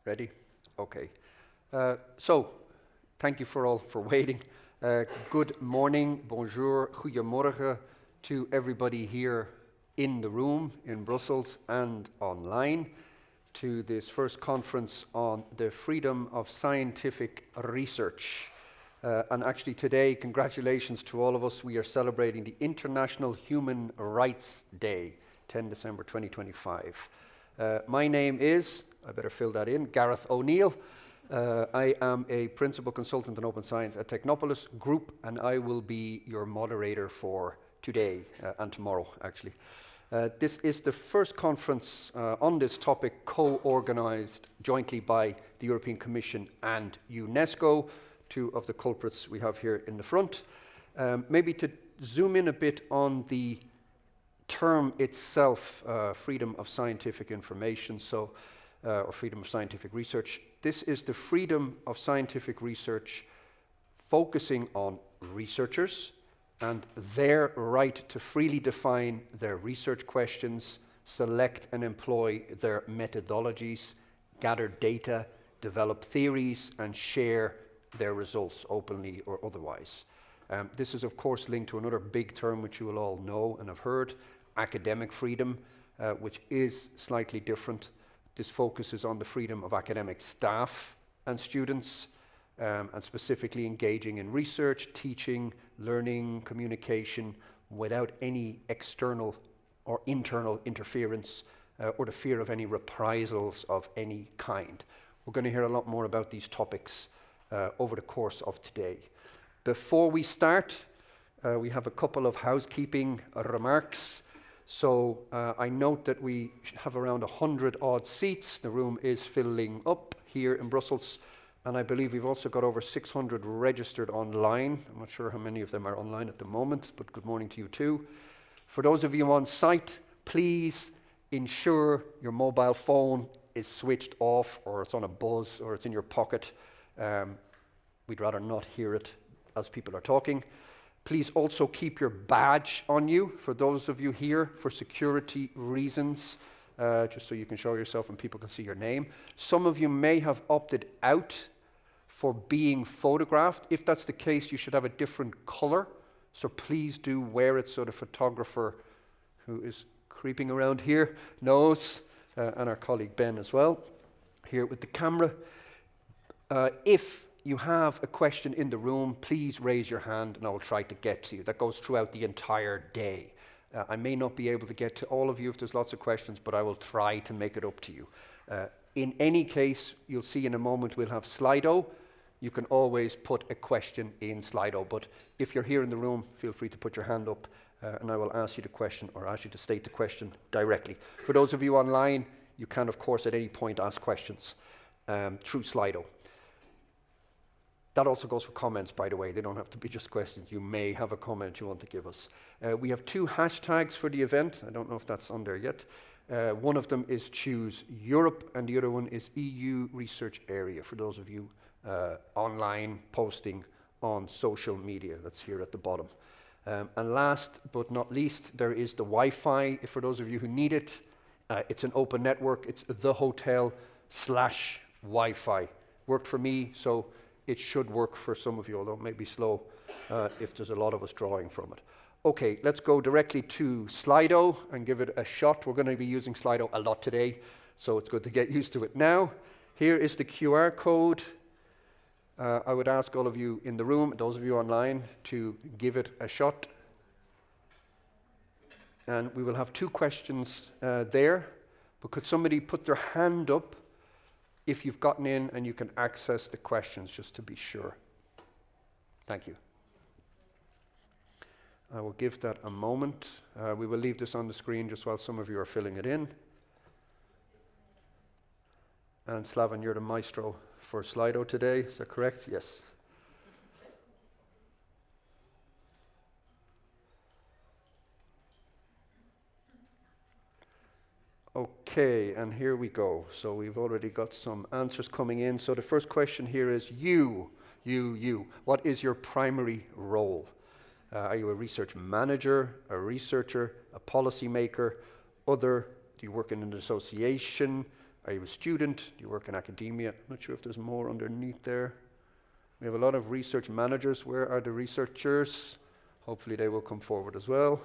Ready? Okay. So, thank you for waiting. Good morning, bonjour, goedemorgen to everybody here in the room in Brussels and online to this first conference on the freedom of scientific research. And actually today, congratulations to all of us. We are celebrating the International Human Rights Day, 10 December 2025. My name is, I better fill that in, Gareth O'Neill. I am a principal consultant in open science at Technopolis Group, and I will be your moderator for today and tomorrow, actually. This is the first conference on this topic co-organized jointly by the European Commission and UNESCO, two of the culprits we have here in the front. Maybe to zoom in a bit on the term itself, freedom of scientific information, or freedom of scientific research. This is the freedom of scientific research focusing on researchers and their right to freely define their research questions, select and employ their methodologies, gather data, develop theories, and share their results openly or otherwise. This is of course linked to another big term which you will all know and have heard, academic freedom, which is slightly different. This focuses on the freedom of academic staff and students, and specifically engaging in research, teaching, learning, communication, without any external or internal interference or the fear of any reprisals of any kind. We're going to hear a lot more about these topics over the course of today. Before we start, we have a couple of housekeeping remarks. So I note that we have around 100 odd seats. The room is filling up here in Brussels, and I believe we've also got over 600 registered online. I'm not sure how many of them are online at the moment, but good morning to you too. For those of you on site, please ensure your mobile phone is switched off, or it's on a buzz, or it's in your pocket. We'd rather not hear it as people are talking. Please also keep your badge on you, for those of you here, for security reasons, just so you can show yourself and people can see your name. Some of you may have opted out for being photographed. If that's the case, you should have a different color, so please do wear it so the photographer who is creeping around here knows, and our colleague Ben as well, here with the camera. If you have a question in the room, please raise your hand and I will try to get to you. That goes throughout the entire day. I may not be able to get to all of you if there's lots of questions, but I will try to make it up to you. In any case, you'll see in a moment we'll have Slido. You can always put a question in Slido, but if you're here in the room, feel free to put your hand up and I will ask you the question or ask you to state the question directly. For those of you online, you can of course at any point ask questions through Slido. That also goes for comments, by the way. They don't have to be just questions. You may have a comment you want to give us. We have two hashtags for the event. I don't know if that's on there yet. One of them is Choose Europe, and the other one is EU Research Area, for those of you online posting on social media. That's here at the bottom. And last but not least, there is the Wi-Fi, for those of you who need it. It's an open network. It's the hotel/Wi-Fi. Worked for me, so it should work for some of you, although it may be slow if there's a lot of us drawing from it. Okay, let's go directly to Slido and give it a shot. We're going to be using Slido a lot today, so it's good to get used to it now. Here is the QR code. I would ask all of you in the room, those of you online, to give it a shot. And we will have two questions there, but could somebody put their hand up if you've gotten in and you can access the questions, just to be sure. Thank you. I will give that a moment. We will leave this on the screen just while some of you are filling it in. And Slaven, you're the maestro for Slido today, is that correct? Yes. Okay, and here we go. So we've already got some answers coming in. So the first question here is you. What is your primary role? Are you a research manager, a researcher, a policymaker, other? Do you work in an association? Are you a student? Do you work in academia? I'm not sure if there's more underneath there. We have a lot of research managers. Where are the researchers? Hopefully they will come forward as well.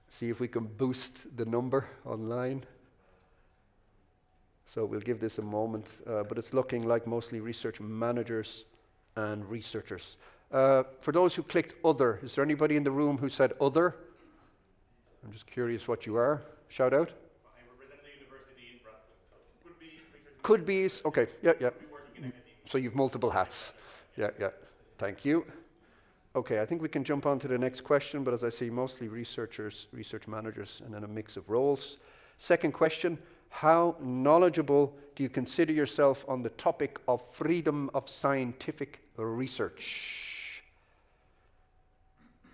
See if we can boost the number online. So we'll give this a moment, but it's looking like mostly research managers and researchers. For those who clicked other, is there anybody in the room who said other? I'm just curious what you are. Shout out. I represent the university in Brussels, so could be research. Could be, okay, yeah. Could be working in academia. So you've multiple hats. Yeah. Thank you. Okay, I think we can jump on to the next question, but as I see, mostly researchers, research managers, and then a mix of roles. Second question, how knowledgeable do you consider yourself on the topic of freedom of scientific research?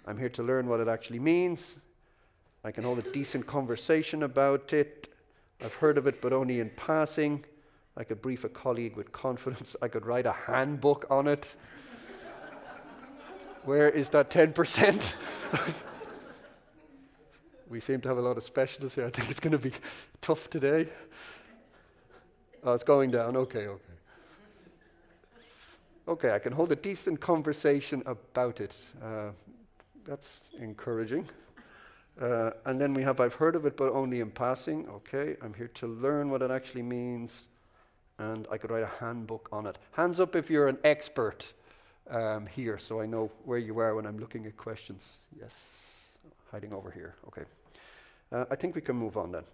I'm here to learn what it actually means. I can hold a decent conversation about it. I've heard of it, but only in passing. I could brief a colleague with confidence. I could write a handbook on it. Where is that 10%? We seem to have a lot of specialists here. I think it's going to be tough today. Oh, it's going down. Okay. Okay, I can hold a decent conversation about it. That's encouraging. And then we have, I've heard of it, but only in passing. Okay, I'm here to learn what it actually means. And I could write a handbook on it. Hands up if you're an expert here, so I know where you are when I'm looking at questions. Yes, hiding over here. Okay. I think we can move on then.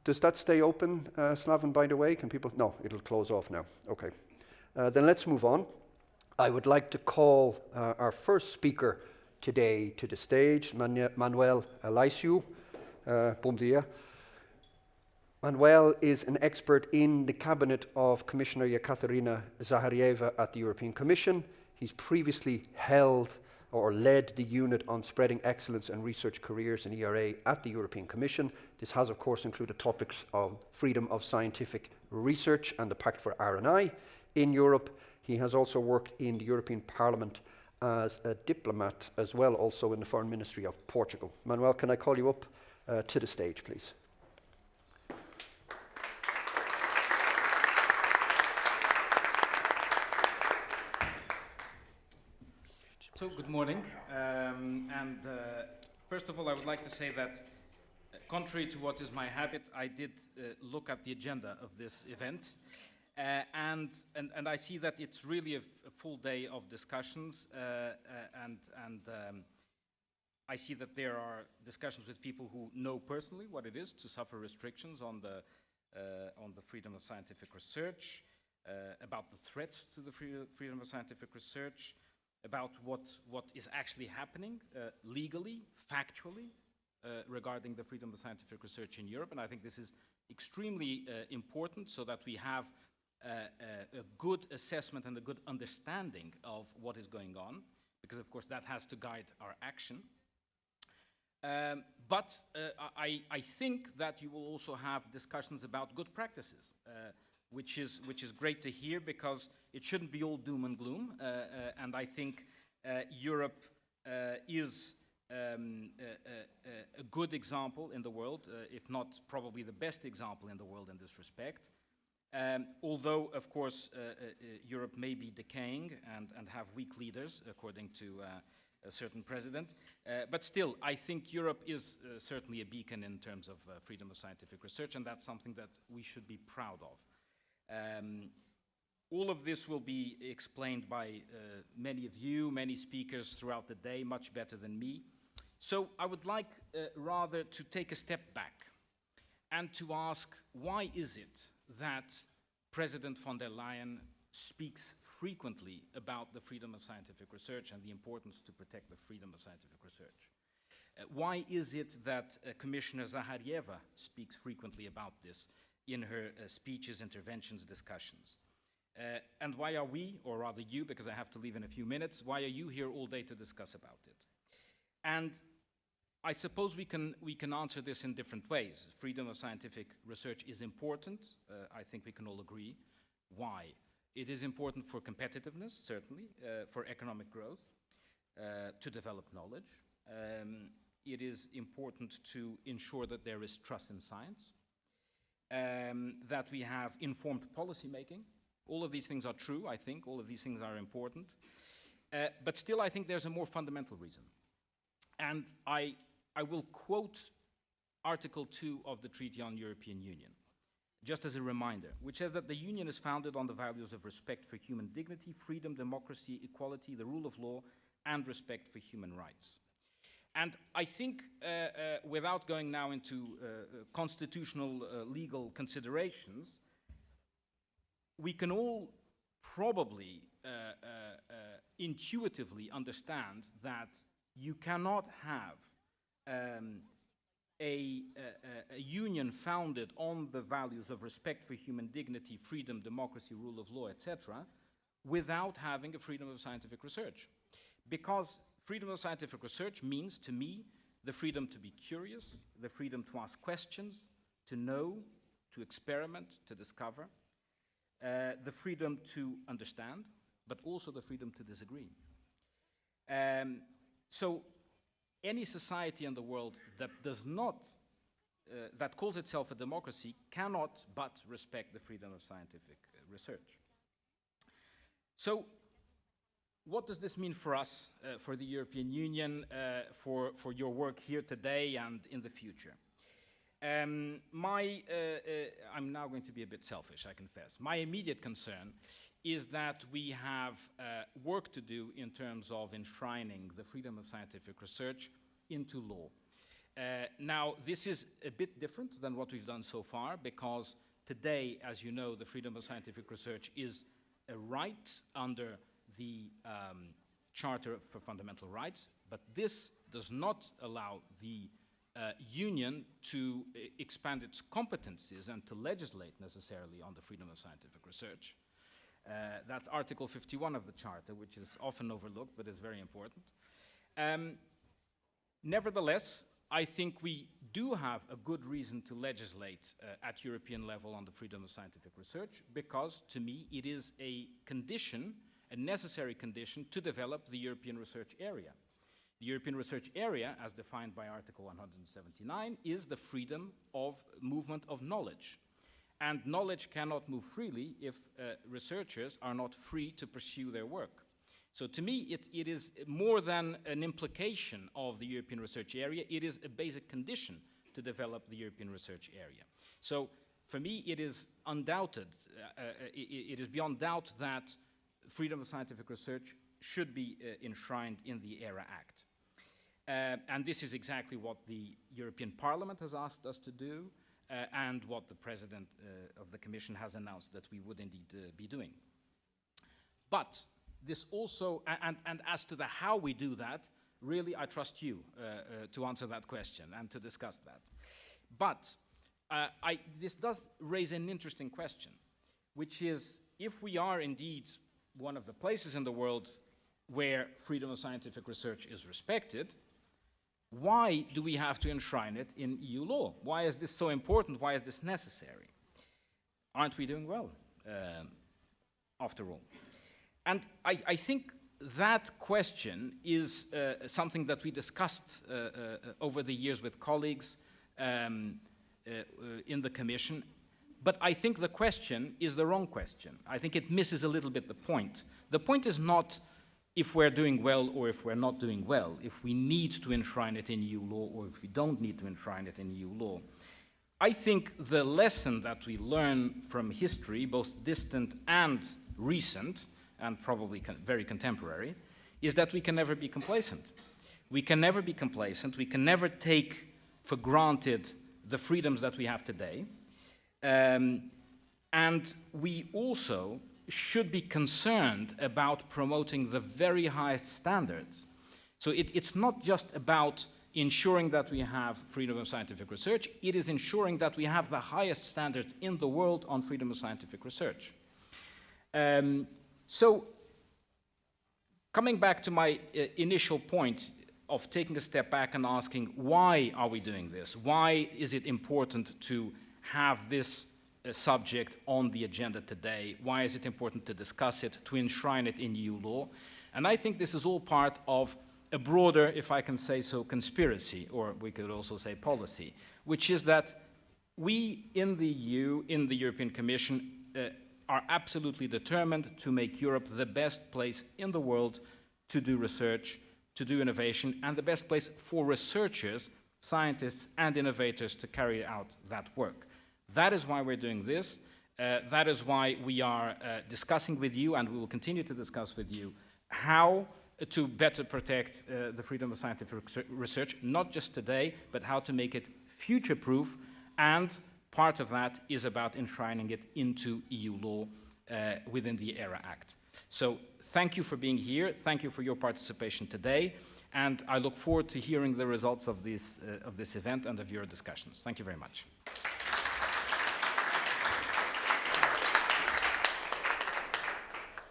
Does that stay open, Slaven, by the way? Can people? No, it'll close off now. Okay. Then let's move on. I would like to call our first speaker today to the stage, Manuel Alaisiu. Bom dia. Manuel is an expert in the cabinet of Commissioner Yekaterina Zaharieva at the European Commission. He's previously held or led the unit on spreading excellence and research careers in ERA at the European Commission. This has, of course, included topics of freedom of scientific research and the Pact for R&I in Europe. He has also worked in the European Parliament as a diplomat as well, also in the Foreign Ministry of Portugal. Manuel, can I call you up to the stage, please? So, good morning. First of all, I would like to say that, contrary to what is my habit, I did look at the agenda of this event. And I see that it's really a full day of discussions, I see that there are discussions with people who know personally what it is to suffer restrictions on the freedom of scientific research, about the threats to the freedom of scientific research, about what is actually happening legally, factually, regarding the freedom of scientific research in Europe. And I think this is extremely important so that we have a good assessment and a good understanding of what is going on, because of course that has to guide our action. But I think that you will also have discussions about good practices, which is great to hear, because it shouldn't be all doom and gloom. And I think Europe is a good example in the world, if not probably the best example in the world in this respect. Although, of course, Europe may be decaying and have weak leaders, according to a certain president. But still, I think Europe is certainly a beacon in terms of freedom of scientific research, and that's something that we should be proud of. All of this will be explained by many of you, many speakers throughout the day, much better than me. So I would like rather to take a step back and to ask, why is it that President von der Leyen speaks frequently about the freedom of scientific research and the importance to protect the freedom of scientific research? Why is it that Commissioner Zaharieva speaks frequently about this in her speeches, interventions, discussions? And why are we, or rather you, because I have to leave in a few minutes, why are you here all day to discuss about it? And I suppose we can answer this in different ways. Freedom of scientific research is important. I think we can all agree. Why? It is important for competitiveness, certainly, for economic growth, to develop knowledge. It is important to ensure that there is trust in science. that we have informed policy making. All of these things are true, I think. All of these things are important. But still, I think there's a more fundamental reason. And I will quote Article 2 of the Treaty on European Union, just as a reminder, which says that the Union is founded on the values of respect for human dignity, freedom, democracy, equality, the rule of law, and respect for human rights. And I think, without going now into constitutional legal considerations, we can all probably intuitively understand that you cannot have a union founded on the values of respect for human dignity, freedom, democracy, rule of law, etc., without having a freedom of scientific research. Because freedom of scientific research means, to me, the freedom to be curious, the freedom to ask questions, to know, to experiment, to discover, the freedom to understand, but also the freedom to disagree. So any society in the world that does not, that calls itself a democracy, cannot but respect the freedom of scientific research. So what does this mean for us, for the European Union, for your work here today and in the future? I'm now going to be a bit selfish, I confess. My immediate concern is that we have work to do in terms of enshrining the freedom of scientific research into law. Now, this is a bit different than what we've done so far, because today, as you know, the freedom of scientific research is a right under the Charter for Fundamental Rights, but this does not allow the Union to expand its competencies and to legislate necessarily on the freedom of scientific research. That's Article 51 of the Charter, which is often overlooked, but is very important. Nevertheless, I think we do have a good reason to legislate at European level on the freedom of scientific research, because, to me, it is a condition, a necessary condition, to develop the European research area. The European research area, as defined by Article 179, is the freedom of movement of knowledge. And knowledge cannot move freely if researchers are not free to pursue their work. So to me, it is more than an implication of the European research area. It is a basic condition to develop the European research area. So for me, it is undoubted, it is beyond doubt that freedom of scientific research should be enshrined in the ERA Act. And this is exactly what the European Parliament has asked us to do, and what the President of the Commission has announced that we would indeed be doing. But this also, and as to the how we do that, really I trust you to answer that question and to discuss that. But this does raise an interesting question, which is, if we are indeed one of the places in the world where freedom of scientific research is respected, why do we have to enshrine it in EU law? Why is this so important? Why is this necessary? Aren't we doing well, after all? And I think that question is something that we discussed over the years with colleagues in the Commission, but I think the question is the wrong question. I think it misses a little bit the point. The point is not if we're doing well or if we're not doing well, if we need to enshrine it in EU law or if we don't need to enshrine it in EU law. I think the lesson that we learn from history, both distant and recent, and probably very contemporary, is that we can never be complacent. We can never be complacent. We can never take for granted the freedoms that we have today. And we also should be concerned about promoting the very highest standards. So it's not just about ensuring that we have freedom of scientific research, it is ensuring that we have the highest standards in the world on freedom of scientific research. So, coming back to my initial point of taking a step back and asking, why are we doing this? Why is it important to have this subject on the agenda today? Why is it important to discuss it, to enshrine it in EU law? And I think this is all part of a broader, if I can say so, conspiracy, or we could also say policy, which is that We in the EU, in the European Commission, are absolutely determined to make Europe the best place in the world to do research, to do innovation, and the best place for researchers, scientists, and innovators to carry out that work. That is why we're doing this. That is why we are discussing with you, and we will continue to discuss with you, how to better protect the freedom of scientific research, not just today, but how to make it future-proof, and part of that is about enshrining it into EU law within the ERA Act. So thank you for being here, thank you for your participation today, and I look forward to hearing the results of this event and of your discussions. Thank you very much.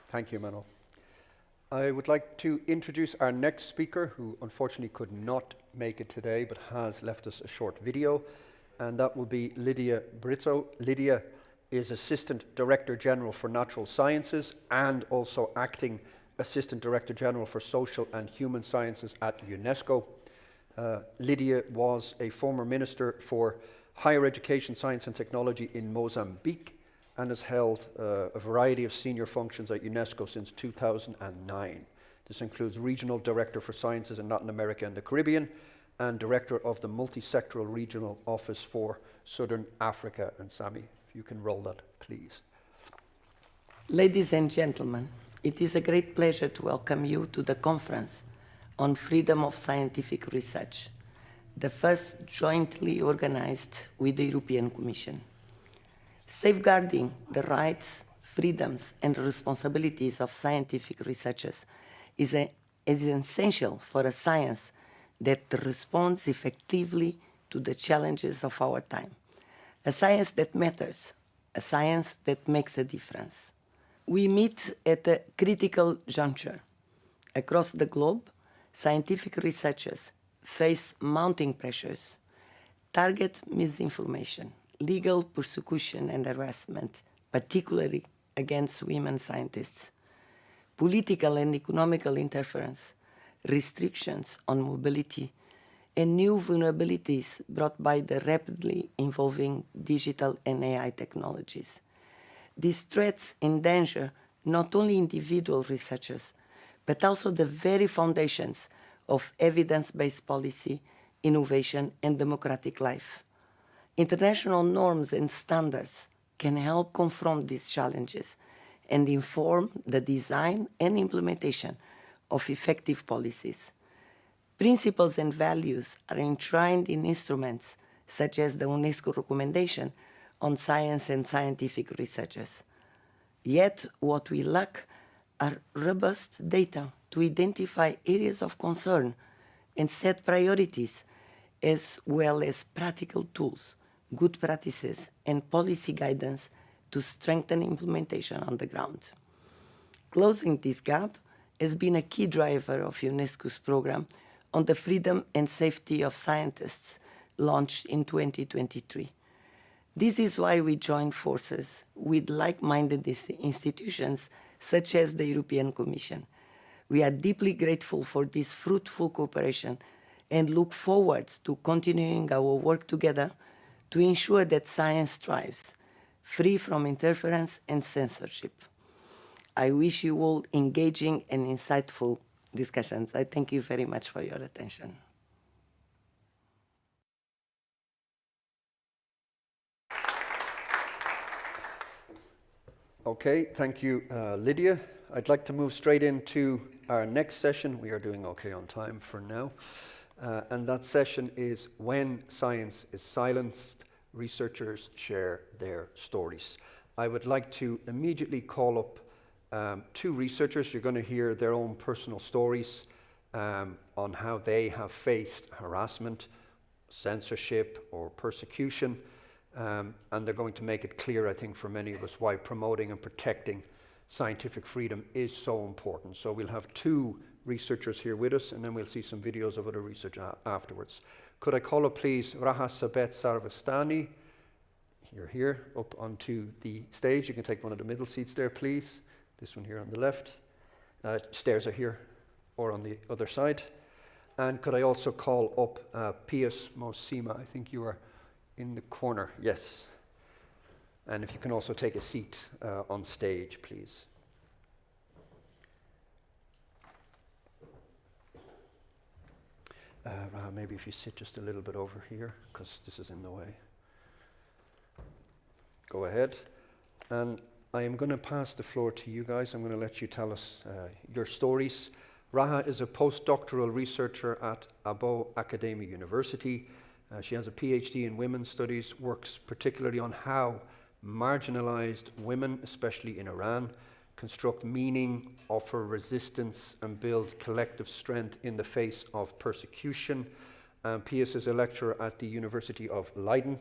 Thank you, Manuel. I would like to introduce our next speaker, who unfortunately could not make it today, but has left us a short video, and that will be Lydia Brizzo. Lydia is Assistant Director General for Natural Sciences and also Acting Assistant Director General for Social and Human Sciences at UNESCO. Lydia was a former Minister for Higher Education, Science and Technology in Mozambique, and has held a variety of senior functions at UNESCO since 2009. This includes Regional Director for Sciences in Latin America and the Caribbean, and Director of the Multi-Sectoral Regional Office for Southern Africa. And Sami, if you can roll that, please. Ladies and gentlemen, it is a great pleasure to welcome you to the Conference on Freedom of Scientific Research, the first jointly organized with the European Commission. Safeguarding the rights, freedoms, and responsibilities of scientific researchers is essential for a science that responds effectively to the challenges of our time. A science that matters, a science that makes a difference. We meet at a critical juncture. Across the globe, scientific researchers face mounting pressures, target misinformation, legal persecution and harassment, particularly against women scientists, political and economical interference, restrictions on mobility, and new vulnerabilities brought by the rapidly evolving digital and AI technologies. These threats endanger not only individual researchers, but also the very foundations of evidence-based policy, innovation, and democratic life. International norms and standards can help confront these challenges and inform the design and implementation of effective policies. Principles and values are enshrined in instruments such as the UNESCO recommendation on science and scientific researchers. Yet, what we lack are robust data to identify areas of concern and set priorities, as well as practical tools, good practices, and policy guidance to strengthen implementation on the ground. Closing this gap has been a key driver of UNESCO's program on the freedom and safety of scientists, launched in 2023. This is why we joined forces with like-minded institutions such as the European Commission. We are deeply grateful for this fruitful cooperation and look forward to continuing our work together to ensure that science thrives, free from interference and censorship. I wish you all engaging and insightful discussions. I thank you very much for your attention. Okay, thank you, Lydia. I'd like to move straight into our next session. We are doing okay on time for now. And that session is When Science is Silenced, Researchers Share Their Stories. I would like to immediately call up two researchers. You're going to hear their own personal stories on how they have faced harassment, censorship, or persecution. And they're going to make it clear, I think, for many of us why promoting and protecting scientific freedom is so important. So we'll have two researchers here with us, and then we'll see some videos of other research afterwards. Could I call up, please, Rahasabet Sarvastani? You're here, up onto the stage. You can take one of the middle seats there, please. This one here on the left. Stairs are here, or on the other side. And could I also call up Pius Mosima? I think you are in the corner, yes. And if you can also take a seat on stage, please. Raha, maybe if you sit just a little bit over here, because this is in the way. Go ahead. And I am going to pass the floor to you guys. I'm going to let you tell us your stories. Raha is a postdoctoral researcher at Abo Academia University. She has a PhD in women's studies, works particularly on how marginalized women, especially in Iran, construct meaning, offer resistance, and build collective strength in the face of persecution. Pius is a lecturer at the University of Leiden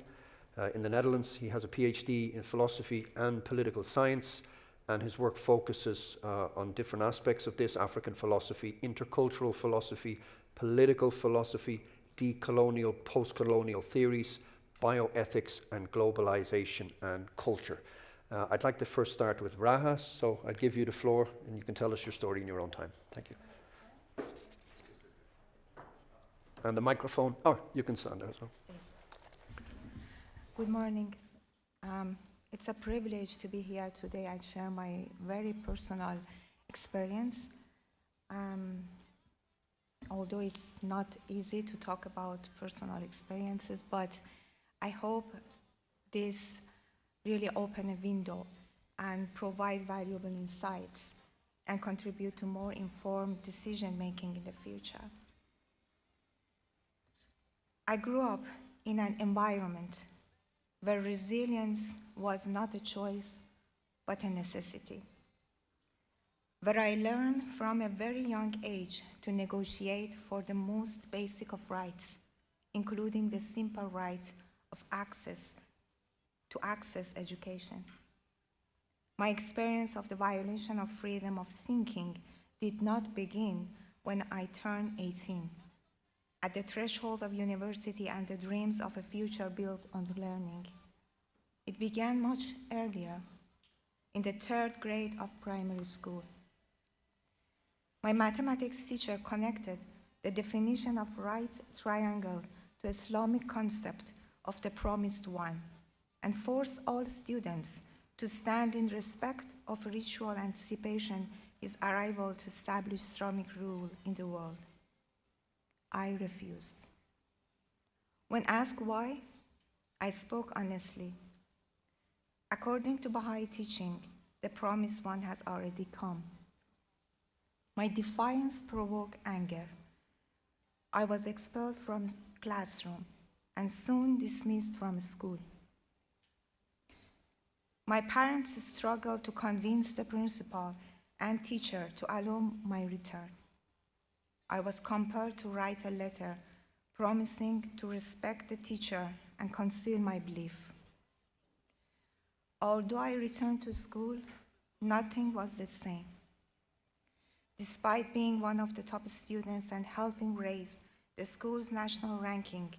in the Netherlands. He has a PhD in philosophy and political science, and his work focuses on different aspects of this: African philosophy, intercultural philosophy, political philosophy, decolonial, post-colonial theories, bioethics, and globalization and culture. I'd like to first start with Raha, so I'd give you the floor, and you can tell us your story in your own time. Thank you. And the microphone, you can stand there as well. Yes. Good morning. It's a privilege to be here today and share my very personal experience. Although it's not easy to talk about personal experiences, but I hope this really open a window and provide valuable insights and contribute to more informed decision making in the future. I grew up in an environment where resilience was not a choice, but a necessity, where I learned from a very young age to negotiate for the most basic of rights, including the simple right of access education. My experience of the violation of freedom of thinking did not begin when I turned 18, at the threshold of university and the dreams of a future built on learning. It began much earlier, in the 3rd grade of primary school. My mathematics teacher connected the definition of right triangle to Islamic concept of the promised one, and forced all students to stand in respect of ritual anticipation his arrival to establish Islamic rule in the world. I refused. When asked why, I spoke honestly. According to Baha'i teaching, the promised one has already come. My defiance provoked anger. I was expelled from classroom and soon dismissed from school. My parents struggled to convince the principal and teacher to allow my return. I was compelled to write a letter promising to respect the teacher and conceal my belief. Although I returned to school, nothing was the same. Despite being one of the top students and helping raise the school's national ranking,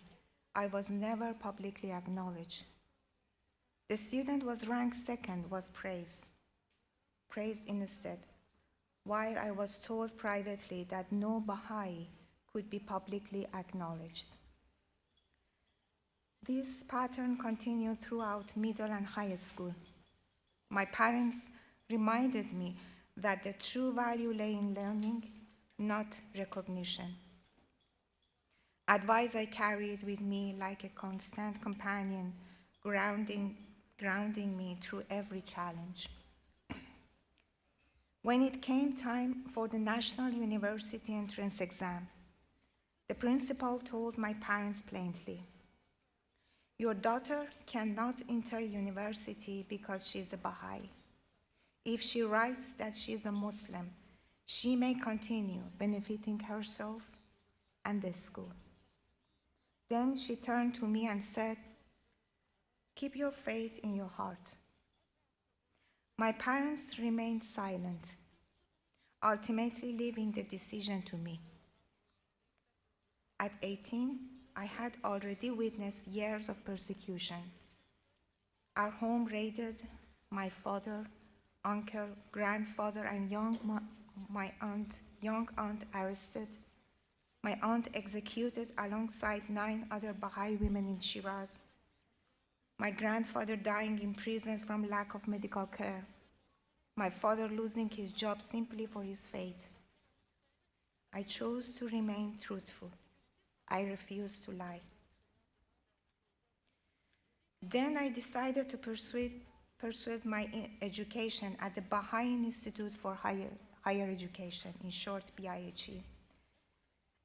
I was never publicly acknowledged. The student was ranked 2nd was praised instead, while I was told privately that no Baha'i could be publicly acknowledged. This pattern continued throughout middle and high school. My parents reminded me that the true value lay in learning, not recognition. Advice I carried with me like a constant companion, grounding me through every challenge. When it came time for the National University entrance exam, the principal told my parents plainly, "Your daughter cannot enter university because she is a Baha'i. If she writes that she is a Muslim, she may continue benefiting herself and the school." Then she turned to me and said, "Keep your faith in your heart." My parents remained silent, ultimately leaving the decision to me. At 18, I had already witnessed years of persecution. Our home raided, my father, uncle, grandfather, and young aunt arrested, my aunt executed alongside 9 other Baha'i women in Shiraz, My grandfather dying in prison from lack of medical care. My father losing his job simply for his faith. I chose to remain truthful. I refused to lie. Then I decided to pursue my education at the Baha'i Institute for Higher Education, in short BIHE,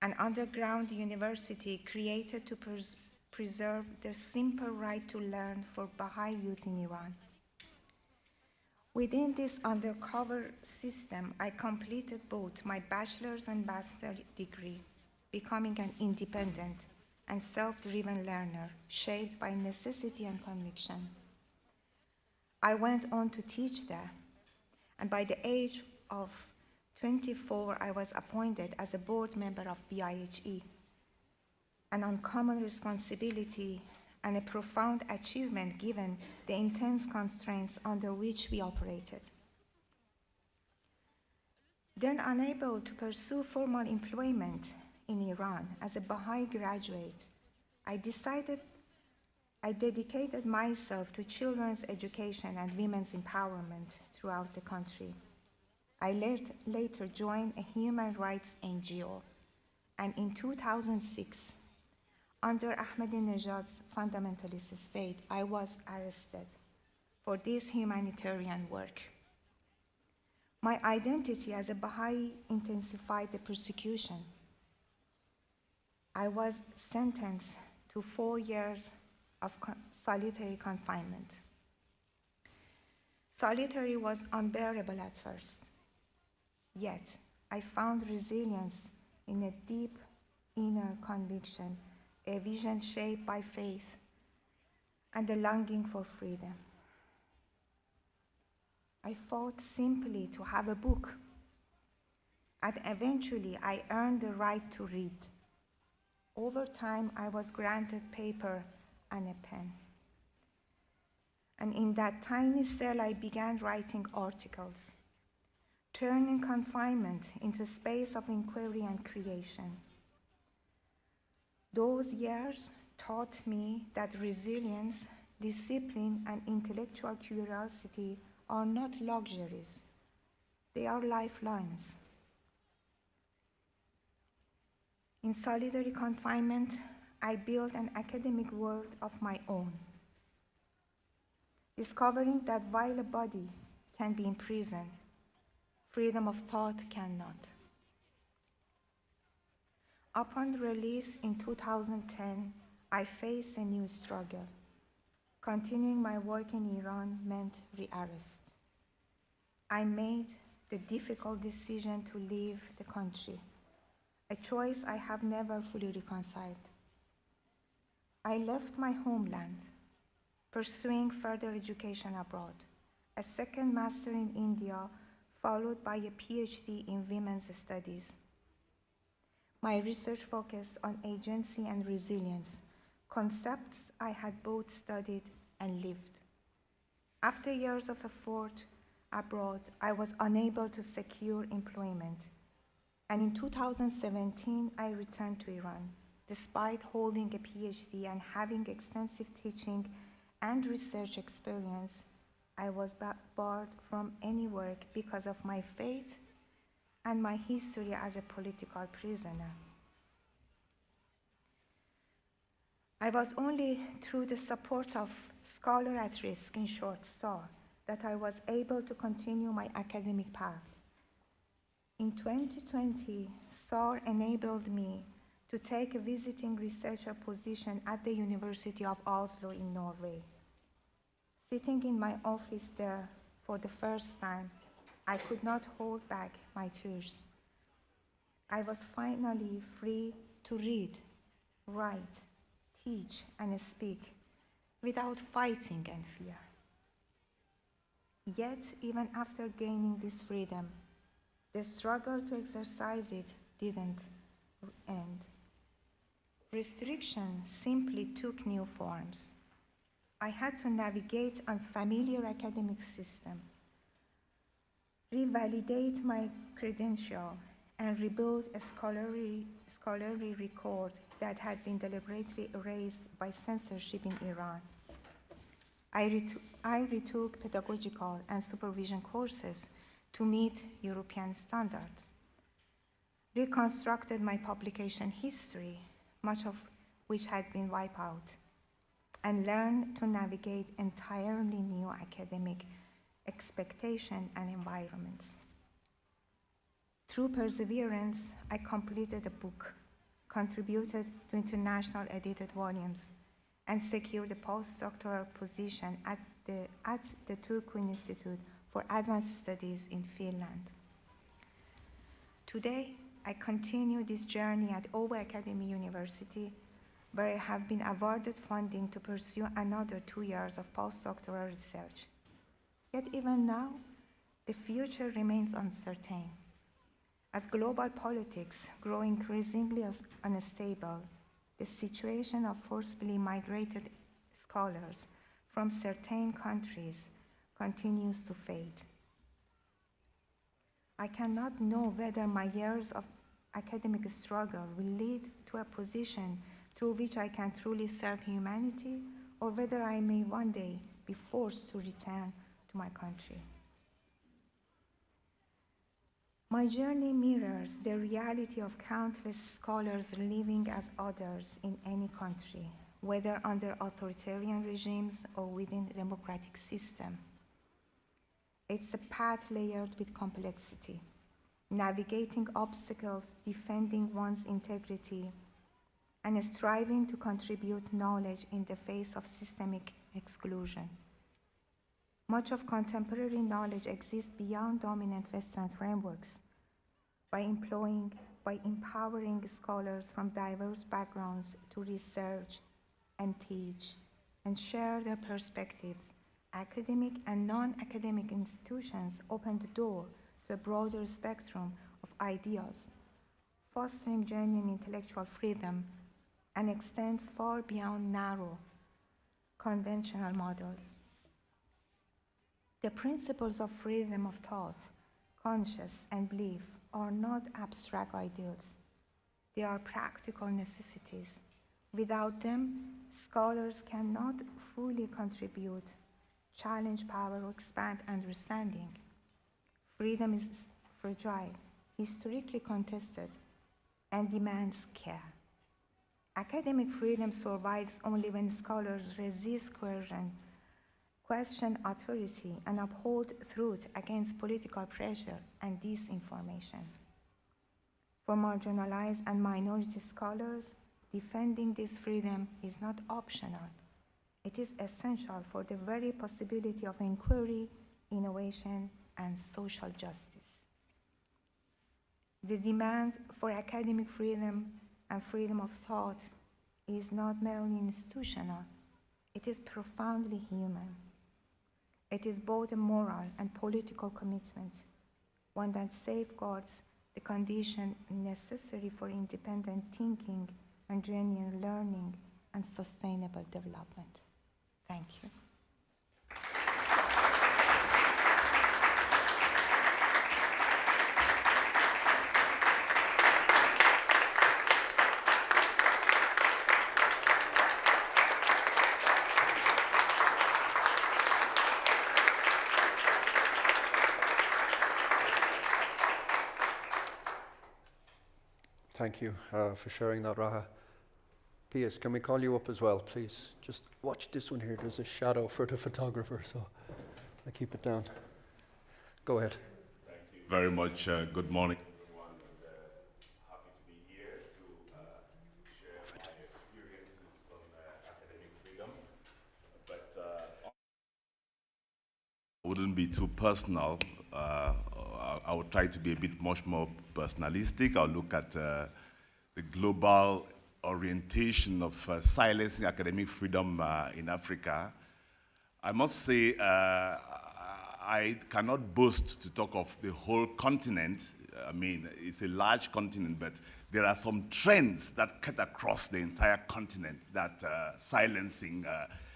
an underground university created to preserve the simple right to learn for Baha'i youth in Iran. Within this undercover system, I completed both my bachelor's and master's degree, becoming an independent and self-driven learner, shaped by necessity and conviction. I went on to teach there, and by the age of 24, I was appointed as a board member of BIHE, an uncommon responsibility and a profound achievement given the intense constraints under which we operated. Then, unable to pursue formal employment in Iran as a Baha'i graduate, I dedicated myself to children's education and women's empowerment throughout the country. I later joined a human rights NGO, and in 2006, under Ahmadinejad's fundamentalist state, I was arrested for this humanitarian work. My identity as a Baha'i intensified the persecution. I was sentenced to 4 years of solitary confinement. Solitary was unbearable at first, yet I found resilience in a deep inner conviction, a vision shaped by faith, and a longing for freedom. I fought simply to have a book, and eventually I earned the right to read. Over time, I was granted paper and a pen. And in that tiny cell, I began writing articles, turning confinement into a space of inquiry and creation. Those years taught me that resilience, discipline, and intellectual curiosity are not luxuries. They are lifelines. In solitary confinement, I built an academic world of my own, discovering that while a body can be in prison, freedom of thought cannot. Upon release in 2010, I faced a new struggle. Continuing my work in Iran meant rearrest. I made the difficult decision to leave the country, a choice I have never fully reconciled. I left my homeland, pursuing further education abroad, a second master in India, followed by a PhD in women's studies. My research focused on agency and resilience, concepts I had both studied and lived. After years of effort abroad, I was unable to secure employment. And in 2017, I returned to Iran. Despite holding a PhD and having extensive teaching and research experience, I was barred from any work because of my faith and my history as a political prisoner. I was only through the support of Scholar at Risk, in short, SAR, that I was able to continue my academic path. In 2020, SAR enabled me to take a visiting researcher position at the University of Oslo in Norway. Sitting in my office there for the first time, I could not hold back my tears. I was finally free to read, write, teach, and speak without fighting and fear. Yet, even after gaining this freedom, the struggle to exercise it didn't end. Restriction simply took new forms. I had to navigate unfamiliar academic system, revalidate my credential, and rebuild a scholarly record that had been deliberately erased by censorship in Iran. I retook pedagogical and supervision courses to meet European standards, reconstructed my publication history, much of which had been wiped out, and learned to navigate entirely new academic expectation and environments. Through perseverance, I completed a book, contributed to international edited volumes, and secured a postdoctoral position at the Turku Institute for Advanced Studies in Finland. Today, I continue this journey at Åbo Academy University, where I have been awarded funding to pursue another 2 years of postdoctoral research. Yet even now, the future remains uncertain. As global politics grow increasingly unstable, the situation of forcibly migrated scholars from certain countries continues to fade. I cannot know whether my years of academic struggle will lead to a position through which I can truly serve humanity, or whether I may one day be forced to return to my country. My journey mirrors the reality of countless scholars living as others in any country, whether under authoritarian regimes or within democratic system. It's a path layered with complexity, navigating obstacles, defending one's integrity, and striving to contribute knowledge in the face of systemic exclusion. Much of contemporary knowledge exists beyond dominant Western frameworks. By empowering scholars from diverse backgrounds to research and teach and share their perspectives, academic and non-academic institutions open the door to a broader spectrum of ideas, fostering genuine intellectual freedom and extends far beyond narrow, conventional models. The principles of freedom of thought, conscience, and belief are not abstract ideals. They are practical necessities. Without them, scholars cannot fully contribute, challenge power, or expand understanding. Freedom is fragile, historically contested, and demands care. Academic freedom survives only when scholars resist coercion, question authority, and uphold truth against political pressure and disinformation. For marginalized and minority scholars, defending this freedom is not optional. It is essential for the very possibility of inquiry, innovation, and social justice. The demand for academic freedom and freedom of thought is not merely institutional, it is profoundly human. It is both a moral and political commitment, one that safeguards the condition necessary for independent thinking and genuine learning and sustainable development. Thank you. Thank you for sharing that, Raha. Piers, can we call you up as well, please? Just watch this one here. There's a shadow for the photographer, so I keep it down. Go ahead. Thank you very much. Good morning, everyone. And, happy to be here to share my experiences on academic freedom. But I wouldn't be too personal. I would try to be a bit much more personalistic. I'll look at the global orientation of silencing academic freedom in Africa. I must say I cannot boast to talk of the whole continent. I mean, it's a large continent, but there are some trends that cut across the entire continent that silencing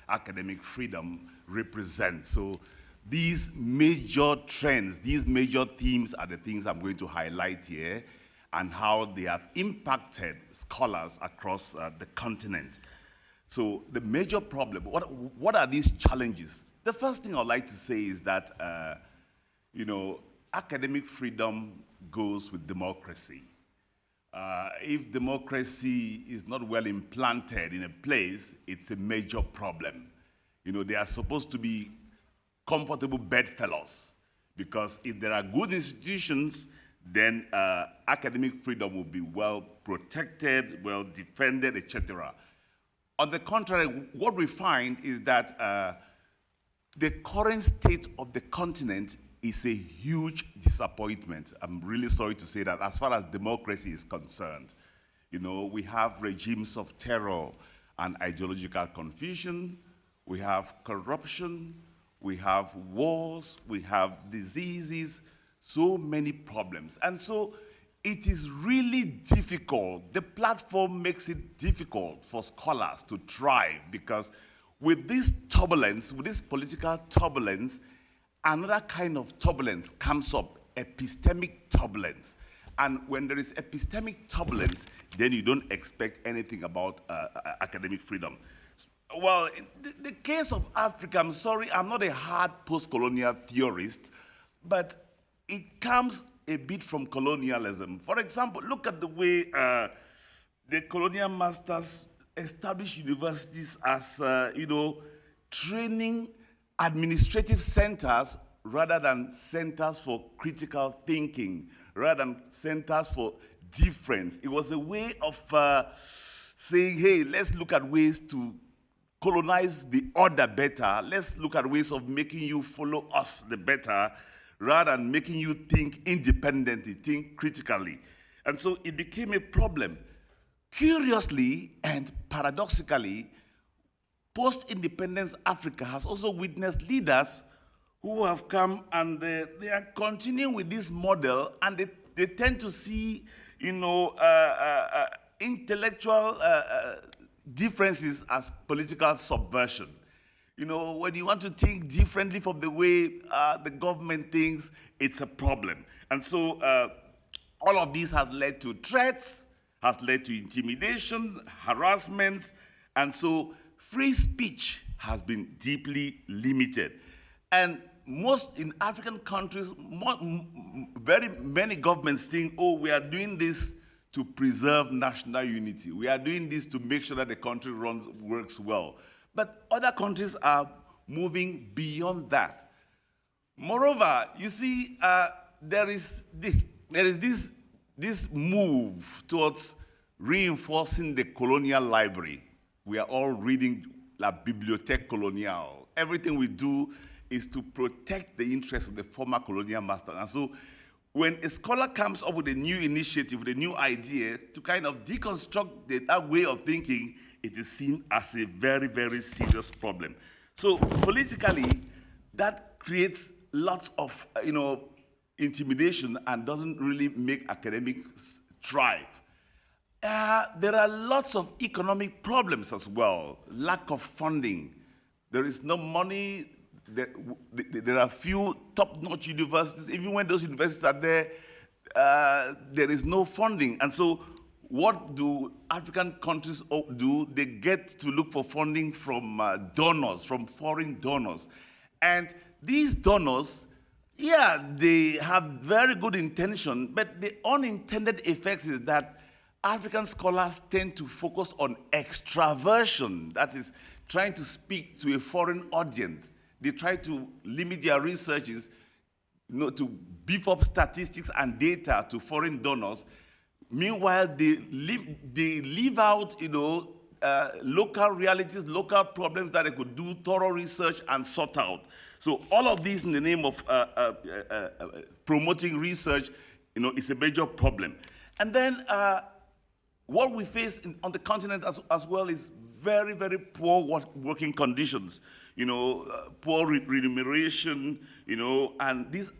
academic freedom represents. So these major trends, these major themes are the things I'm going to highlight here and how they have impacted scholars across the continent. So the major problem, what are these challenges? The first thing I'd like to say is that, academic freedom goes with democracy. If democracy is not well implanted in a place, it's a major problem. They are supposed to be comfortable bedfellows, because if there are good institutions, then academic freedom will be well protected, well defended, etc. On the contrary, what we find is that the current state of the continent is a huge disappointment. I'm really sorry to say that, as far as democracy is concerned. We have regimes of terror and ideological confusion, we have corruption, we have wars, we have diseases, so many problems. And so it is really difficult. The platform makes it difficult for scholars to thrive, because with this turbulence, with this political turbulence, another kind of turbulence comes up, epistemic turbulence. And when there is epistemic turbulence, then you don't expect anything about academic freedom. Well, in the case of Africa, I'm sorry, I'm not a hard post-colonial theorist, but it comes a bit from colonialism. For example, look at the way the colonial masters established universities as, training administrative centers rather than centers for critical thinking, rather than centers for difference. It was a way of saying, hey, let's look at ways to colonize the other better. Let's look at ways of making you follow us the better, rather than making you think independently, think critically. And so it became a problem. Curiously and paradoxically, post-independence Africa has also witnessed leaders who have come and they are continuing with this model, and they tend to see, intellectual differences as political subversion. When you want to think differently from the way the government thinks, it's a problem. And so all of this has led to threats, has led to intimidation, harassments, and so free speech has been deeply limited. And most in African countries, very many governments think, oh, we are doing this to preserve national unity. We are doing this to make sure that the country works well. But other countries are moving beyond that. Moreover, you see, there is this move towards reinforcing the colonial library. We are all reading La Bibliothèque Coloniale. Everything we do is to protect the interests of the former colonial master. And so when a scholar comes up with a new initiative, with a new idea to kind of deconstruct that way of thinking, it is seen as a very, very serious problem. So politically, that creates lots of intimidation and doesn't really make academics thrive. There are lots of economic problems as well. Lack of funding. There is no money. There are few top-notch universities. Even when those universities are there, there is no funding. And so what do African countries do? They get to look for funding from donors, from foreign donors. And these donors, yeah, they have very good intention, but the unintended effects is that African scholars tend to focus on extraversion, that is, trying to speak to a foreign audience. They try to limit their researches, to beef up statistics and data to foreign donors. Meanwhile, they leave out, local realities, local problems that they could do thorough research and sort out. So all of this in the name of promoting research, is a major problem. And then what we face on the continent as well is very, very poor working conditions. Poor remuneration, and this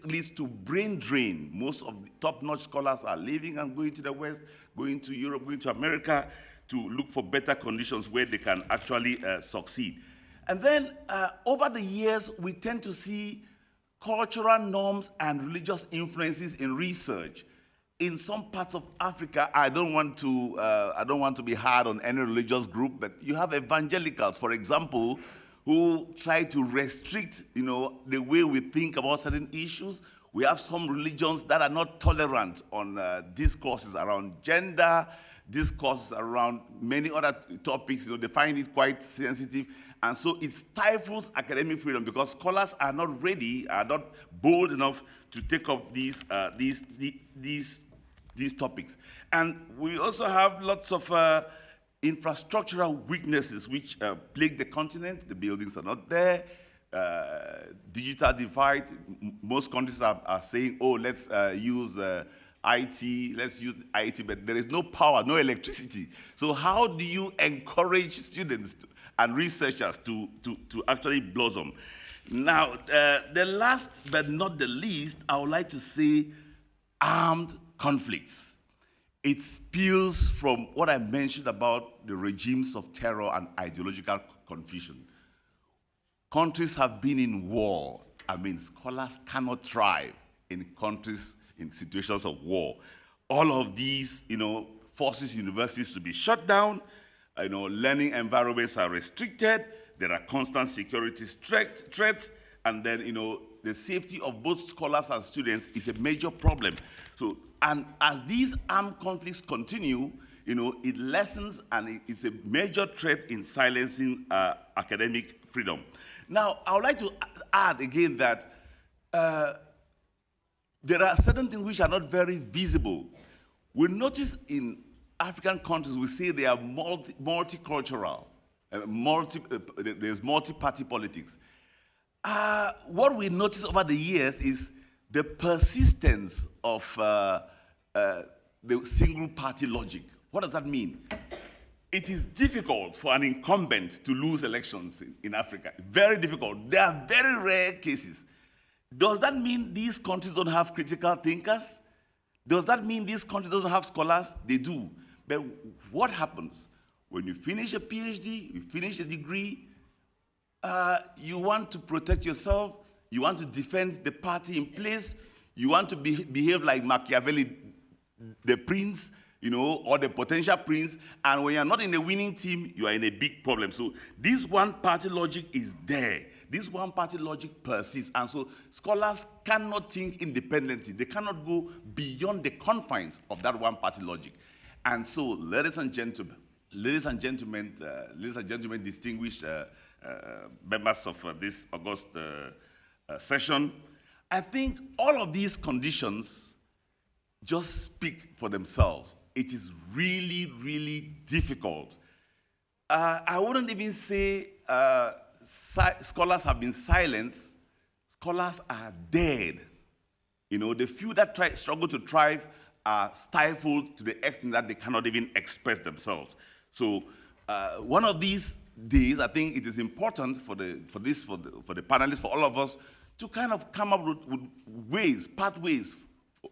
leads to brain drain. Most of the top-notch scholars are leaving and going to the West, going to Europe, going to America to look for better conditions where they can actually succeed. And then over the years, we tend to see cultural norms and religious influences in research. in some parts of Africa, I don't want to be hard on any religious group, but you have evangelicals, for example, who try to restrict, the way we think about certain issues. We have some religions that are not tolerant on discourses around gender, discourses around many other topics. They find it quite sensitive, and so it stifles academic freedom because scholars are not ready, are not bold enough to take up these topics. And we also have lots of infrastructural weaknesses which plague the continent. The buildings are not there. Digital divide. Most countries are saying, oh, let's use IT, but there is no power, no electricity. So how do you encourage students and researchers to actually blossom? Now, the last but not the least, I would like to say armed conflicts. It spills from what I mentioned about the regimes of terror and ideological confusion. Countries have been in war. Scholars cannot thrive in countries in situations of war. All of these, forces universities to be shut down. Learning environments are restricted. There are constant security threats, and then, the safety of both scholars and students is a major problem. So, and as these armed conflicts continue, it lessens and it's a major threat in silencing academic freedom. Now, I would like to add again that there are certain things which are not very visible. We notice in African countries, we say they are multicultural, there's multi-party politics. What we notice over the years is the persistence of the single-party logic. What does that mean? It is difficult for an incumbent to lose elections in Africa. Very difficult. There are very rare cases. Does that mean these countries don't have critical thinkers? Does that mean these countries don't have scholars? They do. But what happens when you finish a PhD, you finish a degree, you want to protect yourself, you want to defend the party in place, you want to behave like Machiavelli, the prince, or the potential prince, and when you're not in a winning team, you are in a big problem. So this one-party logic is there. This one-party logic persists, and so scholars cannot think independently. They cannot go beyond the confines of that one-party logic. And so, ladies and gentlemen, distinguished members of this August session, I think all of these conditions just speak for themselves. It is really, really difficult. I wouldn't even say scholars have been silenced. Scholars are dead. The few that struggle to thrive are stifled to the extent that they cannot even express themselves. So one of these days, I think it is important for the panelists, for all of us, to kind of come up with pathways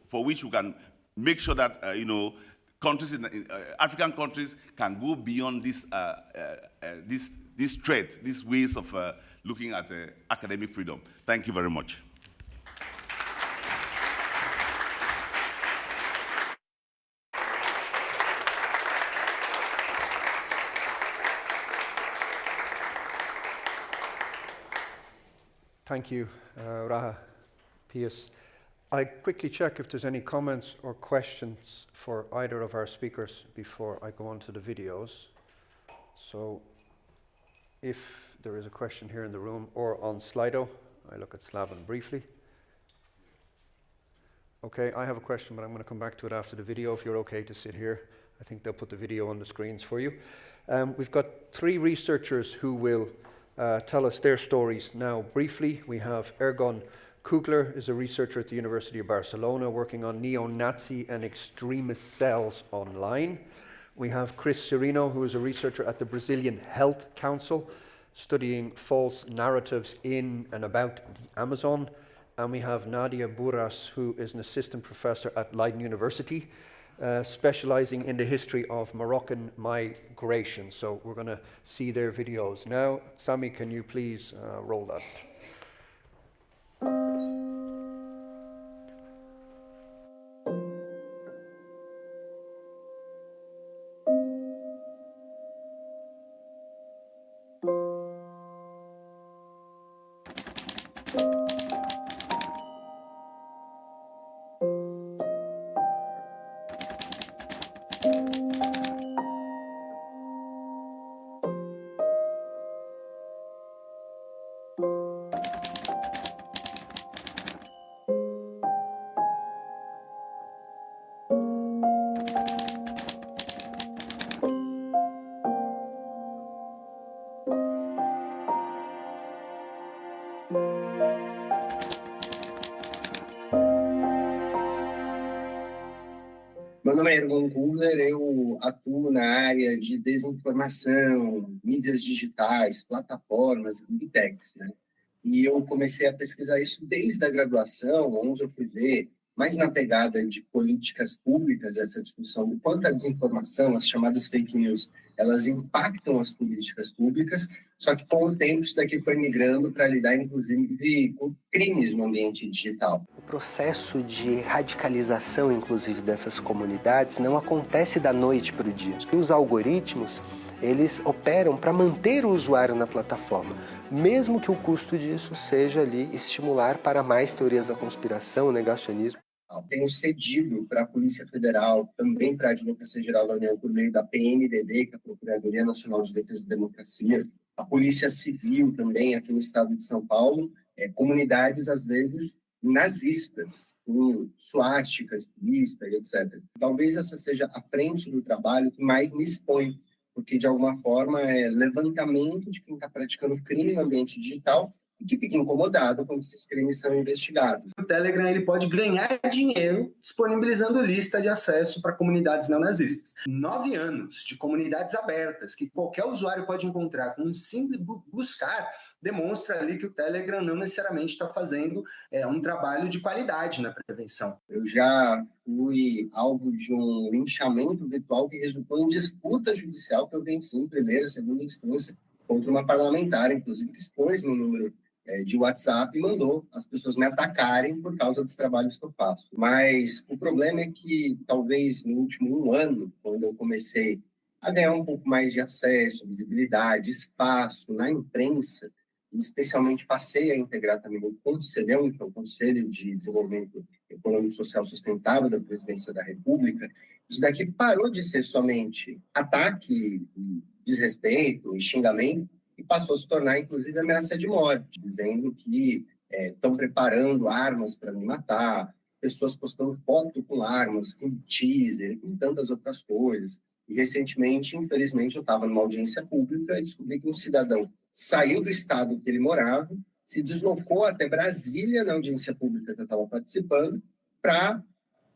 for which we can make sure that countries in African countries can go beyond this threat, these ways of looking at academic freedom. Thank you very much. Thank you, Raha, Pius. I quickly check if there's any comments or questions for either of our speakers before I go on to the videos. So if there is a question here in the room or on Slido, I look at Slaven briefly. Okay, I have a question, but I'm going to come back to it after the video if you're okay to sit here. I think they'll put the video on the screens for you. We've got 3 researchers who will tell us their stories now briefly. We have Ergon Kugler is a researcher at the University of Barcelona working on neo-Nazi and extremist cells online. We have Chris Serino, who is a researcher at the Brazilian Health Council, studying false narratives in and about the Amazon. And we have Nadia Burras, who is an assistant professor at Leiden University, specializing in the history of Moroccan migration. So we're going to see their videos now. Sami, can you please roll that? Meu nome é Ergon Kugler, eu atuo na área de desinformação, mídias digitais, plataformas, big techs, né? E eu comecei a pesquisar isso desde a graduação, onde eu fui ver, mais na pegada de políticas públicas, essa discussão do quanto a desinformação, as chamadas fake news, elas impactam as políticas públicas, só que com o tempo isso daqui foi migrando para lidar, inclusive, com crimes no ambiente digital. O processo de radicalização, inclusive, dessas comunidades não acontece da noite para o dia. E os algoritmos, eles operam para manter o usuário na plataforma, mesmo que o custo disso seja ali estimular para mais teorias da conspiração, negacionismo. Tenho cedido para a Polícia Federal, também para a Advocacia Geral da União, por meio da PNDD, que é a Procuradoria Nacional de Defesa da Democracia, a Polícia Civil também, aqui no estado de São Paulo, comunidades, às vezes, nazistas, com suásticas, lista e etc. Talvez essa seja a frente do trabalho que mais me expõe, porque, de alguma forma, é levantamento de quem está praticando crime no ambiente digital e que fica incomodado quando esses crimes são investigados. O Telegram ele pode ganhar dinheiro disponibilizando lista de acesso para comunidades neonazistas. 9 anos de comunidades abertas que qualquer usuário pode encontrar com um simples buscar demonstra ali que o Telegram não necessariamente está fazendo um trabalho de qualidade na prevenção. Eu já fui alvo de um linchamento virtual que resultou em disputa judicial que eu venci em primeira e segunda instância contra uma parlamentar, inclusive, que expôs meu número de WhatsApp e mandou as pessoas me atacarem por causa dos trabalhos que eu faço. Mas o problema é que, talvez, no último 1 ano, quando eu comecei a ganhar um pouco mais de acesso, visibilidade, espaço na imprensa, e especialmente passei a integrar também o Conselhão, que é o Conselho de Desenvolvimento Econômico e Social Sustentável da Presidência da República, isso daqui parou de ser somente ataque, desrespeito e xingamento, e passou a se tornar, inclusive, ameaça de morte, dizendo que estão preparando armas para me matar, pessoas postando foto com armas, com teaser, com tantas outras coisas. E, recentemente, infelizmente, eu estava numa audiência pública e descobri que um cidadão saiu do estado que ele morava, se deslocou até Brasília, na audiência pública que eu estava participando, para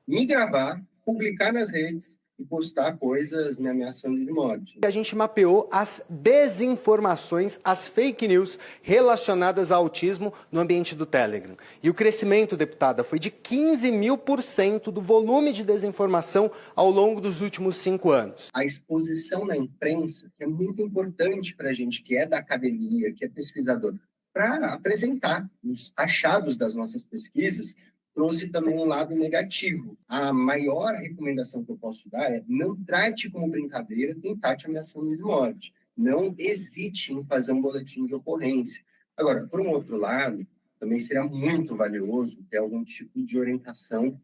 me gravar, publicar nas redes e postar coisas me ameaçando de morte. A gente mapeou as desinformações, as fake news relacionadas ao autismo no ambiente do Telegram. E o crescimento, deputada, foi de 15.000% do volume de desinformação ao longo dos últimos 5 anos. A exposição na imprensa, que é muito importante para a gente que é da academia, que é pesquisador, para apresentar os achados das nossas pesquisas, trouxe também um lado negativo. A maior recomendação que eu posso dar é não trate como brincadeira quem está te ameaçando de morte. Não hesite em fazer um boletim de ocorrência. Agora, por um outro lado, também seria muito valioso ter algum tipo de orientação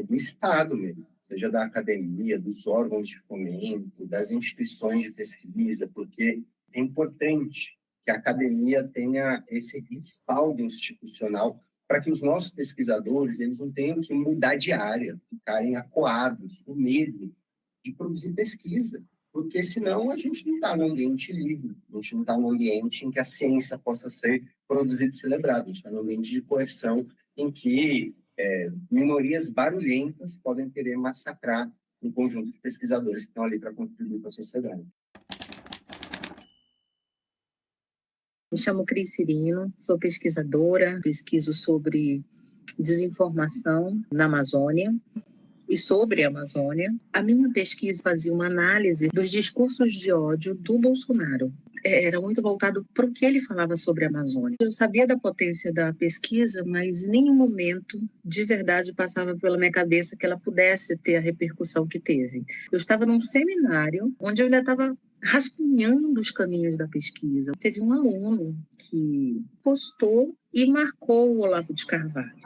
do Estado mesmo, seja da academia, dos órgãos de fomento, das instituições de pesquisa, porque é importante que a academia tenha esse respaldo institucional para que os nossos pesquisadores eles não tenham que mudar de área, ficarem acuados, com medo de produzir pesquisa, porque senão a gente não está num ambiente livre, a gente não está num ambiente em que a ciência possa ser produzida e celebrada, a gente está num ambiente de coerção em que minorias barulhentas podem querer massacrar um conjunto de pesquisadores que estão ali para contribuir para a sociedade. Me chamo Cris Cirino, sou pesquisadora, pesquiso sobre desinformação na Amazônia e sobre a Amazônia. A minha pesquisa fazia uma análise dos discursos de ódio do Bolsonaro. Era muito voltado para o que ele falava sobre a Amazônia. Eu sabia da potência da pesquisa, mas em nenhum momento de verdade passava pela minha cabeça que ela pudesse ter a repercussão que teve. Eu estava num seminário onde eu ainda estava rascunhando os caminhos da pesquisa. Teve um aluno que postou e marcou o Olavo de Carvalho.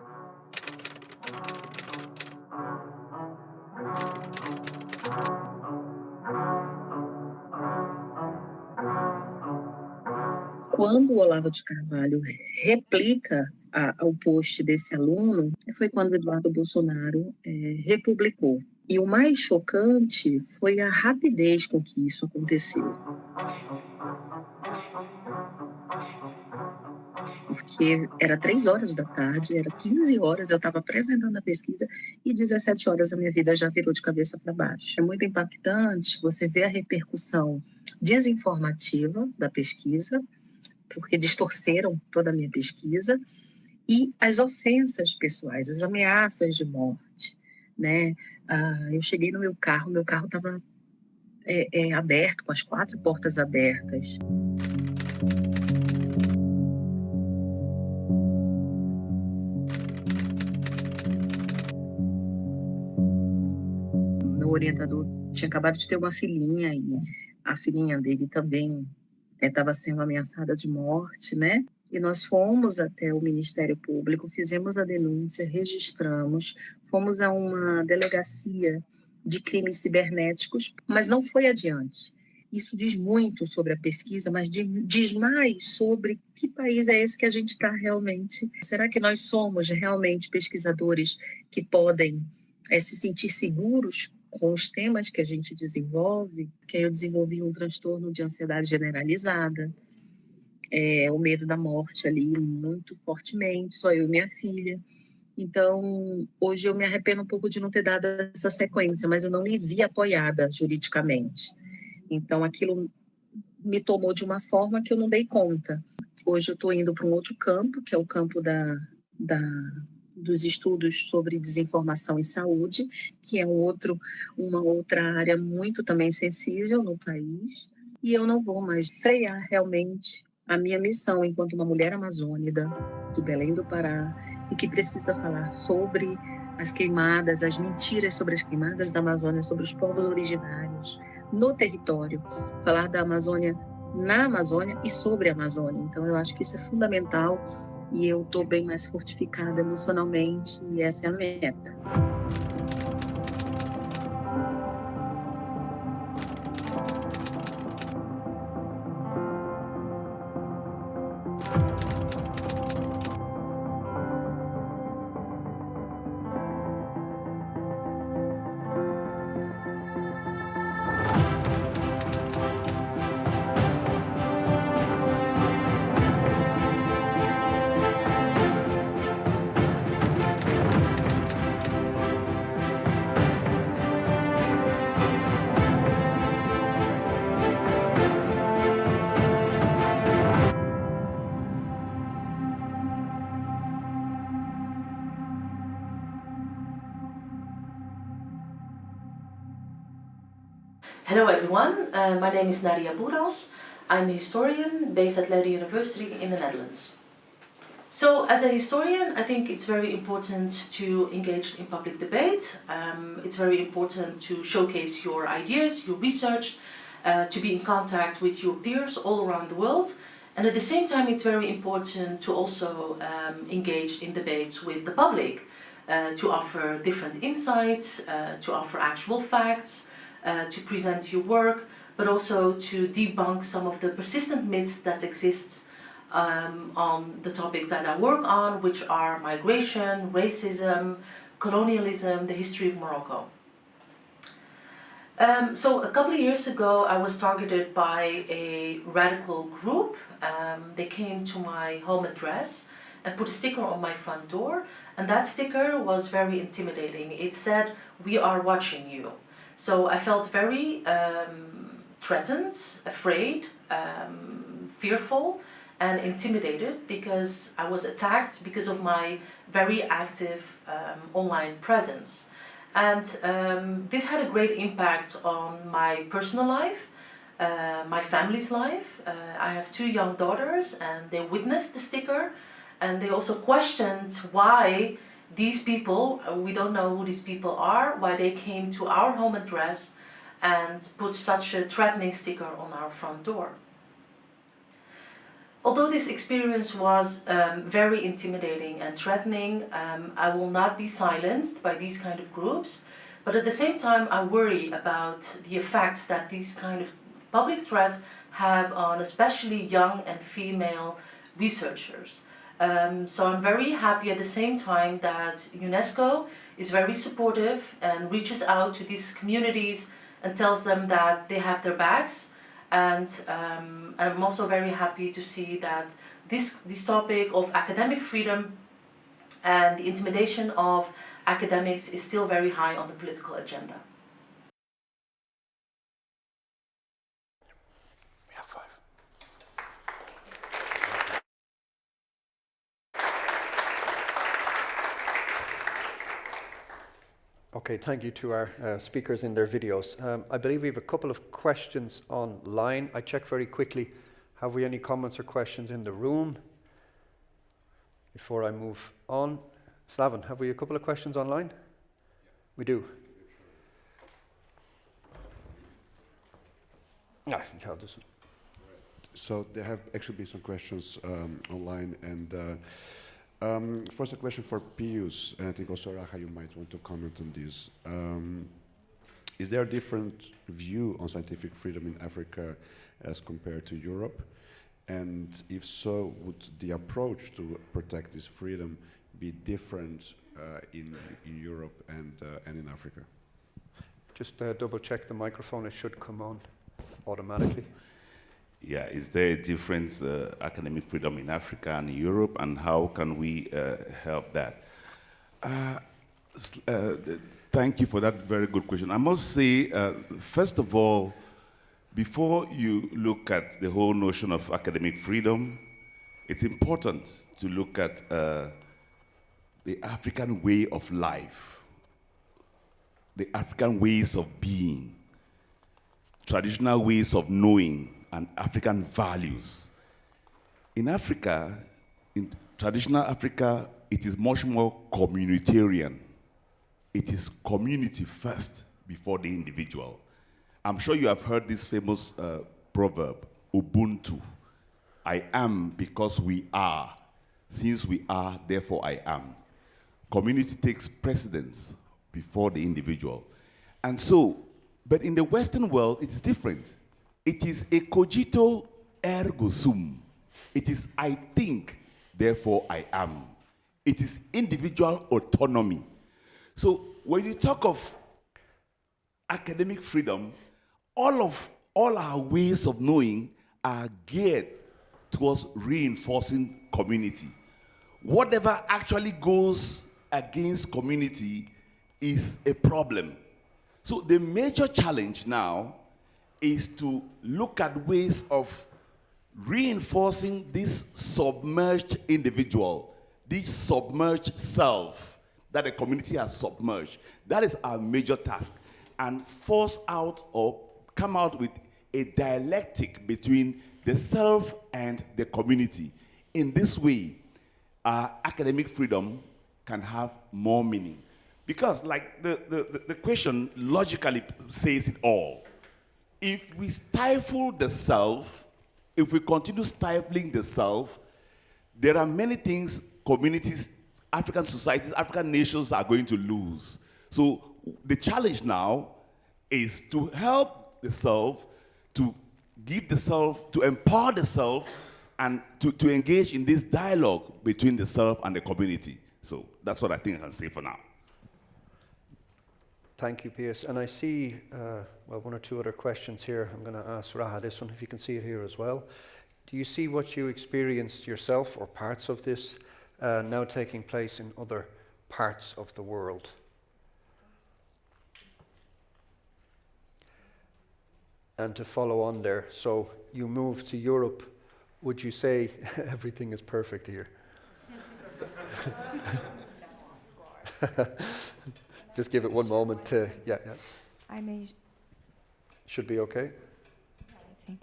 Quando o Olavo de Carvalho replica o post desse aluno, foi quando Eduardo Bolsonaro republicou. E o mais chocante foi a rapidez com que isso aconteceu. porque era 3 horas da tarde, era 15 horas, eu estava apresentando a pesquisa e 17 horas a minha vida já virou de cabeça para baixo. É muito impactante você ver a repercussão desinformativa da pesquisa, porque distorceram toda a minha pesquisa, e as ofensas pessoais, as ameaças de morte, né? Eu cheguei no meu carro estava aberto, com as 4 portas abertas. Meu orientador tinha acabado de ter uma filhinha e a filhinha dele também estava sendo ameaçada de morte, né? E nós fomos até o Ministério Público, fizemos a denúncia, registramos, fomos a uma delegacia de crimes cibernéticos, mas não foi adiante. Isso diz muito sobre a pesquisa, mas diz mais sobre que país é esse que a gente está realmente. Será que nós somos realmente pesquisadores que podem se sentir seguros com os temas que a gente desenvolve? Que eu desenvolvi um transtorno de ansiedade generalizada, o medo da morte ali muito fortemente, só eu e minha filha. Então, hoje eu me arrependo um pouco de não ter dado essa sequência, mas eu não me vi apoiada juridicamente. Então, aquilo me tomou de uma forma que eu não dei conta. Hoje eu estou indo para um outro campo, que é o campo dos estudos sobre desinformação em saúde, que é uma outra área muito também sensível no país. E eu não vou mais frear realmente a minha missão enquanto uma mulher amazônica de Belém do Pará e que precisa falar sobre as queimadas, as mentiras sobre as queimadas da Amazônia, sobre os povos originários no território, falar da Amazônia na Amazônia e sobre a Amazônia. Então eu acho que isso é fundamental e eu estou bem mais fortificada emocionalmente e essa é a meta. Hello everyone, my name is Nadia Boeras. I'm a historian based at Leiden University in the Netherlands. So as a historian, I think it's very important to engage in public debate. It's very important to showcase your ideas, your research, to be in contact with your peers all around the world. And at the same time, it's very important to also engage in debates with the public, to offer different insights, to offer actual facts, to present your work, but also to debunk some of the persistent myths that exist on the topics that I work on, which are migration, racism, colonialism, the history of Morocco. So a couple of years ago, I was targeted by a radical group. They came to my home address and put a sticker on my front door, and that sticker was very intimidating. It said, "We are watching you." So I felt very threatened, afraid, fearful, and intimidated because I was attacked because of my very active online presence. And this had a great impact on my personal life, my family's life. I have 2 young daughters, and they witnessed the sticker, and they also questioned why these people, we don't know who these people are, why they came to our home address and put such a threatening sticker on our front door. Although this experience was very intimidating and threatening, I will not be silenced by these kind of groups, but at the same time I worry about the effect that these kind of public threats have on especially young and female researchers. So I'm very happy at the same time that UNESCO is very supportive and reaches out to these communities and tells them that they have their backs. And I'm also very happy to see that this topic of academic freedom and the intimidation of academics is still very high on the political agenda. We have 5. Okay, thank you to our speakers in their videos. I believe we have a couple of questions online. I check very quickly. Have we any comments or questions in the room before I move on? Slaven, have we a couple of questions online? We do. Yeah, I'll just. So there have actually been some questions online, and first a question for Pius, and I think also Raha, you might want to comment on this. Is there a different view on scientific freedom in Africa as compared to Europe? And if so, would the approach to protect this freedom be different in Europe and in Africa? Just double check the microphone, it should come on automatically. Yeah, is there a difference academic freedom in Africa and Europe, and how can we help that? Thank you for that very good question. I must say, first of all, before you look at the whole notion of academic freedom, it's important to look at the African way of life, the African ways of being, traditional ways of knowing, and African values. In Africa, in traditional Africa, it is much more communitarian. It is community first before the individual. I'm sure you have heard this famous proverb, Ubuntu. I am because we are. Since we are, therefore I am. Community takes precedence before the individual. And so, but in the Western world, it's different. It is a cogito ergo sum. It is I think, therefore I am. It is individual autonomy. So when you talk of academic freedom, all our ways of knowing are geared towards reinforcing community. Whatever actually goes against community is a problem. So the major challenge now is to look at ways of reinforcing this submerged individual, this submerged self that the community has submerged. That is our major task. And force out or come out with a dialectic between the self and the community. In this way, academic freedom can have more meaning. Because like the question logically says it all. If we stifle the self, if we continue stifling the self, there are many things communities, African societies, African nations are going to lose. So the challenge now is to help the self, to give the self, to empower the self, and to engage in this dialogue between the self and the community. So that's what I think I can say for now. Thank you, Pius. And I see, well, one or two other questions here. I'm going to ask Raha this one, if you can see it here as well. Do you see what you experienced yourself, or parts of this, now taking place in other parts of the world? And to follow on there, so you moved to Europe, would you say everything is perfect here? Just give it one moment to, yeah. I may. Should be okay. I think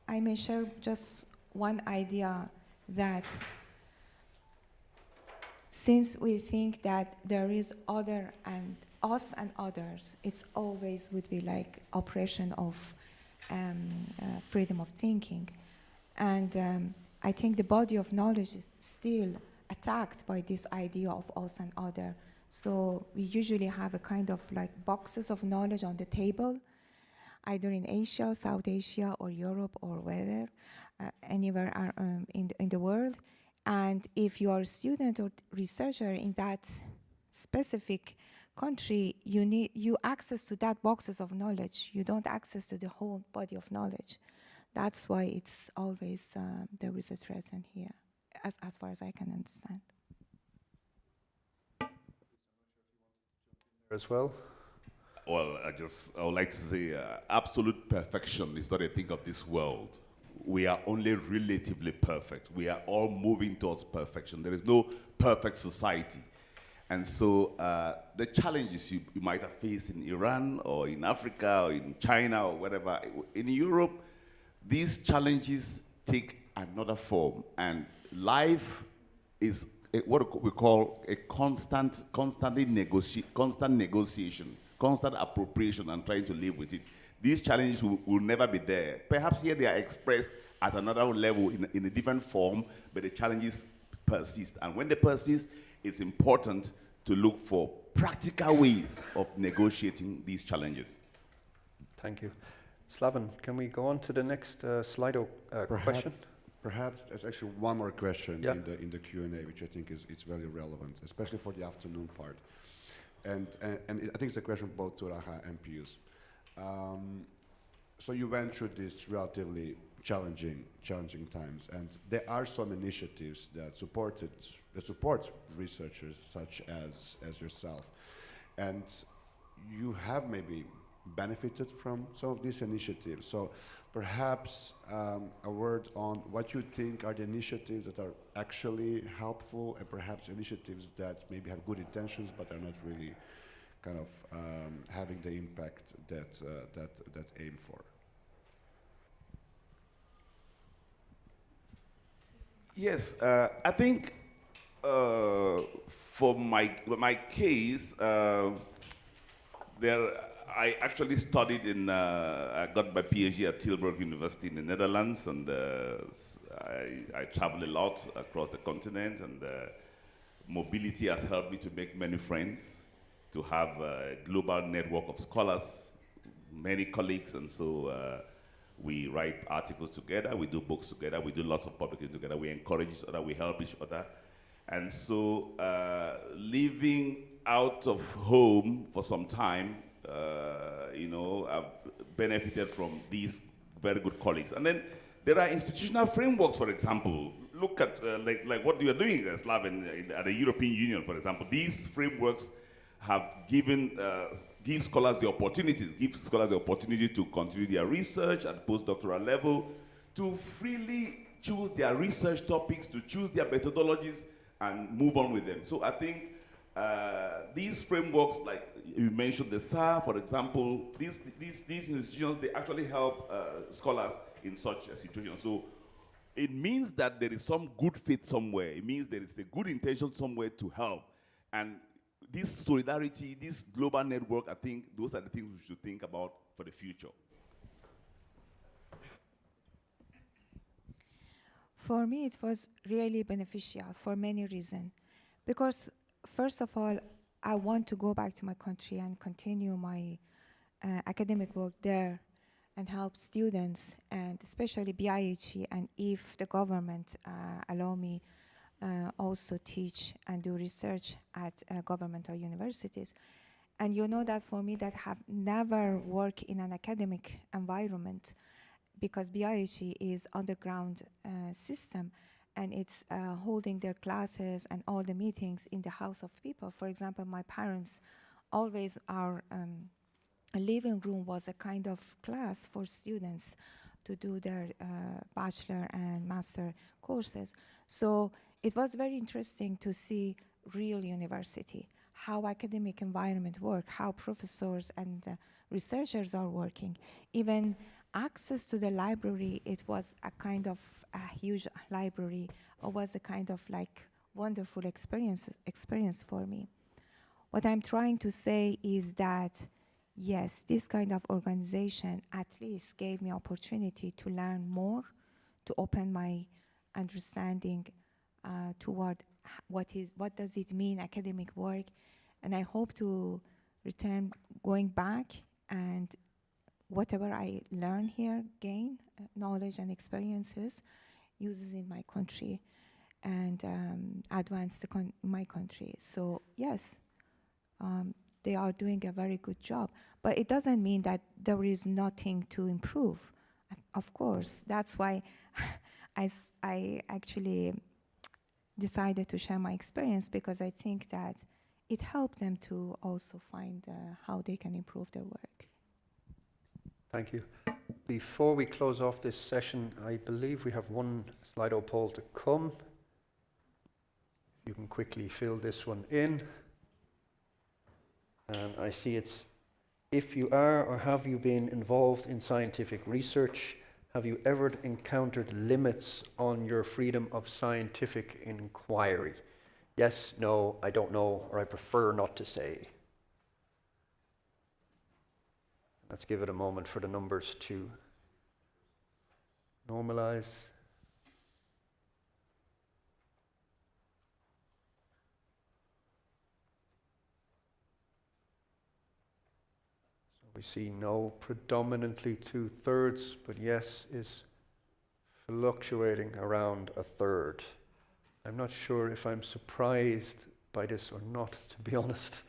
I may share just one idea, that since we think that there is other and us and others, it's always would be like oppression of freedom of thinking, and I think the body of knowledge is still attacked by this idea of us and other. So we usually have a kind of like boxes of knowledge on the table, either in Asia, South Asia, or Europe, or whether anywhere in the world. And if you are a student or researcher in that specific country, you access to that boxes of knowledge. You don't access to the whole body of knowledge. That's why it's always there is a threat in here, as far as I can understand. As well. Well, I would like to say absolute perfection is not a thing of this world. We are only relatively perfect. We are all moving towards perfection. There is no perfect society. And so the challenges you might have faced in Iran or in Africa or in China or whatever, in Europe, these challenges take another form. And life is what we call a constant negotiation, constant appropriation and trying to live with it. These challenges will never be there. Perhaps here they are expressed at another level in a different form, but the challenges persist. And when they persist, it's important to look for practical ways of negotiating these challenges. Thank you. Slaven, can we go on to the next Slido question? Perhaps there's actually one more question Yeah. in the Q&A, which I think is very relevant, especially for the afternoon part. And I think it's a question both to Raha and Pius. So you went through these relatively challenging times, and there are some initiatives that support researchers such as yourself, and you have maybe benefited from some of these initiatives. So perhaps a word on what you think are the initiatives that are actually helpful, and perhaps initiatives that maybe have good intentions but are not really kind of having the impact that aim for. Yes, I think for my case, I actually studied I got my PhD at Tilburg University in the Netherlands, and I traveled a lot across the continent, and mobility has helped me to make many friends, to have a global network of scholars, many colleagues, and so we write articles together, we do books together, we do lots of publications together, we encourage each other, we help each other. And so living out of home for some time, I've benefited from these very good colleagues. And then there are institutional frameworks, for example. Look at like what you are doing, Slaven, at the European Union, for example. These frameworks have give scholars the opportunity to continue their research at postdoctoral level, to freely choose their research topics, to choose their methodologies, and move on with them. So I think these frameworks, like you mentioned the SAR, for example, these institutions, they actually help scholars in such a situation. So it means that there is some good faith somewhere. It means there is a good intention somewhere to help. And this solidarity, this global network, I think those are the things we should think about for the future. For me, it was really beneficial for many reasons. Because, first of all, I want to go back to my country and continue my academic work there and help students, and especially BIHE, and if the government allow me also teach and do research at governmental universities. And you know that for me that have never worked in an academic environment, because BIHE is underground system, and it's holding their classes and all the meetings in the house of people. For example, my parents always our living room was a kind of class for students to do their bachelor and master courses. So it was very interesting to see real university, how academic environment work, how professors and researchers are working. Even access to the library, it was a kind of a huge library. It was a kind of like wonderful experience for me. What I'm trying to say is that, yes, this kind of organization at least gave me opportunity to learn more, to open my understanding toward what does it mean academic work, and I hope to return going back and whatever I learn here, gain knowledge and experiences, uses in my country and advance my country. So yes, they are doing a very good job, but it doesn't mean that there is nothing to improve. of course, that's why I actually decided to share my experience, because I think that it helped them to also find how they can improve their work. Thank you. Before we close off this session, I believe we have one Slido poll to come. You can quickly fill this one in. And I see it's, if you are or have you been involved in scientific research, have you ever encountered limits on your freedom of scientific inquiry? Yes, no, I don't know, or I prefer not to say. Let's give it a moment for the numbers to normalize. So we see no predominantly 2/3, but yes is fluctuating around 1/3. I'm not sure if I'm surprised by this or not, to be honest.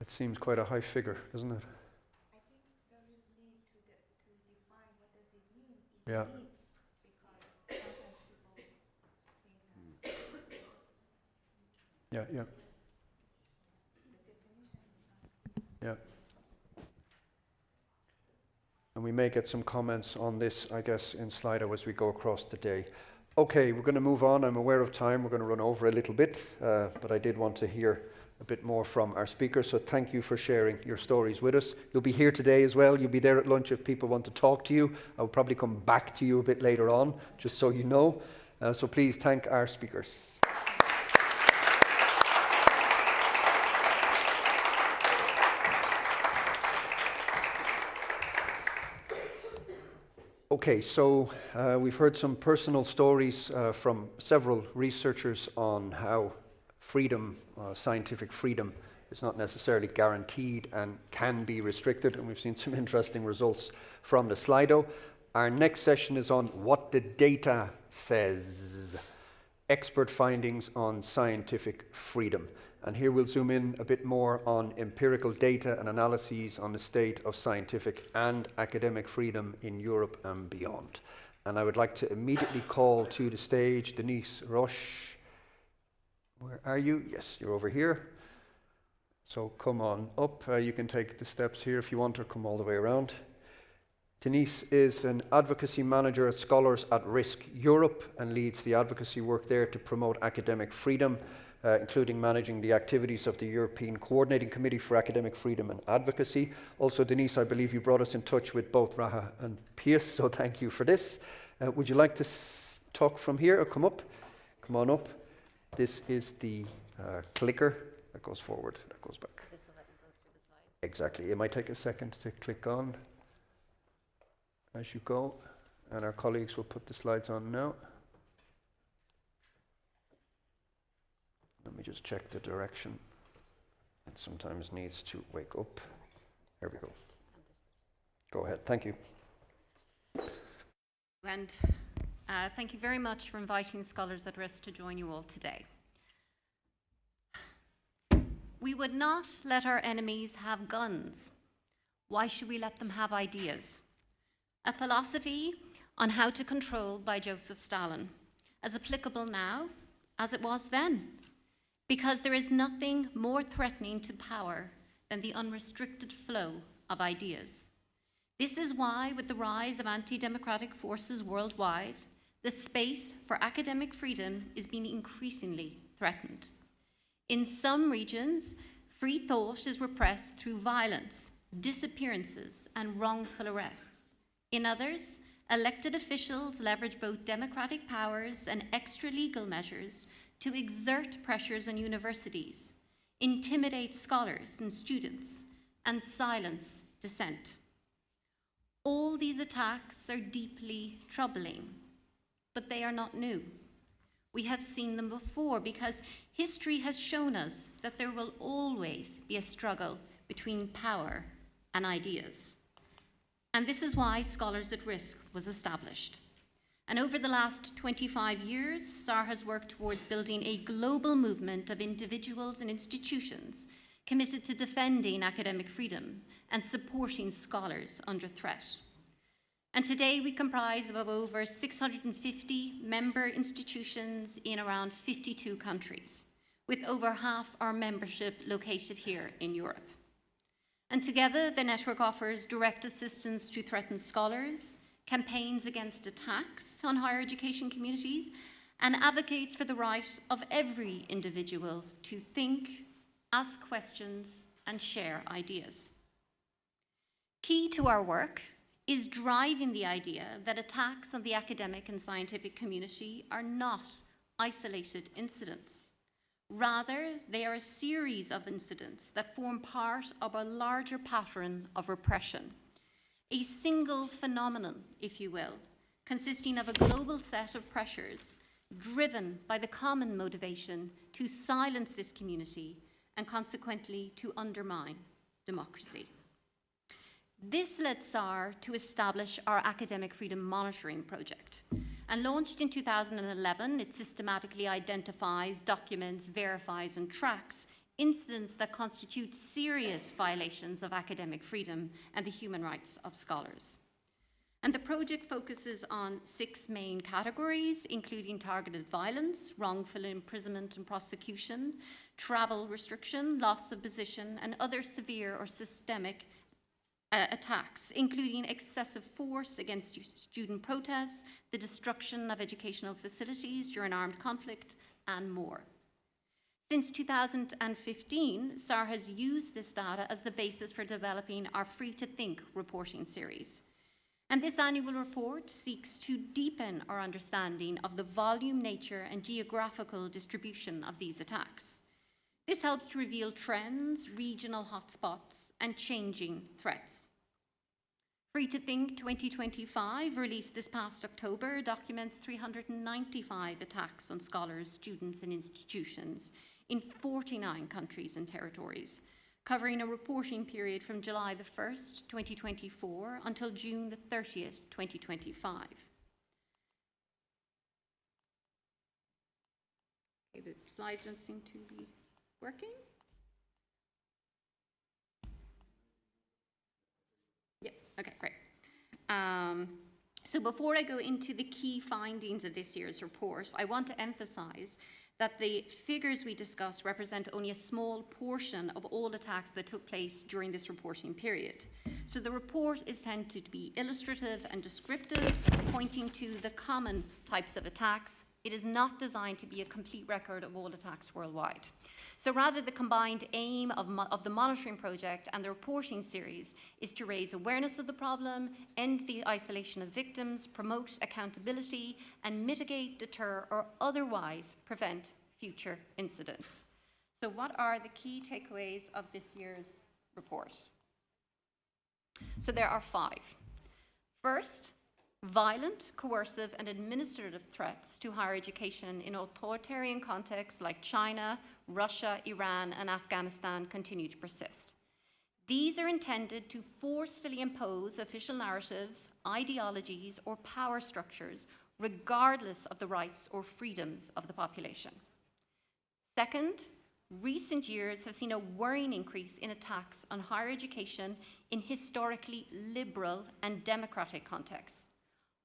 It seems quite a high figure, doesn't it? I think there is need to define what does it mean. Yeah. Because sometimes people think that Yeah. the definition is not. Yeah. And we may get some comments on this, I guess, in Slido as we go across the day. Okay, we're going to move on. I'm aware of time. We're going to run over a little bit, but I did want to hear a bit more from our speakers. So thank you for sharing your stories with us. You'll be here today as well. You'll be there at lunch if people want to talk to you. I'll probably come back to you a bit later on, just so you know. So please thank our speakers. Okay, so we've heard some personal stories from several researchers on how freedom, scientific freedom, is not necessarily guaranteed and can be restricted, and we've seen some interesting results from the Slido. Our next session is on what the data says, expert findings on scientific freedom. And here we'll zoom in a bit more on empirical data and analyses on the state of scientific and academic freedom in Europe and beyond. And I would like to immediately call to the stage Denise Roche. Where are you? Yes, you're over here. So come on up. You can take the steps here if you want, or come all the way around. Denise is an advocacy manager at Scholars at Risk Europe and leads the advocacy work there to promote academic freedom, including managing the activities of the European Coordinating Committee for Academic Freedom and Advocacy. Also, Denise, I believe you brought us in touch with both Raha and Pius, so thank you for this. Would you like to talk from here or come up? Come on up. This is the clicker that goes forward, that goes back. So this will let you go through the slides? Exactly. It might take a second to click on as you go, and our colleagues will put the slides on now. Let me just check the direction. It sometimes needs to wake up. There we go. Go ahead. Thank you. And thank you very much for inviting Scholars at Risk to join you all today. We would not let our enemies have guns. Why should we let them have ideas? A philosophy on how to control by Joseph Stalin, as applicable now as it was then. Because there is nothing more threatening to power than the unrestricted flow of ideas. This is why, with the rise of anti-democratic forces worldwide, the space for academic freedom is being increasingly threatened. In some regions, free thought is repressed through violence, disappearances, and wrongful arrests. In others, elected officials leverage both democratic powers and extra-legal measures to exert pressures on universities, intimidate scholars and students, and silence dissent. All these attacks are deeply troubling, but they are not new. We have seen them before because history has shown us that there will always be a struggle between power and ideas. And this is why Scholars at Risk was established. And over the last 25 years, SAR has worked towards building a global movement of individuals and institutions committed to defending academic freedom and supporting scholars under threat. And today we comprise of over 650 member institutions in around 52 countries, with over half our membership located here in Europe. And together, the network offers direct assistance to threatened scholars, campaigns against attacks on higher education communities, and advocates for the right of every individual to think, ask questions, and share ideas. Key to our work is driving the idea that attacks on the academic and scientific community are not isolated incidents. Rather, they are a series of incidents that form part of a larger pattern of repression, a single phenomenon, if you will, consisting of a global set of pressures driven by the common motivation to silence this community and consequently to undermine democracy. This led SAR to establish our Academic Freedom Monitoring Project. And launched in 2011, it systematically identifies, documents, verifies, and tracks incidents that constitute serious violations of academic freedom and the human rights of scholars. And the project focuses on 6 main categories, including targeted violence, wrongful imprisonment and prosecution, travel restriction, loss of position, and other severe or systemic attacks, including excessive force against student protests, the destruction of educational facilities during armed conflict, and more. Since 2015, SAR has used this data as the basis for developing our Free to Think reporting series. And this annual report seeks to deepen our understanding of the volume, nature, and geographical distribution of these attacks. This helps to reveal trends, regional hotspots, and changing threats. Free to Think 2025, released this past October, documents 395 attacks on scholars, students, and institutions in 49 countries and territories, covering a reporting period from July the 1st, 2024, until June the 30th, 2025. Okay, the slides don't seem to be working. Okay, great. So before I go into the key findings of this year's report, I want to emphasize that the figures we discuss represent only a small portion of all attacks that took place during this reporting period. So the report is intended to be illustrative and descriptive, pointing to the common types of attacks. It is not designed to be a complete record of all attacks worldwide. So rather, the combined aim of the monitoring project and the reporting series is to raise awareness of the problem, end the isolation of victims, promote accountability, and mitigate, deter, or otherwise prevent future incidents. So what are the key takeaways of this year's report? So there are 5. First, violent, coercive, and administrative threats to higher education in authoritarian contexts like China, Russia, Iran, and Afghanistan continue to persist. These are intended to forcefully impose official narratives, ideologies, or power structures, regardless of the rights or freedoms of the population. Second, recent years have seen a worrying increase in attacks on higher education in historically liberal and democratic contexts,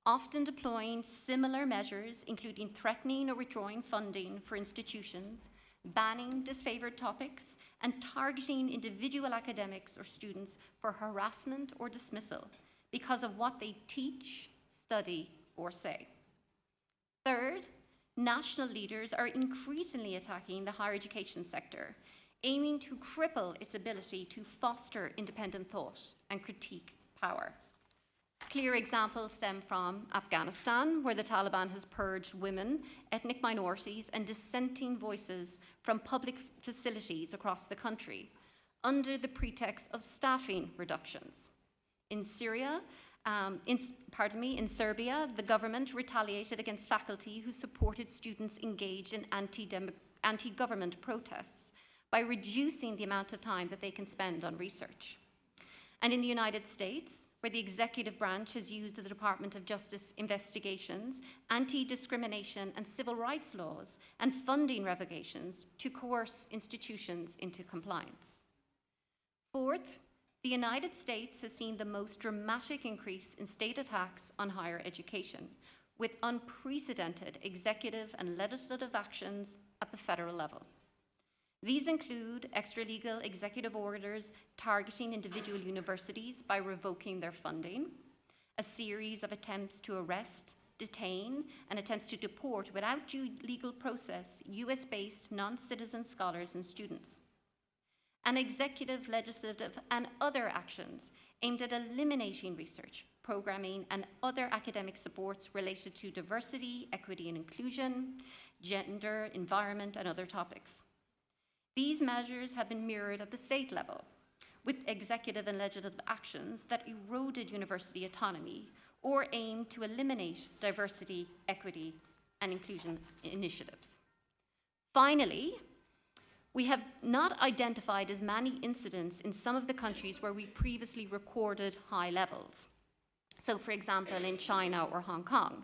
often deploying similar measures, including threatening or withdrawing funding for institutions, banning disfavored topics, and targeting individual academics or students for harassment or dismissal because of what they teach, study, or say. Third, national leaders are increasingly attacking the higher education sector, aiming to cripple its ability to foster independent thought and critique power. Clear examples stem from Afghanistan, where the Taliban has purged women, ethnic minorities, and dissenting voices from public facilities across the country, under the pretext of staffing reductions. In Serbia, the government retaliated against faculty who supported students engaged in anti-government protests by reducing the amount of time that they can spend on research. And in the United States, where the executive branch has used the Department of Justice investigations, anti-discrimination and civil rights laws, and funding revocations to coerce institutions into compliance. Fourth, the United States has seen the most dramatic increase in state attacks on higher education, with unprecedented executive and legislative actions at the federal level. These include extralegal executive orders targeting individual universities by revoking their funding, a series of attempts to arrest, detain, and attempts to deport without due legal process US-based non-citizen scholars and students, and executive, legislative, and other actions aimed at eliminating research, programming, and other academic supports related to diversity, equity and inclusion, gender, environment, and other topics. These measures have been mirrored at the state level, with executive and legislative actions that eroded university autonomy or aimed to eliminate diversity, equity, and inclusion initiatives. Finally, we have not identified as many incidents in some of the countries where we previously recorded high levels. So, for example, in China or Hong Kong.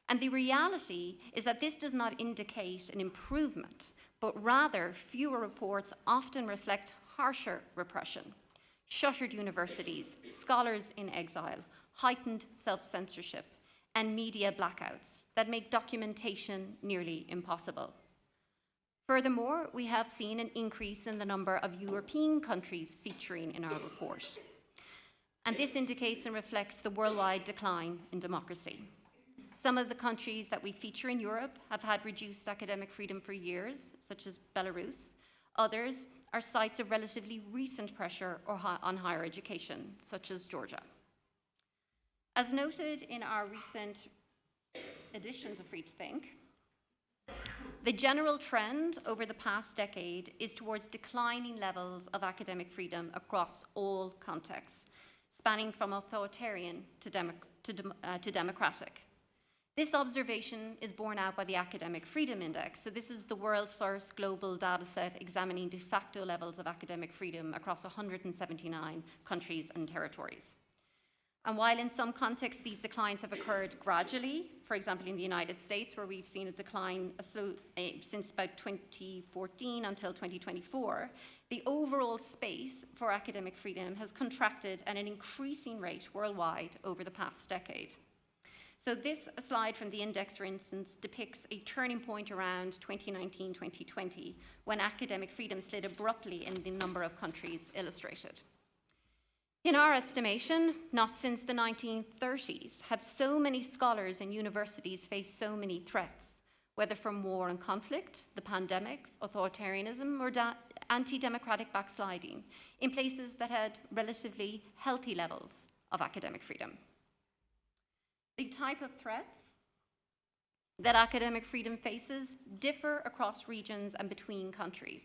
And the reality is that this does not indicate an improvement, but rather fewer reports often reflect harsher repression, shuttered universities, scholars in exile, heightened self-censorship, and media blackouts that make documentation nearly impossible. Furthermore, we have seen an increase in the number of European countries featuring in our report. And this indicates and reflects the worldwide decline in democracy. Some of the countries that we feature in Europe have had reduced academic freedom for years, such as Belarus. Others are sites of relatively recent pressure on higher education, such as Georgia. As noted in our recent editions of Free to Think, the general trend over the past decade is towards declining levels of academic freedom across all contexts, spanning from authoritarian to democratic. This observation is borne out by the Academic Freedom Index. So this is the world's first global data set examining de facto levels of academic freedom across 179 countries and territories. And while in some contexts these declines have occurred gradually, for example in the United States where we've seen a decline since about 2014 until 2024, the overall space for academic freedom has contracted at an increasing rate worldwide over the past decade. So this slide from the index, for instance, depicts a turning point around 2019-2020, when academic freedom slid abruptly in the number of countries illustrated. In our estimation, not since the 1930s have so many scholars and universities faced so many threats, whether from war and conflict, the pandemic, authoritarianism, or anti-democratic backsliding, in places that had relatively healthy levels of academic freedom. The type of threats that academic freedom faces differ across regions and between countries.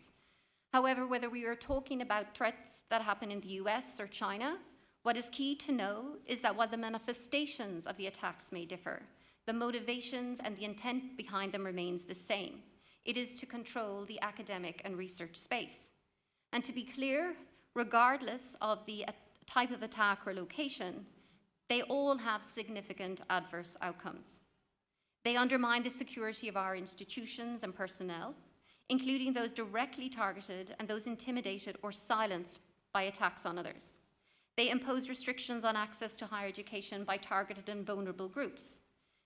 However, whether we are talking about threats that happen in the US or China, what is key to know is that while the manifestations of the attacks may differ, the motivations and the intent behind them remains the same. It is to control the academic and research space. And to be clear, regardless of the type of attack or location, they all have significant adverse outcomes. They undermine the security of our institutions and personnel, including those directly targeted and those intimidated or silenced by attacks on others. They impose restrictions on access to higher education by targeted and vulnerable groups.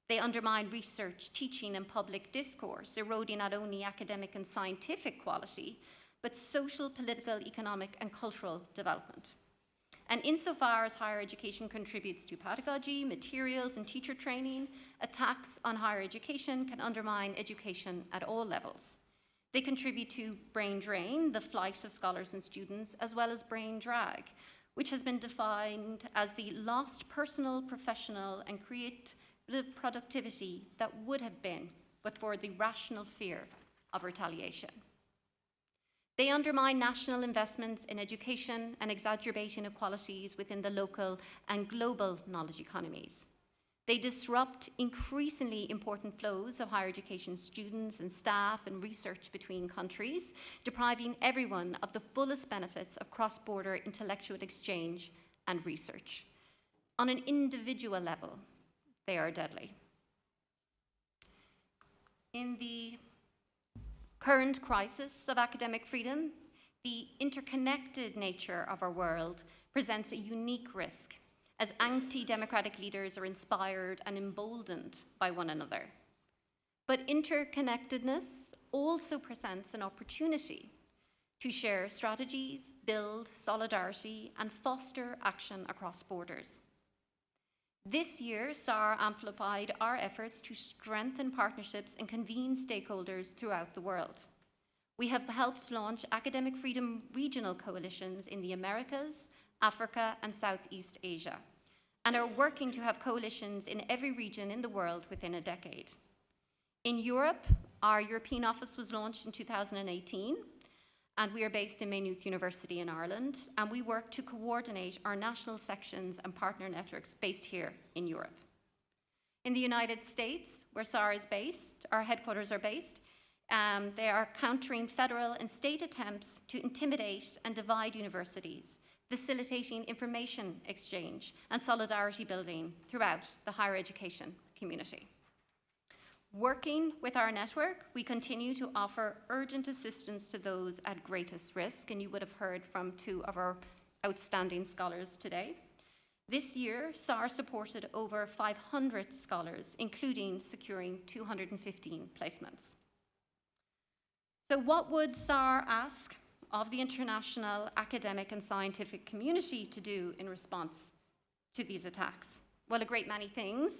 They undermine research, teaching, and public discourse, eroding not only academic and scientific quality, but social, political, economic, and cultural development. And insofar as higher education contributes to pedagogy, materials, and teacher training, attacks on higher education can undermine education at all levels. They contribute to brain drain, the flight of scholars and students, as well as brain drag, which has been defined as the lost personal, professional, and creative productivity that would have been, but for the rational fear of retaliation. They undermine national investments in education and exacerbate inequalities within the local and global knowledge economies. They disrupt increasingly important flows of higher education students and staff and research between countries, depriving everyone of the fullest benefits of cross-border intellectual exchange and research. On an individual level, they are deadly. In the current crisis of academic freedom, The interconnected nature of our world presents a unique risk, as anti-democratic leaders are inspired and emboldened by one another. But interconnectedness also presents an opportunity to share strategies, build solidarity, and foster action across borders. This year, SAR amplified our efforts to strengthen partnerships and convene stakeholders throughout the world. We have helped launch academic freedom regional coalitions in the Americas, Africa, and Southeast Asia, and are working to have coalitions in every region in the world within a decade. In Europe, our European office was launched in 2018, and we are based in Maynooth University in Ireland, and we work to coordinate our national sections and partner networks based here in Europe. In the United States, where SAR is based, our headquarters are based, they are countering federal and state attempts to intimidate and divide universities, facilitating information exchange and solidarity building throughout the higher education community. Working with our network, we continue to offer urgent assistance to those at greatest risk, and you would have heard from two of our outstanding scholars today. This year, SAR supported over 500 scholars, including securing 215 placements. So what would SAR ask of the international academic and scientific community to do in response to these attacks? Well, a great many things.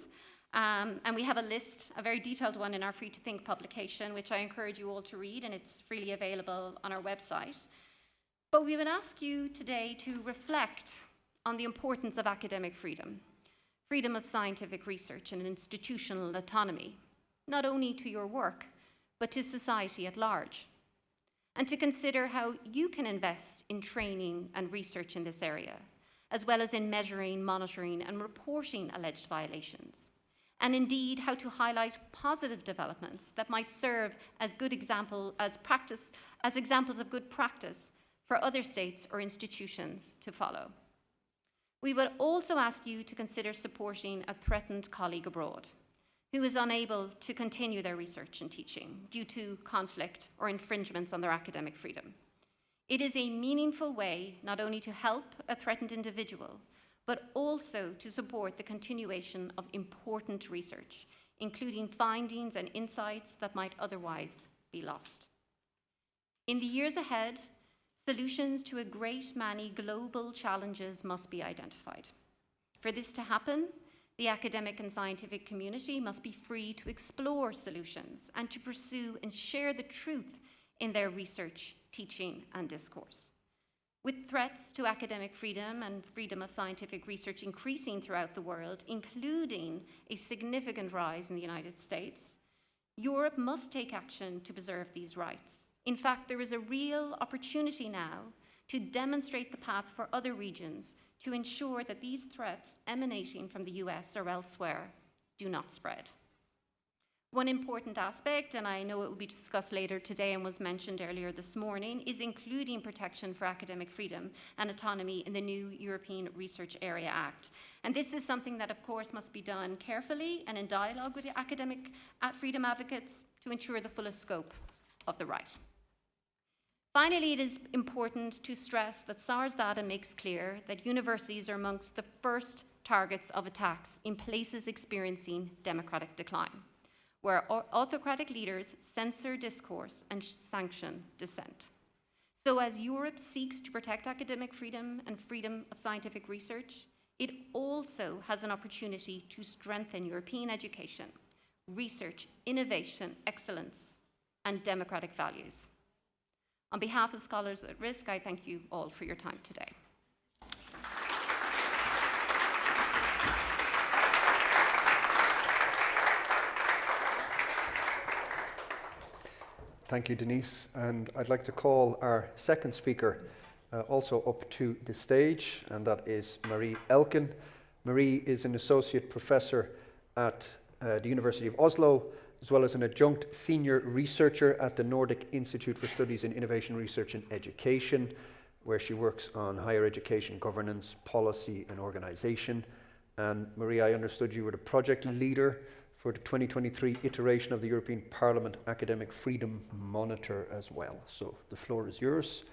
And we have a list, a very detailed one in our Free to Think publication, which I encourage you all to read, and it's freely available on our website. But we would ask you today to reflect on the importance of academic freedom, freedom of scientific research and institutional autonomy, not only to your work, but to society at large, and to consider how you can invest in training and research in this area, as well as in measuring, monitoring, and reporting alleged violations, and indeed how to highlight positive developments that might serve as good examples of good practice for other states or institutions to follow. We would also ask you to consider supporting a threatened colleague abroad who is unable to continue their research and teaching due to conflict or infringements on their academic freedom. It is a meaningful way not only to help a threatened individual, but also to support the continuation of important research, including findings and insights that might otherwise be lost. In the years ahead, solutions to a great many global challenges must be identified. For this to happen, the academic and scientific community must be free to explore solutions and to pursue and share the truth in their research, teaching, and discourse. With threats to academic freedom and freedom of scientific research increasing throughout the world, including a significant rise in the United States, Europe must take action to preserve these rights. In fact, there is a real opportunity now to demonstrate the path for other regions to ensure that these threats emanating from the US or elsewhere do not spread. One important aspect, and I know it will be discussed later today and was mentioned earlier this morning, is including protection for academic freedom and autonomy in the new European Research Area Act. And this is something that, of course, must be done carefully and in dialogue with the academic freedom advocates to ensure the fullest scope of the right. Finally, it is important to stress that SAR's data makes clear that universities are amongst the first targets of attacks in places experiencing democratic decline, where autocratic leaders censor discourse and sanction dissent. So as Europe seeks to protect academic freedom and freedom of scientific research, it also has an opportunity to strengthen European education, research, innovation, excellence, and democratic values. On behalf of Scholars at Risk, I thank you all for your time today. Thank you, Denise. And I'd like to call our second speaker also up to the stage, and that is Marie Elkin. Marie is an associate professor at the University of Oslo, as well as an adjunct senior researcher at the Nordic Institute for Studies in Innovation, Research and Education, where she works on higher education governance, policy and organization. And Marie, I understood you were the project leader for the 2023 iteration of the European Parliament Academic Freedom Monitor as well. So the floor is yours.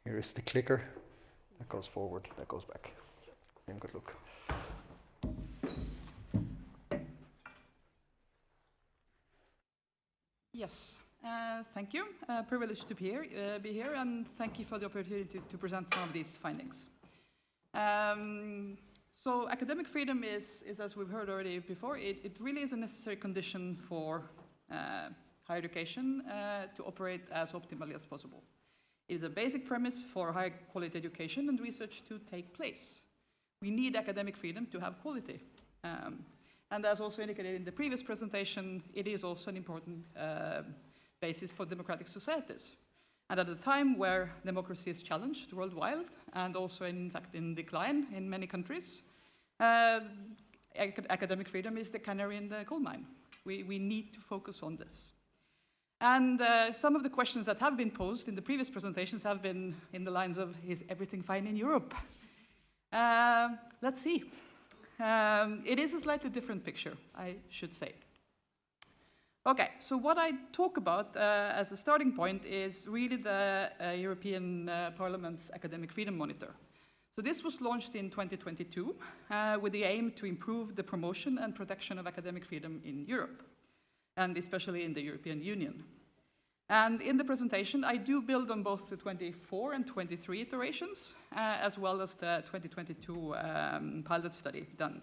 Here is the clicker. That goes forward, that goes back. And good luck. Yes, thank you. Privileged to be here, and thank you for the opportunity to present some of these findings. So academic freedom is, as we've heard already before, it really is a necessary condition for higher education to operate as optimally as possible. It is a basic premise for high quality education and research to take place. We need academic freedom to have quality. And as also indicated in the previous presentation, it is also an important basis for democratic societies. And at a time where democracy is challenged worldwide, and also in fact in decline in many countries, academic freedom is the canary in the coal mine. We need to focus on this. And some of the questions that have been posed in the previous presentations have been in the lines of, is everything fine in Europe? Let's see. It is a slightly different picture, I should say. Okay, so what I talk about as a starting point is really the European Parliament's Academic Freedom Monitor. So this was launched in 2022 with the aim to improve the promotion and protection of academic freedom in Europe, and especially in the European Union. And in the presentation, I do build on both the 24 and 23 iterations, as well as the 2022 pilot study done.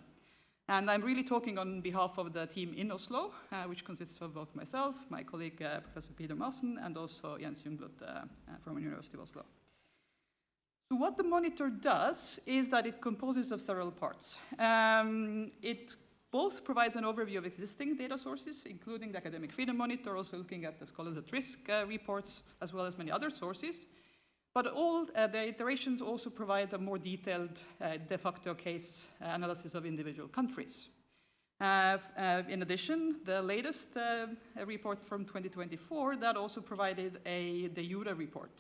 And I'm really talking on behalf of the team in Oslo, which consists of both myself, my colleague, Professor Peter Maassen, and also Jens Jungblut from the University of Oslo. So what the monitor does is that it composes of several parts. It both provides an overview of existing data sources, including the Academic Freedom Monitor, also looking at the Scholars at Risk reports, as well as many other sources. But all the iterations also provide a more detailed de facto case analysis of individual countries. In addition, the latest report from 2024, that also provided a de jure report,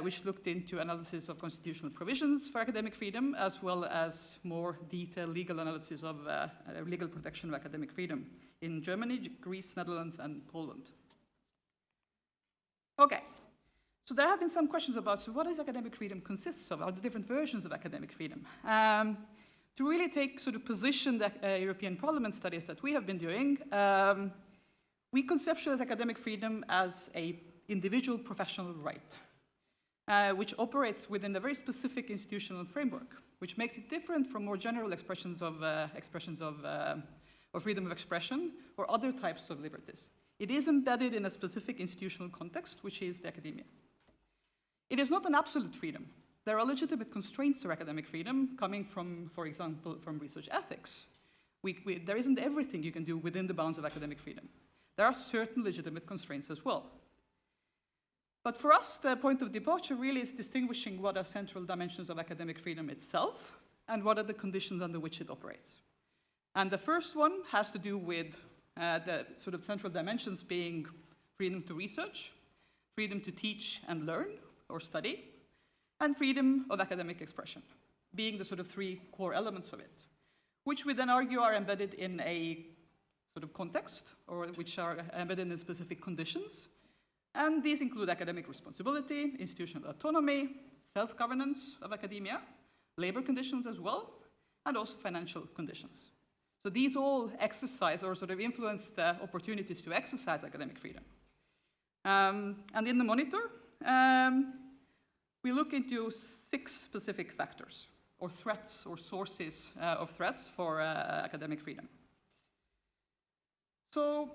which looked into analysis of constitutional provisions for academic freedom, as well as more detailed legal analysis of legal protection of academic freedom in Germany, Greece, Netherlands, and Poland. Okay, so there have been some questions about, so what does academic freedom consists of? Are the different versions of academic freedom? To really take sort of position the European Parliament studies that we have been doing, we conceptualize academic freedom as an individual professional right. Which operates within a very specific institutional framework, which makes it different from more general expressions of freedom of expression or other types of liberties. It is embedded in a specific institutional context, which is the academia. It is not an absolute freedom. There are legitimate constraints to academic freedom coming from, for example, from research ethics. There isn't everything you can do within the bounds of academic freedom. There are certain legitimate constraints as well. But for us, the point of departure really is distinguishing what are central dimensions of academic freedom itself and what are the conditions under which it operates. And the first one has to do with the sort of central dimensions being freedom to research, freedom to teach and learn or study, and freedom of academic expression, being the sort of three core elements of it, which we then argue are embedded in a sort of context, or which are embedded in specific conditions. And these include academic responsibility, institutional autonomy, self-governance of academia, labor conditions as well, and also financial conditions. So these all exercise or sort of influence the opportunities to exercise academic freedom. And in the monitor, we look into 6 specific factors, or threats, or sources of threats for academic freedom. So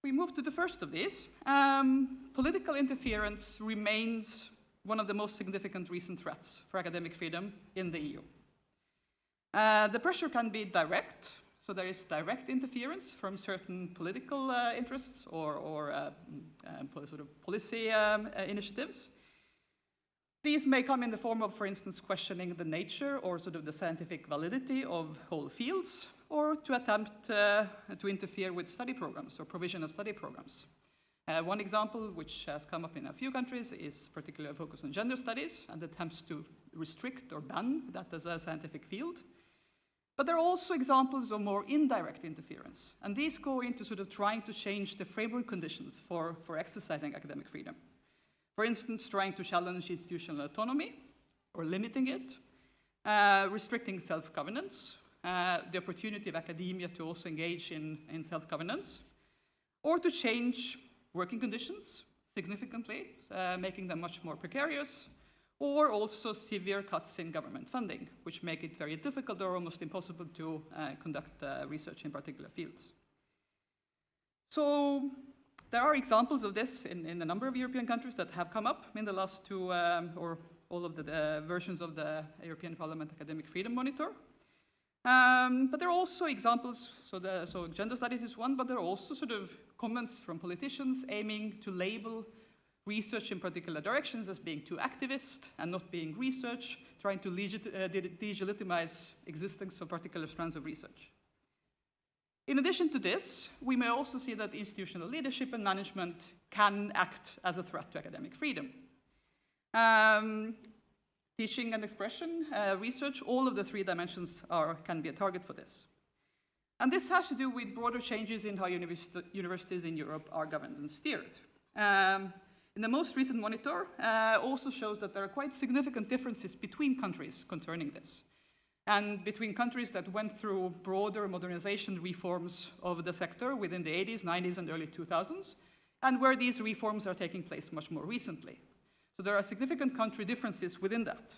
we move to the first of these. Political interference remains one of the most significant recent threats for academic freedom in the EU. The pressure can be direct, so there is direct interference from certain political interests or sort of policy initiatives. These may come in the form of, for instance, questioning the nature or sort of the scientific validity of whole fields, or to attempt to interfere with study programs or provision of study programs. One example, which has come up in a few countries, is particularly a focus on gender studies and attempts to restrict or ban that as a scientific field. But there are also examples of more indirect interference, and these go into sort of trying to change the framework conditions for exercising academic freedom. For instance, trying to challenge institutional autonomy or limiting it, restricting self-governance, the opportunity of academia to also engage in self-governance, or to change working conditions significantly, making them much more precarious, or also severe cuts in government funding, which make it very difficult or almost impossible to conduct research in particular fields. So there are examples of this in a number of European countries that have come up in the last two, or all of the versions of the European Parliament Academic Freedom Monitor. But there are also examples, so gender studies is one, but there are also sort of comments from politicians aiming to label research in particular directions as being too activist and not being research, trying to delegitimize existence of particular strands of research. In addition to this, we may also see that institutional leadership and management can act as a threat to academic freedom. Teaching and expression, research, all of the three dimensions can be a target for this. And this has to do with broader changes in how universities in Europe are governed and steered. In the most recent monitor, also shows that there are quite significant differences between countries concerning this, and between countries that went through broader modernization reforms of the sector within the 80s, 90s, and early 2000s, and where these reforms are taking place much more recently. So there are significant country differences within that.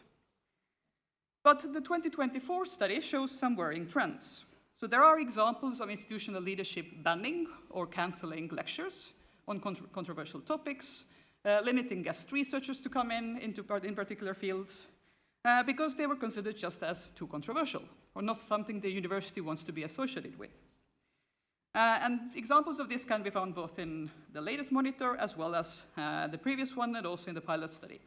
But the 2024 study shows some worrying trends. So there are examples of institutional leadership banning or canceling lectures on controversial topics, limiting guest researchers to come in particular fields, because they were considered just as too controversial, or not something the university wants to be associated with. And examples of this can be found both in the latest monitor as well as the previous one, and also in the pilot study.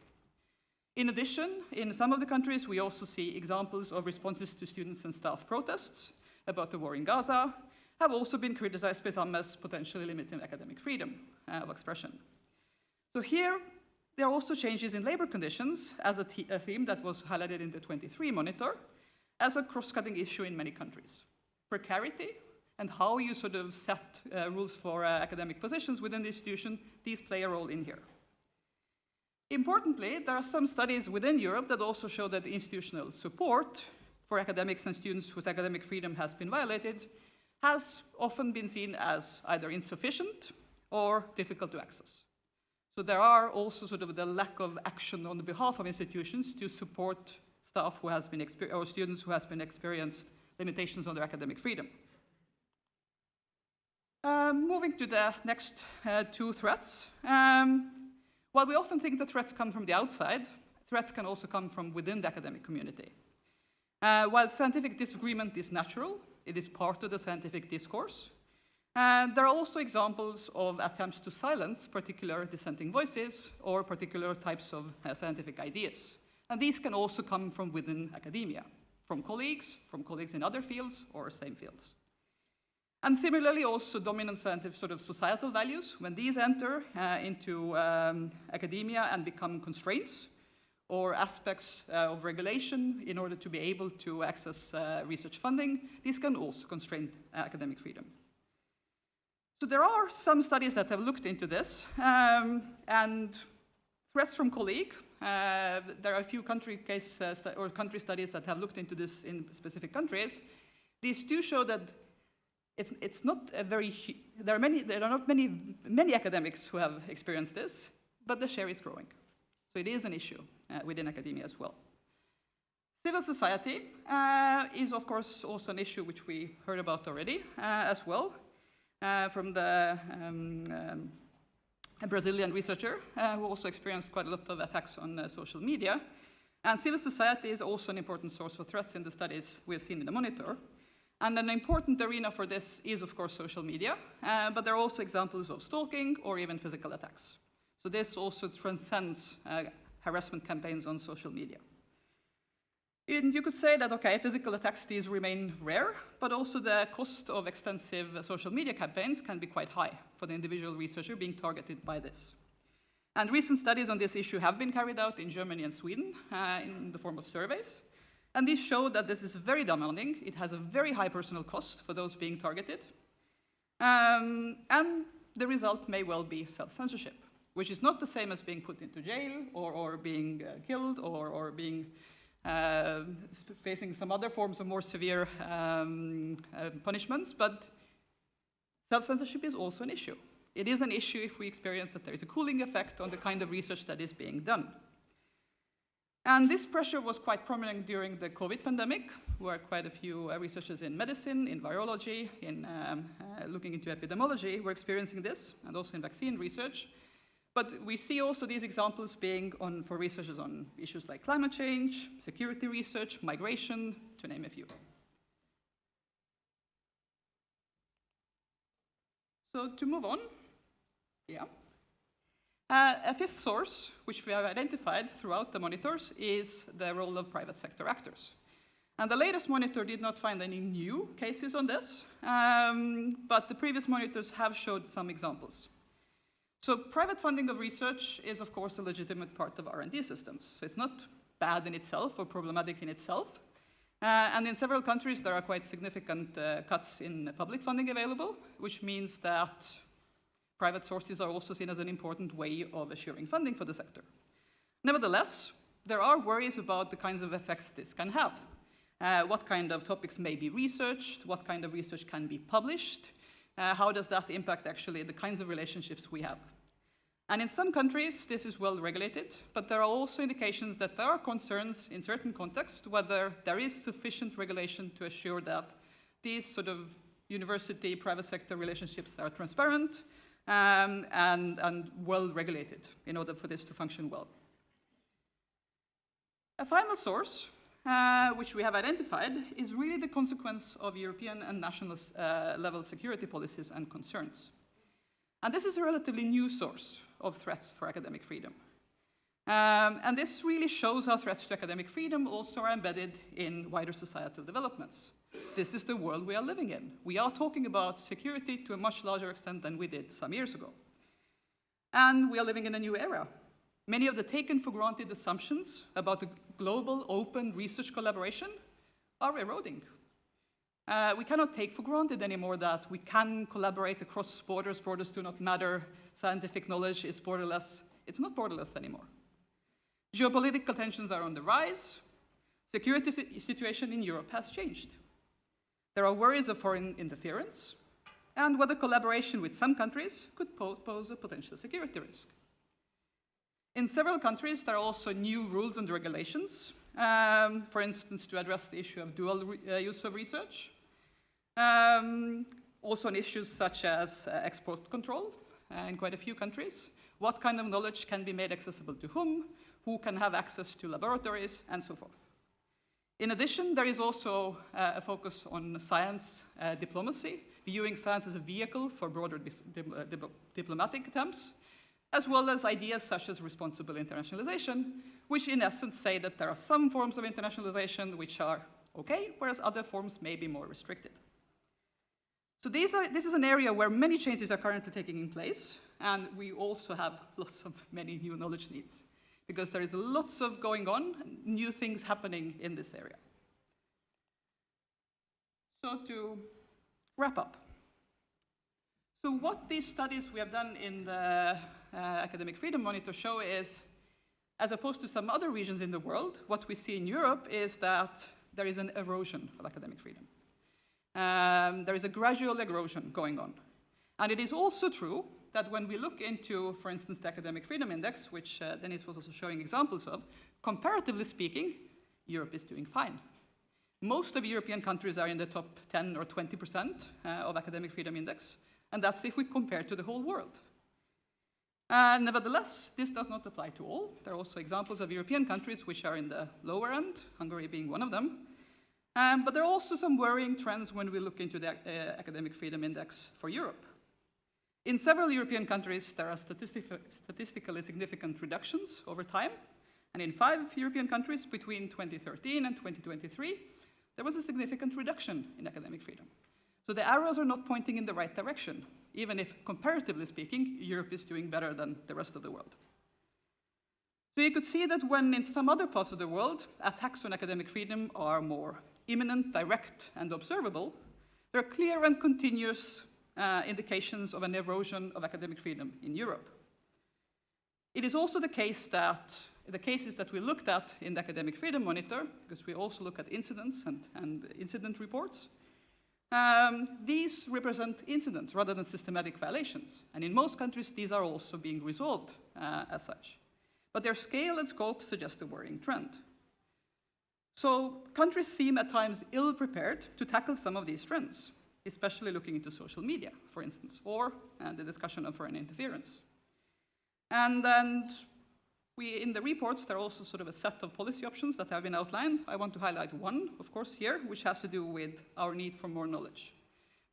In addition, in some of the countries, we also see examples of responses to students and staff protests about the war in Gaza have also been criticized by some as potentially limiting academic freedom of expression. So here, there are also changes in labor conditions as a theme that was highlighted in the 23 monitor as a cross-cutting issue in many countries. Precarity and how you sort of set rules for academic positions within the institution, these play a role in here. Importantly, there are some studies within Europe that also show that the institutional support for academics and students whose academic freedom has been violated has often been seen as either insufficient or difficult to access. So there are also sort of the lack of action on the behalf of institutions to support staff who has been or students who has been experienced limitations on their academic freedom. Moving to the next two threats. While we often think that threats come from the outside, threats can also come from within the academic community. While scientific disagreement is natural, it is part of the scientific discourse, there are also examples of attempts to silence particular dissenting voices or particular types of scientific ideas. And these can also come from within academia, from colleagues in other fields or same fields. And similarly, also dominant scientific sort of societal values, when these enter into academia and become constraints or aspects of regulation in order to be able to access research funding, these can also constrain academic freedom. So there are some studies that have looked into this, and threats from colleague. There are a few country studies that have looked into this in specific countries. These do show that it's not a very. There are not many academics who have experienced this, but the share is growing. So it is an issue within academia as well. Civil society is, of course, also an issue which we heard about already as well. From the a Brazilian researcher who also experienced quite a lot of attacks on social media. And civil society is also an important source of threats in the studies we've seen in the monitor. And an important arena for this is, of course, social media, but there are also examples of stalking or even physical attacks. So this also transcends harassment campaigns on social media. And you could say that, okay, physical attacks, these remain rare, but also the cost of extensive social media campaigns can be quite high for the individual researcher being targeted by this. And recent studies on this issue have been carried out in Germany and Sweden in the form of surveys. And these show that this is very demanding. It has a very high personal cost for those being targeted. And the result may well be self-censorship. which is not the same as being put into jail or being killed or being facing some other forms of more severe punishments, but self-censorship is also an issue. It is an issue if we experience that there is a cooling effect on the kind of research that is being done. And this pressure was quite prominent during the COVID pandemic, where quite a few researchers in medicine, in virology, in looking into epidemiology were experiencing this, and also in vaccine research. But we see also these examples being for researchers on issues like climate change, security research, migration, to name a few. So to move on, a fifth source, which we have identified throughout the monitors, is the role of private sector actors. And the latest monitor did not find any new cases on this, but the previous monitors have showed some examples. So private funding of research is, of course, a legitimate part of R&D systems. So it's not bad in itself or problematic in itself. And in several countries, there are quite significant cuts in public funding available, which means that private sources are also seen as an important way of assuring funding for the sector. Nevertheless, there are worries about the kinds of effects this can have. What kind of topics may be researched? What kind of research can be published? How does that impact actually the kinds of relationships we have? And in some countries, this is well regulated, but there are also indications that there are concerns in certain contexts whether there is sufficient regulation to assure that these sort of university private sector relationships are transparent and well regulated in order for this to function well. A final source, which we have identified, is really the consequence of European and national level security policies and concerns. And this is a relatively new source of threats for academic freedom. And this really shows how threats to academic freedom also are embedded in wider societal developments. This is the world we are living in. We are talking about security to a much larger extent than we did some years ago. And we are living in a new era. Many of the taken for granted assumptions about the global open research collaboration are eroding. We cannot take for granted anymore that we can collaborate across borders. Borders do not matter. Scientific knowledge is borderless. It's not borderless anymore. Geopolitical tensions are on the rise. Security situation in Europe has changed. There are worries of foreign interference and whether collaboration with some countries could pose a potential security risk. In several countries, there are also new rules and regulations, for instance, to address the issue of dual use of research. Also on issues such as export control in quite a few countries. What kind of knowledge can be made accessible to whom? Who can have access to laboratories, and so forth. In addition, there is also a focus on science diplomacy, viewing science as a vehicle for broader diplomatic attempts, as well as ideas such as responsible internationalization, which in essence say that there are some forms of internationalization which are okay, whereas other forms may be more restricted. So this is an area where many changes are currently taking place, and we also have many new knowledge needs, because there is lots of going on, new things happening in this area. So to wrap up. So what these studies we have done in the Academic Freedom Monitor show is, as opposed to some other regions in the world, what we see in Europe is that there is an erosion of academic freedom. There is a gradual erosion going on. And it is also true that when we look into, for instance, the Academic Freedom Index, which Dennis was also showing examples of, comparatively speaking, Europe is doing fine. Most of European countries are in the top 10 or 20% of Academic Freedom Index, and that's if we compare to the whole world. Nevertheless, this does not apply to all. There are also examples of European countries which are in the lower end, Hungary being one of them. But there are also some worrying trends when we look into the Academic Freedom Index for Europe. In several European countries, there are statistically significant reductions over time. And in 5 European countries between 2013 and 2023, there was a significant reduction in academic freedom. So the arrows are not pointing in the right direction, even if, comparatively speaking, Europe is doing better than the rest of the world. So you could see that when in some other parts of the world, attacks on academic freedom are more imminent, direct, and observable, there are clear and continuous indications of an erosion of academic freedom in Europe. It is also the case that the cases that we looked at in the Academic Freedom Monitor, because we also look at incidents and incident reports, these represent incidents rather than systematic violations. And in most countries, these are also being resolved as such. But their scale and scope suggest a worrying trend. So countries seem at times ill-prepared to tackle some of these trends, especially looking into social media, for instance, or the discussion of foreign interference. And then in the reports, there are also sort of a set of policy options that have been outlined. I want to highlight one, of course, here, which has to do with our need for more knowledge.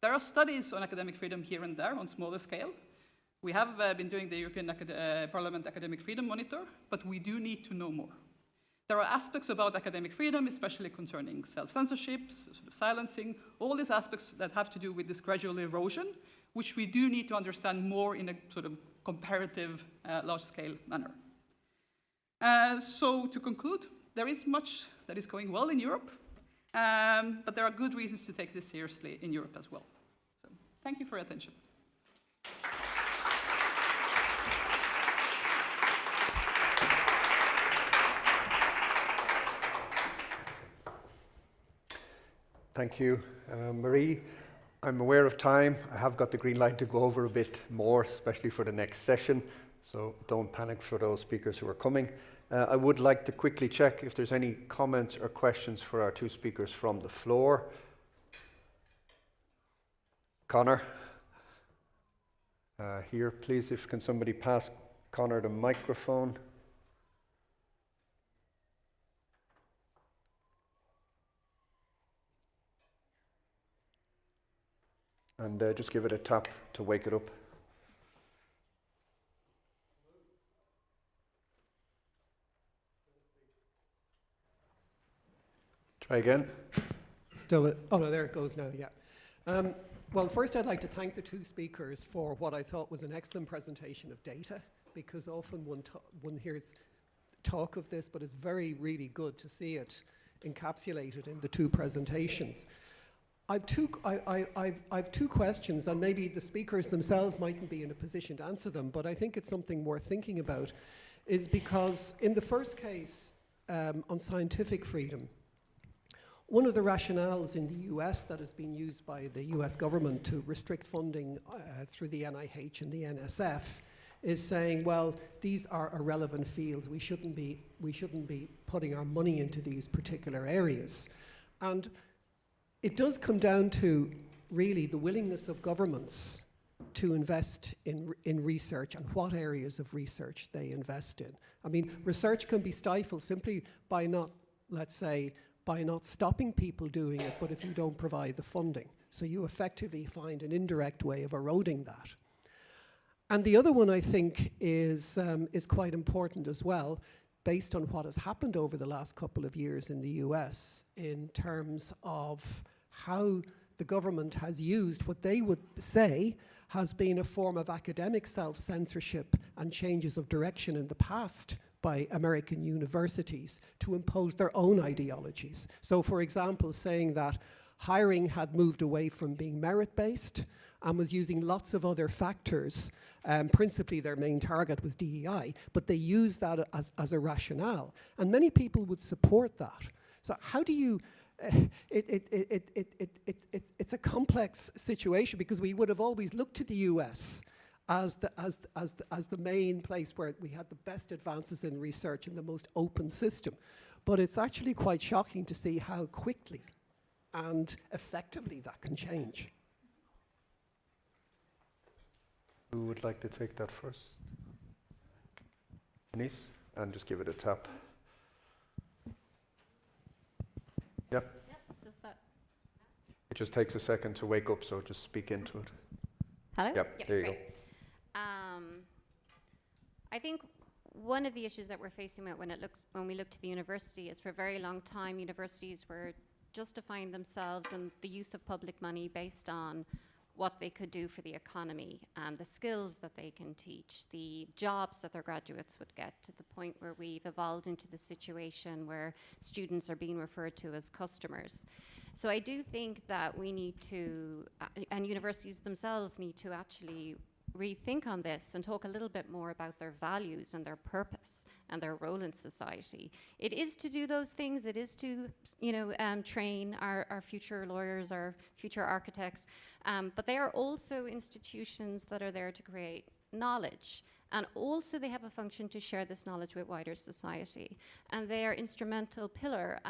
There are studies on academic freedom here and there on smaller scale. We have been doing the European Parliament Academic Freedom Monitor, but we do need to know more. There are aspects about academic freedom, especially concerning self-censorship, sort of silencing, all these aspects that have to do with this gradual erosion, which we do need to understand more in a sort of comparative, large-scale manner. So to conclude, there is much that is going well in Europe, but there are good reasons to take this seriously in Europe as well. So thank you for your attention. Thank you, Marie. I'm aware of time. I have got the green light to go over a bit more, especially for the next session, so don't panic for those speakers who are coming. I would like to quickly check if there's any comments or questions for our two speakers from the floor. Connor, here, please, if can somebody pass Connor the microphone. And just give it a tap to wake it up. Try again. Still, oh no, there it goes now, yeah. Well, first I'd like to thank the two speakers for what I thought was an excellent presentation of data, because often one hears talk of this, but it's really good to see it encapsulated in the two presentations. I've two questions, and maybe the speakers themselves mightn't be in a position to answer them, but I think it's something worth thinking about, is because in the first case, on scientific freedom, one of the rationales in the US that has been used by the US government to restrict funding through the NIH and the NSF is saying, well, these are irrelevant fields. We shouldn't be putting our money into these particular areas. And it does come down to really the willingness of governments to invest in research and what areas of research they invest in. I mean, research can be stifled simply by not, let's say, by not stopping people doing it, but if you don't provide the funding. So you effectively find an indirect way of eroding that. And the other one, I think, is quite important as well, based on what has happened over the last couple of years in the US in terms of how the government has used what they would say has been a form of academic self-censorship and changes of direction in the past by American universities to impose their own ideologies. So, for example, saying that hiring had moved away from being merit-based and was using lots of other factors. Principally, their main target was DEI, but they used that as a rationale. And many people would support that. So how do you... it's a complex situation, because we would have always looked to the US as the main place where we had the best advances in research and the most open system. But it's actually quite shocking to see how quickly and effectively that can change. Who would like to take that first? Denise? And just give it a tap. Yep. Does that... It just takes a second to wake up, so just speak into it. Hello? Yep, there you go. I think one of the issues that we're facing when we look to the university is, for a very long time, universities were justifying themselves and the use of public money based on what they could do for the economy, the skills that they can teach, the jobs that their graduates would get, to the point where we've evolved into the situation where students are being referred to as customers. So I do think that we need to, and universities themselves need to actually rethink on this and talk a little bit more about their values and their purpose and their role in society. It is to do those things. It is to, train our future lawyers, our future architects. But they are also institutions that are there to create knowledge. And also they have a function to share this knowledge with wider society. And they are instrumental pillar,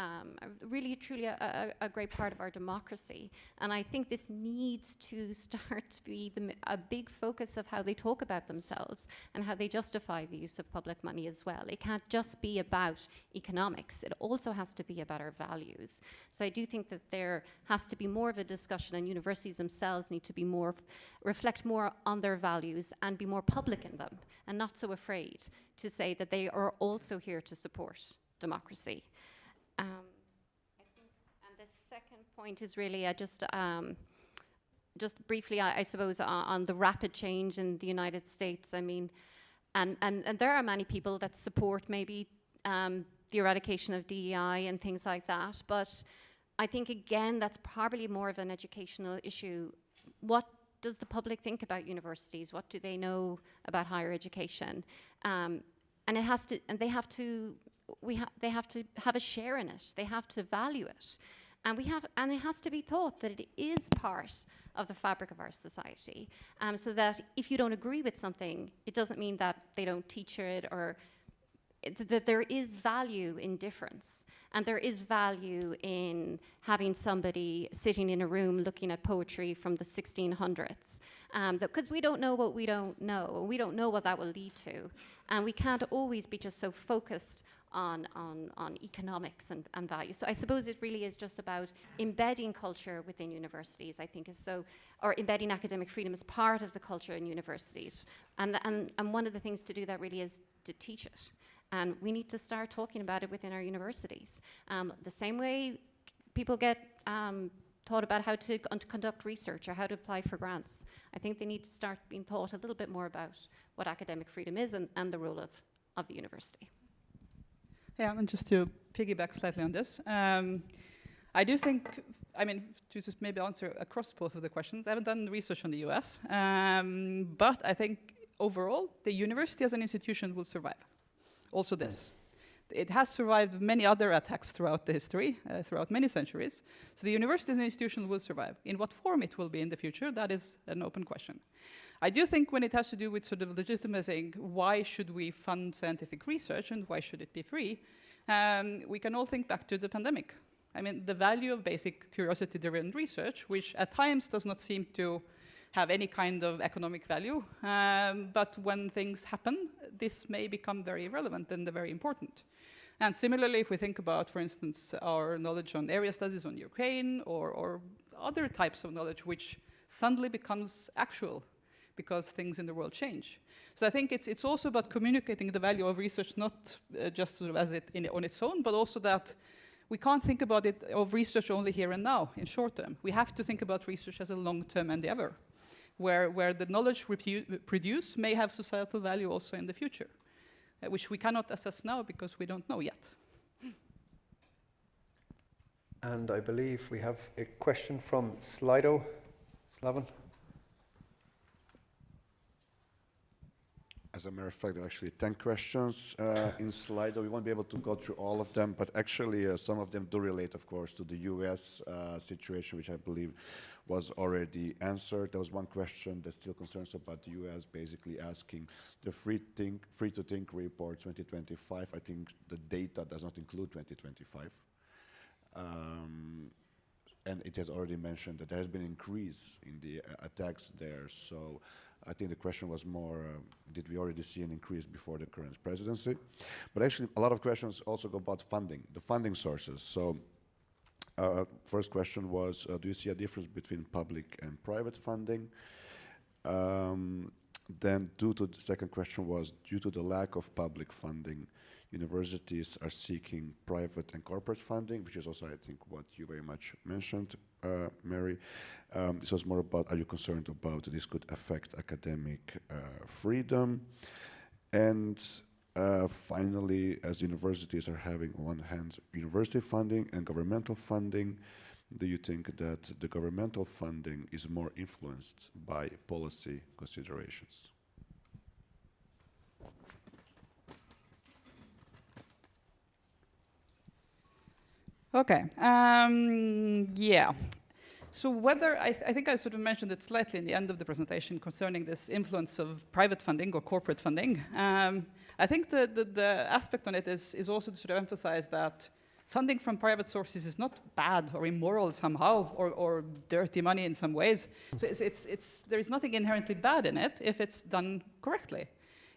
really truly a great part of our democracy. And I think this needs to start to be a big focus of how they talk about themselves and how they justify the use of public money as well. It can't just be about economics. It also has to be about our values. So I do think that there has to be more of a discussion, and universities themselves need to be reflect more on their values and be more public in them, and not so afraid to say that they are also here to support democracy. I think, and the second point is really just briefly, I suppose, on the rapid change in the United States. I mean, and there are many people that support maybe the eradication of DEI and things like that, but I think, again, that's probably more of an educational issue. What does the public think about universities? What do they know about higher education? And it has to, and they have to have a share in it. They have to value it, and it has to be thought that it is part of the fabric of our society, so that if you don't agree with something, it doesn't mean that they don't teach it, or that there is value in difference. And there is value in having somebody sitting in a room looking at poetry from the 1600s, because we don't know what we don't know, and we don't know what that will lead to. And we can't always be just so focused on economics and value. So I suppose it really is just about embedding culture within universities, I think or embedding academic freedom as part of the culture in universities. And one of the things to do that really is to teach it. And we need to start talking about it within our universities. The same way people get taught about how to conduct research or how to apply for grants. I think they need to start being taught a little bit more about what academic freedom is and the role of the university. Yeah, and just to piggyback slightly on this, I do think, to just maybe answer across both of the questions, I haven't done research on the US, but I think overall, the university as an institution will survive. Also this. It has survived many other attacks throughout the history, throughout many centuries. So the university as an institution will survive. In what form it will be in the future, that is an open question. I do think when it has to do with sort of legitimizing why should we fund scientific research and why should it be free, we can all think back to the pandemic. I mean, the value of basic curiosity-driven research, which at times does not seem to have any kind of economic value, but when things happen, this may become very relevant and very important. And similarly, if we think about, for instance, our knowledge on area studies on Ukraine or other types of knowledge which suddenly becomes actual because things in the world change. So I think it's also about communicating the value of research, not just sort of as on its own, but also that we can't think about it of research only here and now in short term. We have to think about research as a long-term endeavor, where the knowledge produced may have societal value also in the future, which we cannot assess now because we don't know yet. And I believe we have a question from Slido. Slaven? As a matter of fact, there are actually 10 questions in Slido. We won't be able to go through all of them, but actually some of them do relate, of course, to the US situation, which I believe was already answered. There was one question that still concerns about the US, basically asking the Free to Think report 2025. I think the data does not include 2025. And it has already mentioned that there has been an increase in the attacks there. So I think the question was more, did we already see an increase before the current presidency? But actually, a lot of questions also go about funding, the funding sources. So first question was, do you see a difference between public and private funding? Then the second question was, due to the lack of public funding, universities are seeking private and corporate funding, which is also, I think, what you very much mentioned, Mary. This was more about, are you concerned about this could affect academic freedom? And finally, as universities are having, on one hand, university funding and governmental funding, do you think that the governmental funding is more influenced by policy considerations? Okay. Yeah. So whether, I think I sort of mentioned it slightly in the end of the presentation concerning this influence of private funding or corporate funding. I think the aspect on it is also to sort of emphasize that funding from private sources is not bad or immoral somehow or dirty money in some ways. So there is nothing inherently bad in it if it's done correctly.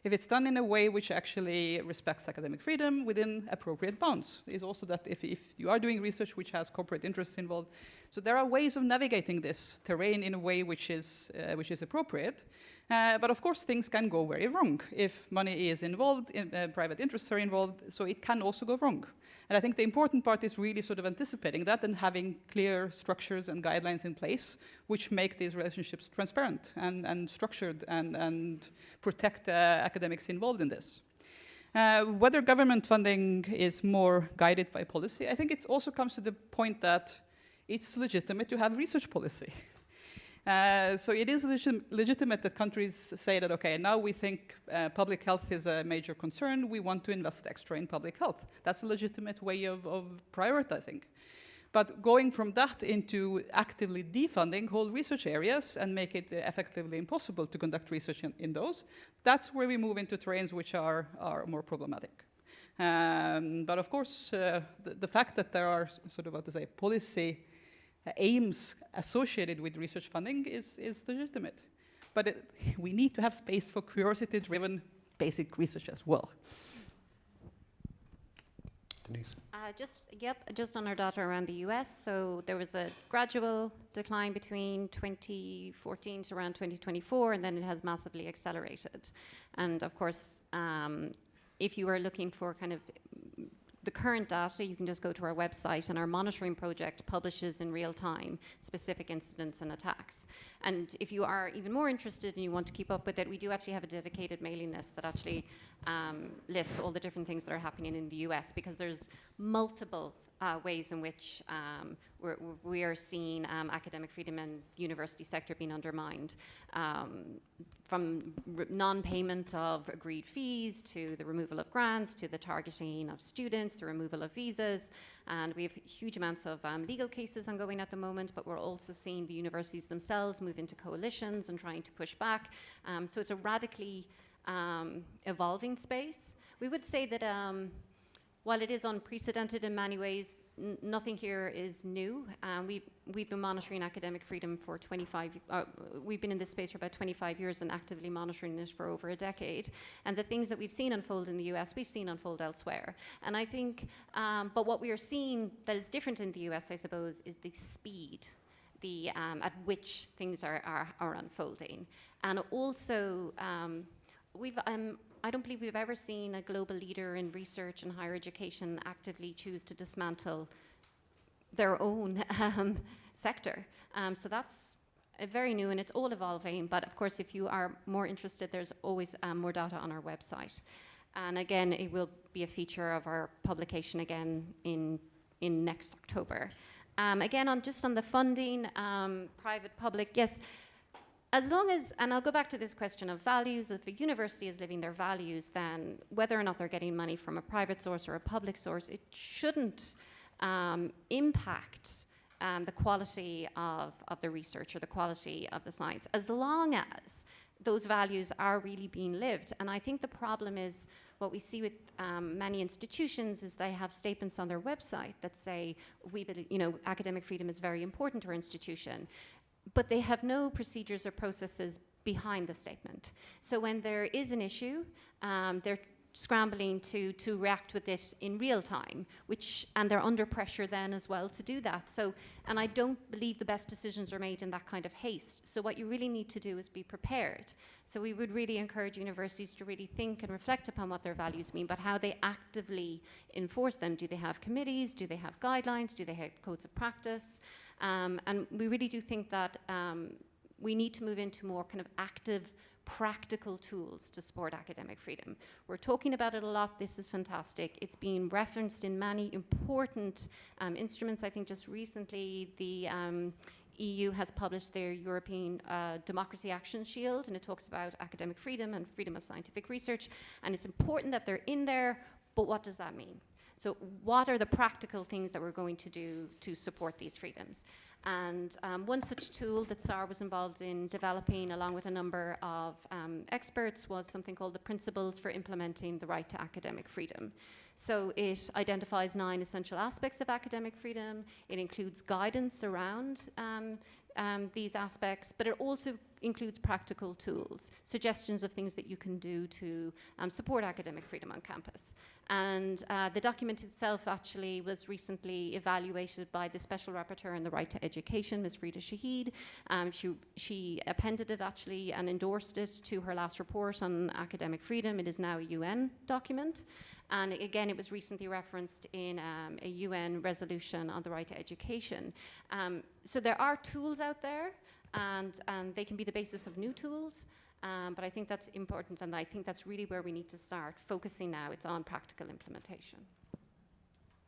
If it's done in a way which actually respects academic freedom within appropriate bounds. Is also that if you are doing research which has corporate interests involved, so there are ways of navigating this terrain in a way which is appropriate. But of course, things can go very wrong if money is involved, private interests are involved, so it can also go wrong. And I think the important part is really sort of anticipating that and having clear structures and guidelines in place which make these relationships transparent and structured and protect academics involved in this. Whether government funding is more guided by policy, I think it also comes to the point that it's legitimate to have research policy. So it is legitimate that countries say that, okay, now we think public health is a major concern, we want to invest extra in public health. That's a legitimate way of prioritizing. But going from that into actively defunding whole research areas and make it effectively impossible to conduct research in those, that's where we move into terrains which are more problematic. But of course, the fact that there are sort of, how to say, policy aims associated with research funding is legitimate. But we need to have space for curiosity-driven basic research as well. Denise? Just on our data around the US, so there was a gradual decline between 2014 to around 2024, and then it has massively accelerated. And of course, if you are looking for kind of the current data, you can just go to our website, and our monitoring project publishes in real time specific incidents and attacks. And if you are even more interested and you want to keep up with it, we do actually have a dedicated mailing list that actually lists all the different things that are happening in the US, because there's multiple ways in which we are seeing academic freedom and university sector being undermined, from non-payment of agreed fees to the removal of grants to the targeting of students, the removal of visas. And we have huge amounts of legal cases ongoing at the moment, but we're also seeing the universities themselves move into coalitions and trying to push back. So it's a radically evolving space. We would say that while it is unprecedented in many ways, nothing here is new. We've been monitoring academic freedom for we've been in this space for about 25 years and actively monitoring it for over a decade. And the things that we've seen unfold in the US, we've seen unfold elsewhere. And I think, but what we are seeing that is different in the US, I suppose, is the speed at which things are unfolding. And also, I don't believe we've ever seen a global leader in research and higher education actively choose to dismantle their own sector. So that's very new, and it's all evolving. But of course, if you are more interested, there's always more data on our website. And again, it will be a feature of our publication again in next October. Again, just on the funding, private, public, yes. As long as, and I'll go back to this question of values, if a university is living their values, then whether or not they're getting money from a private source or a public source, it shouldn't impact the quality of the research or the quality of the science, as long as those values are really being lived. And I think the problem is what we see with many institutions is they have statements on their website that say, academic freedom is very important to our institution. But they have no procedures or processes behind the statement. So when there is an issue, they're scrambling to react with it in real time, and they're under pressure then as well to do that. So, and I don't believe the best decisions are made in that kind of haste. So what you really need to do is be prepared. So we would really encourage universities to really think and reflect upon what their values mean, but how they actively enforce them. Do they have committees? Do they have guidelines? Do they have codes of practice? And we really do think that we need to move into more kind of active practical tools to support academic freedom. We're talking about it a lot. This is fantastic. It's been referenced in many important instruments. I think just recently the EU has published their European Democracy Action Shield, and it talks about academic freedom and freedom of scientific research. And it's important that they're in there, but what does that mean? So what are the practical things that we're going to do to support these freedoms? And one such tool that SAR was involved in developing, along with a number of experts, was something called the Principles for Implementing the Right to Academic Freedom. So it identifies 9 essential aspects of academic freedom. It includes guidance around these aspects, but it also includes practical tools, suggestions of things that you can do to support academic freedom on campus. And the document itself actually was recently evaluated by the Special Rapporteur on the Right to Education, Ms. Rita Shahid. She appended it actually and endorsed it to her last report on academic freedom. It is now a UN document. And again, it was recently referenced in a UN resolution on the right to education. So there are tools out there, and they can be the basis of new tools. But I think that's important, and I think that's really where we need to start focusing now. It's on practical implementation.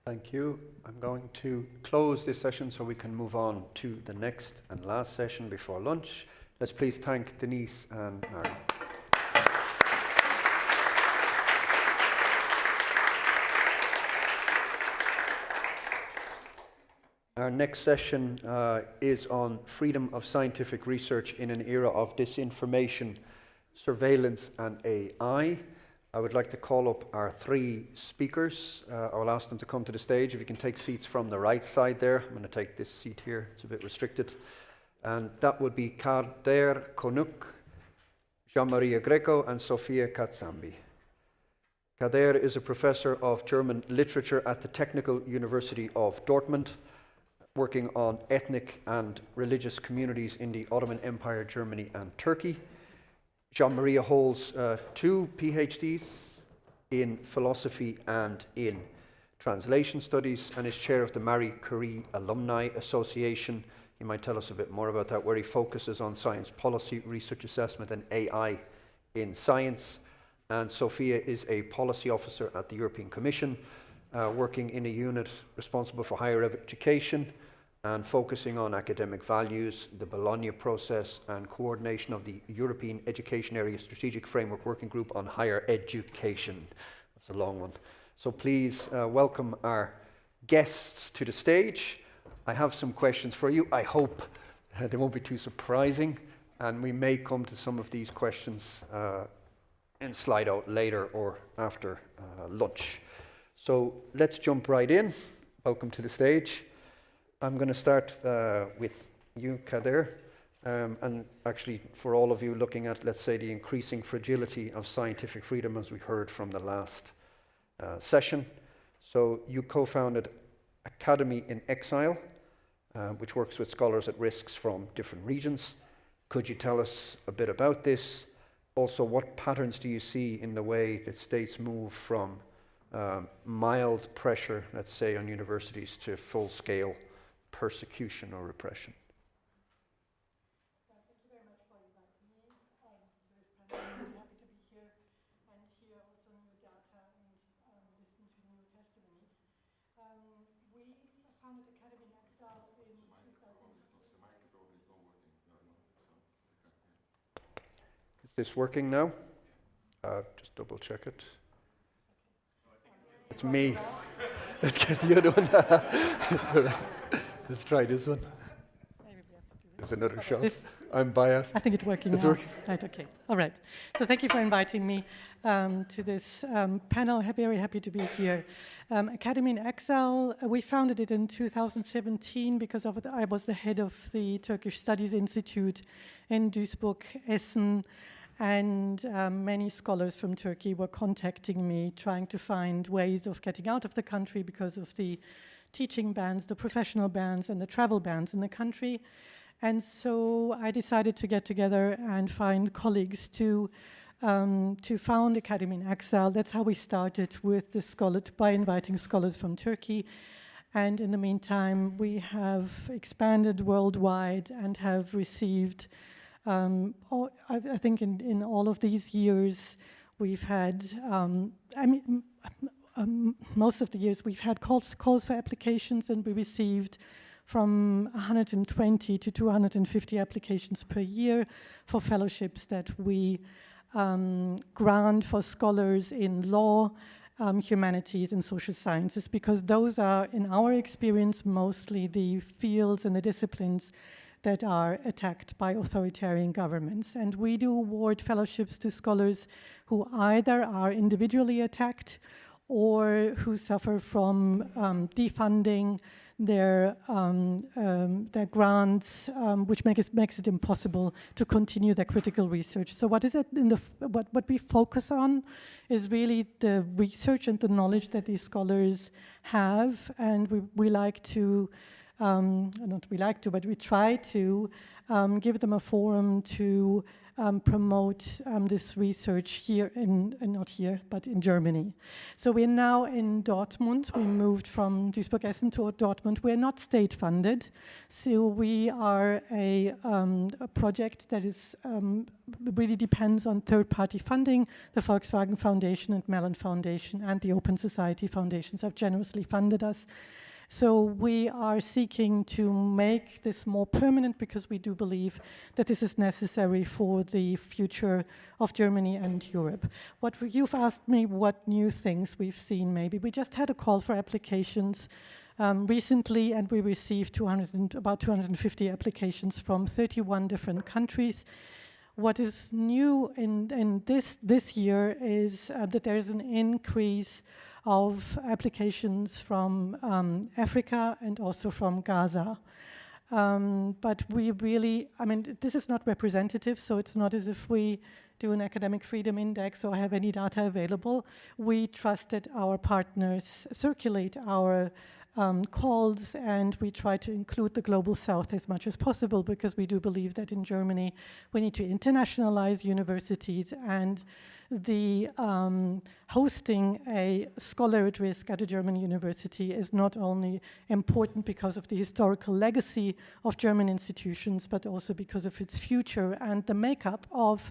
Thank you. I'm going to close this session so we can move on to the next and last session before lunch. Let's please thank Denise and Mary. Our next session is on freedom of scientific research in an era of disinformation, surveillance and AI. I would like to call up our 3 speakers. I'll ask them to come to the stage. If you can take seats from the right side there. I'm going to take this seat here. It's a bit restricted. And that would be Kader Konuk, Jean-Maria Greco and Sofia Katzambi. Kader is a professor of German literature at the Technical University of Dortmund, working on ethnic and religious communities in the Ottoman Empire, Germany and Turkey. Jean-Maria holds 2 PhDs in philosophy and in translation studies and is chair of the Marie Curie Alumni Association. He might tell us a bit more about that, where he focuses on science policy, research assessment and AI in science. And Sofia is a policy officer at the European Commission, working in a unit responsible for higher education and focusing on academic values, the Bologna process, and coordination of the European Education Area Strategic Framework Working Group on Higher Education. That's a long one. So please welcome our guests to the stage. I have some questions for you. I hope they won't be too surprising, and we may come to some of these questions in Slido later or after lunch. So let's jump right in. Welcome to the stage. I'm going to start with you, Kader, and actually for all of you looking at, let's say, the increasing fragility of scientific freedom as we heard from the last session. So you co-founded Academy in Exile, which works with scholars at risks from different regions. Could you tell us a bit about this? Also, what patterns do you see in the way that states move from mild pressure, let's say, on universities to full-scale persecution or repression? Thank you very much for inviting me to this panel. I'm really happy to be here and hear also new data and listen to new testimonies. We founded Academy in Exile in 2000. Is this working now? Just double check it. It's me. Let's get the other one. Let's try this one. There's another shot. I'm biased. I think it's working now. Working. Right, okay. All right. So thank you for inviting me to this panel. Very happy to be here. Academy in Exile, we founded it in 2017 because I was the head of the Turkish Studies Institute in Duisburg, Essen, and many scholars from Turkey were contacting me, trying to find ways of getting out of the country because of the teaching bans, the professional bans, and the travel bans in the country. And so I decided to get together and find colleagues to found Academy in Exile. That's how we started with the by inviting scholars from Turkey. And in the meantime, we have expanded worldwide and have received I think in all of these years, we've had, most of the years, we've had calls for applications, and we received from 120 to 250 applications per year for fellowships that we grant for scholars in law, humanities, and social sciences, because those are, in our experience, mostly the fields and the disciplines that are attacked by authoritarian governments. And we do award fellowships to scholars who either are individually attacked or who suffer from defunding their grants, which makes it impossible to continue their critical research. So what is it what we focus on is really the research and the knowledge that these scholars have, and we like to, but we try to give them a forum to promote this research here not here, but in Germany. So we're now in Dortmund. We moved from Duisburg-Essen to Dortmund. We're not state funded, so we are a project that is really depends on third-party funding. The Volkswagen Foundation and Mellon Foundation and the Open Society Foundations have generously funded us. So we are seeking to make this more permanent because we do believe that this is necessary for the future of Germany and Europe. You've asked me what new things we've seen maybe. We just had a call for applications recently, and we received about 250 applications from 31 different countries. What is new in this year is that there's an increase of applications from Africa and also from Gaza. But we really, this is not representative, so it's not as if we do an academic freedom index or have any data available. We trust that our partners circulate our calls, and we try to include the Global South as much as possible, because we do believe that in Germany we need to internationalize universities, and the hosting a scholar at risk at a German university is not only important because of the historical legacy of German institutions, but also because of its future and the makeup of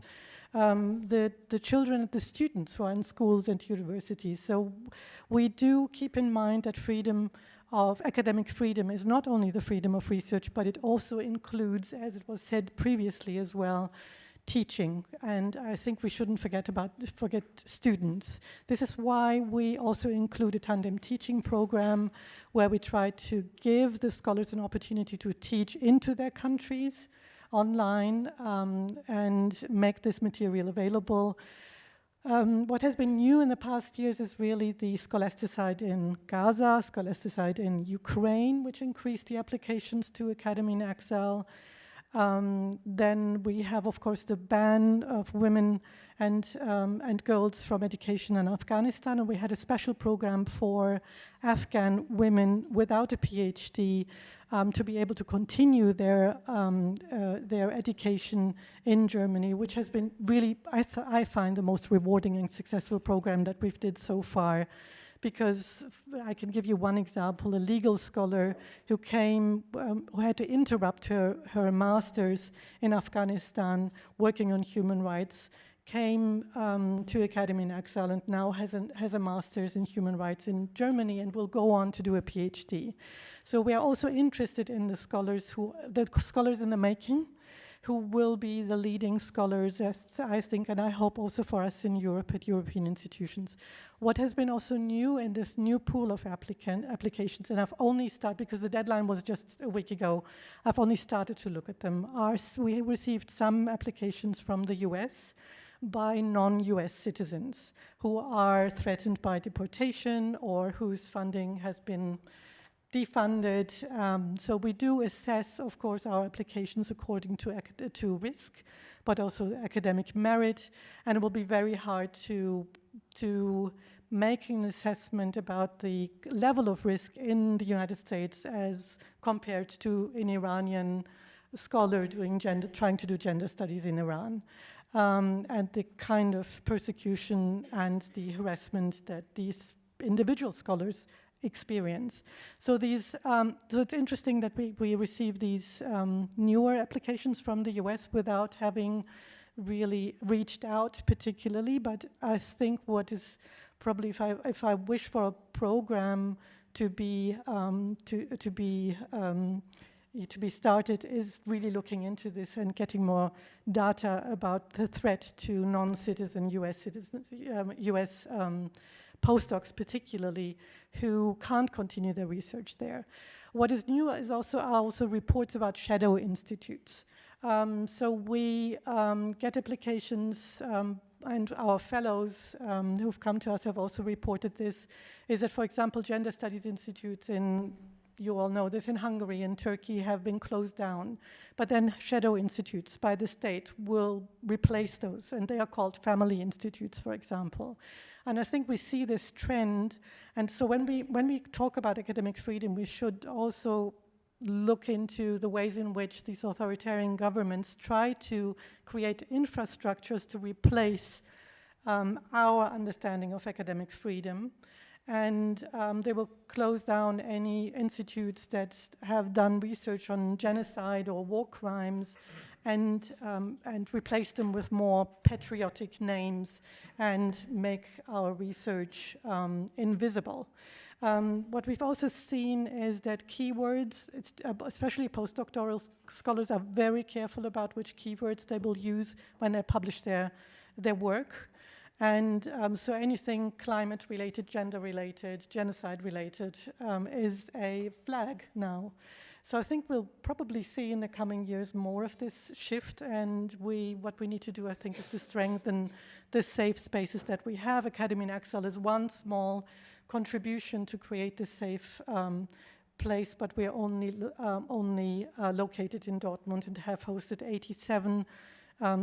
the children and the students who are in schools and universities. So we do keep in mind that academic freedom is not only the freedom of research, but it also includes, as it was said previously as well, teaching. And I think we shouldn't forget students. This is why we also include a tandem teaching program where we try to give the scholars an opportunity to teach into their countries online and make this material available. What has been new in the past years is really the scholasticide in Gaza, scholasticide in Ukraine, which increased the applications to Academy in Excel. Then we have, of course, the ban of women and girls from education in Afghanistan, and we had a special program for Afghan women without a PhD to be able to continue their education in Germany, which has been really, I find, the most rewarding and successful program that we've did so far. Because I can give you one example, a legal scholar who came, who had to interrupt her master's in Afghanistan working on human rights, came to Academy in Excel and now has a master's in human rights in Germany and will go on to do a PhD. So we are also interested in the scholars in the making, who will be the leading scholars, I think, and I hope also for us in Europe at European institutions. What has been also new in this new pool of applications, and I've only started, because the deadline was just a week ago, I've only started to look at them, we received some applications from the US by non-US citizens who are threatened by deportation or whose funding has been defunded. So we do assess, of course, our applications according to risk, but also academic merit, and it will be very hard to make an assessment about the level of risk in the United States as compared to an Iranian scholar trying to do gender studies in Iran, and the kind of persecution and the harassment that these individual scholars experience. So so it's interesting that we receive these newer applications from the US without having really reached out particularly, but I think what is probably, if I wish for a program to be started, is really looking into this and getting more data about the threat to non-citizen US citizens, US postdocs particularly, who can't continue their research there. What is new is also reports about shadow institutes. So we get applications, and our fellows who've come to us have also reported this, is that, for example, gender studies institutes you all know this, in Hungary and Turkey have been closed down, but then shadow institutes by the state will replace those, and they are called family institutes, for example. And I think we see this trend, and so when we talk about academic freedom, we should also look into the ways in which these authoritarian governments try to create infrastructures to replace our understanding of academic freedom. And they will close down any institutes that have done research on genocide or war crimes and replace them with more patriotic names and make our research invisible. What we've also seen is that keywords, especially postdoctoral scholars, are very careful about which keywords they will use when they publish their work. And so anything climate-related, gender-related, genocide-related is a flag now. So I think we'll probably see in the coming years more of this shift, and what we need to do, I think, is to strengthen the safe spaces that we have. Academy in Exile is one small contribution to create this safe place, but we are only located in Dortmund and have hosted 87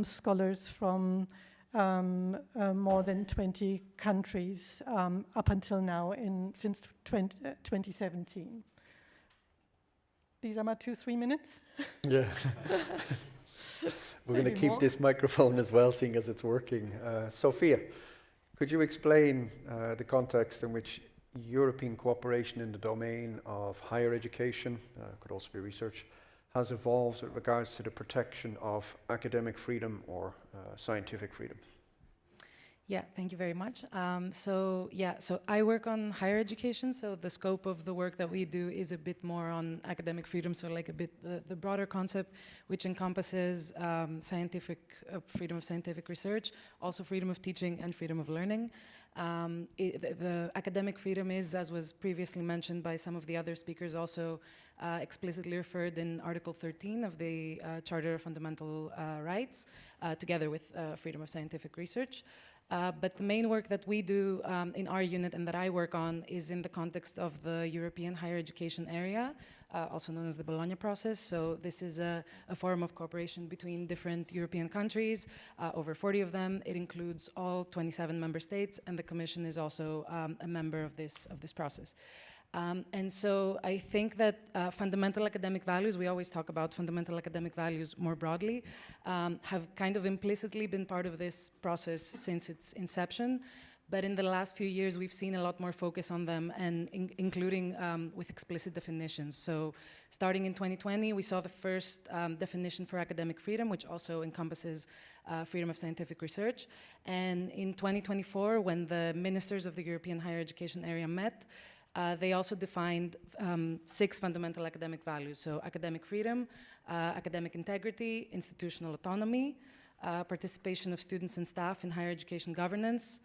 scholars from more than 20 countries up until now since 2017. These are my 2-3 minutes. Yeah. We're going to keep this microphone as well, seeing as it's working. Sophia, could you explain the context in which European cooperation in the domain of higher education, could also be research, has evolved with regards to the protection of academic freedom or scientific freedom? Yeah, thank you very much. So I work on higher education, so the scope of the work that we do is a bit more on academic freedom, so like a bit the broader concept, which encompasses freedom of scientific research, also freedom of teaching and freedom of learning. The academic freedom is, as was previously mentioned by some of the other speakers, also explicitly referred in Article 13 of the Charter of Fundamental Rights, together with freedom of scientific research. But the main work that we do in our unit and that I work on is in the context of the European higher education area, also known as the Bologna process. So this is a forum of cooperation between different European countries, over 40 of them. It includes all 27 member states, and the Commission is also a member of this process. And so I think that fundamental academic values, we always talk about fundamental academic values more broadly, have kind of implicitly been part of this process since its inception. But in the last few years, we've seen a lot more focus on them, and including with explicit definitions. So starting in 2020, we saw the first definition for academic freedom, which also encompasses freedom of scientific research. And in 2024, when the ministers of the European higher education area met, they also defined 6 fundamental academic values. So academic freedom, academic integrity, institutional autonomy, participation of students and staff in higher education governance,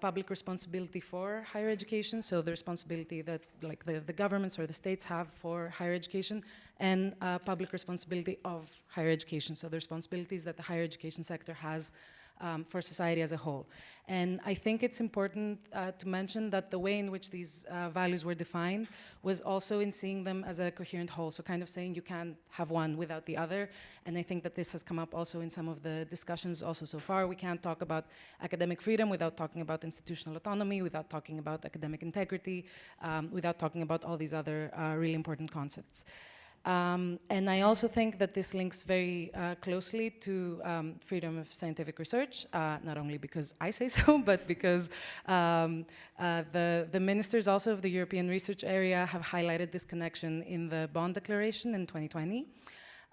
public responsibility for higher education, so the responsibility that the governments or the states have for higher education, and public responsibility of higher education, so the responsibilities that the higher education sector has for society as a whole. And I think it's important to mention that the way in which these values were defined was also in seeing them as a coherent whole, so kind of saying you can't have one without the other. And I think that this has come up also in some of the discussions also so far. We can't talk about academic freedom without talking about institutional autonomy, without talking about academic integrity, without talking about all these other really important concepts. And I also think that this links very closely to freedom of scientific research, not only because I say so, but because the ministers also of the European research area have highlighted this connection in the Bonn Declaration in 2020.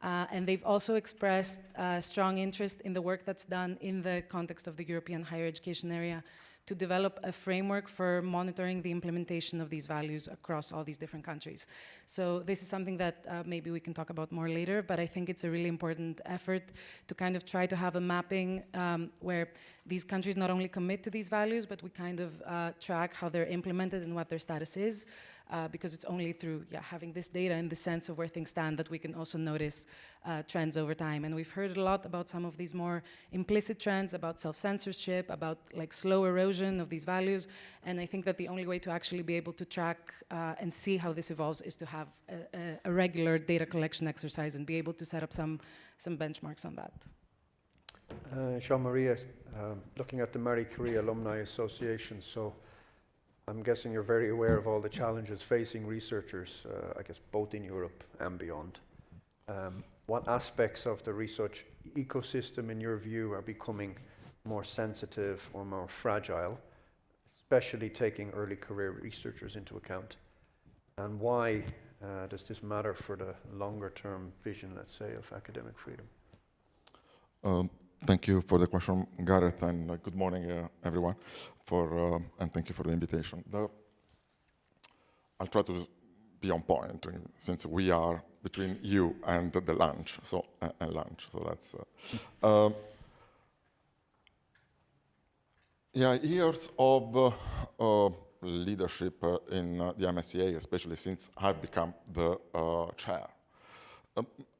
And they've also expressed strong interest in the work that's done in the context of the European higher education area to develop a framework for monitoring the implementation of these values across all these different countries. So this is something that maybe we can talk about more later, but I think it's a really important effort to kind of try to have a mapping where these countries not only commit to these values, but we kind of track how they're implemented and what their status is. Because it's only through having this data and the sense of where things stand that we can also notice trends over time. And we've heard a lot about some of these more implicit trends, about self-censorship, about like slow erosion of these values. And I think that the only way to actually be able to track and see how this evolves is to have a regular data collection exercise and be able to set up some benchmarks on that. Jean-Marie, looking at the Marie Curie Alumni Association, so I'm guessing you're very aware of all the challenges facing researchers, I guess both in Europe and beyond. What aspects of the research ecosystem, in your view, are becoming more sensitive or more fragile, especially taking early career researchers into account? And why does this matter for the longer term vision, let's say, of academic freedom? Thank you for the question, Gareth, and good morning, everyone, and thank you for the invitation. I'll try to be on point, since we are between you and the lunch, so that's... years of leadership in the MSCA, especially since I've become the chair,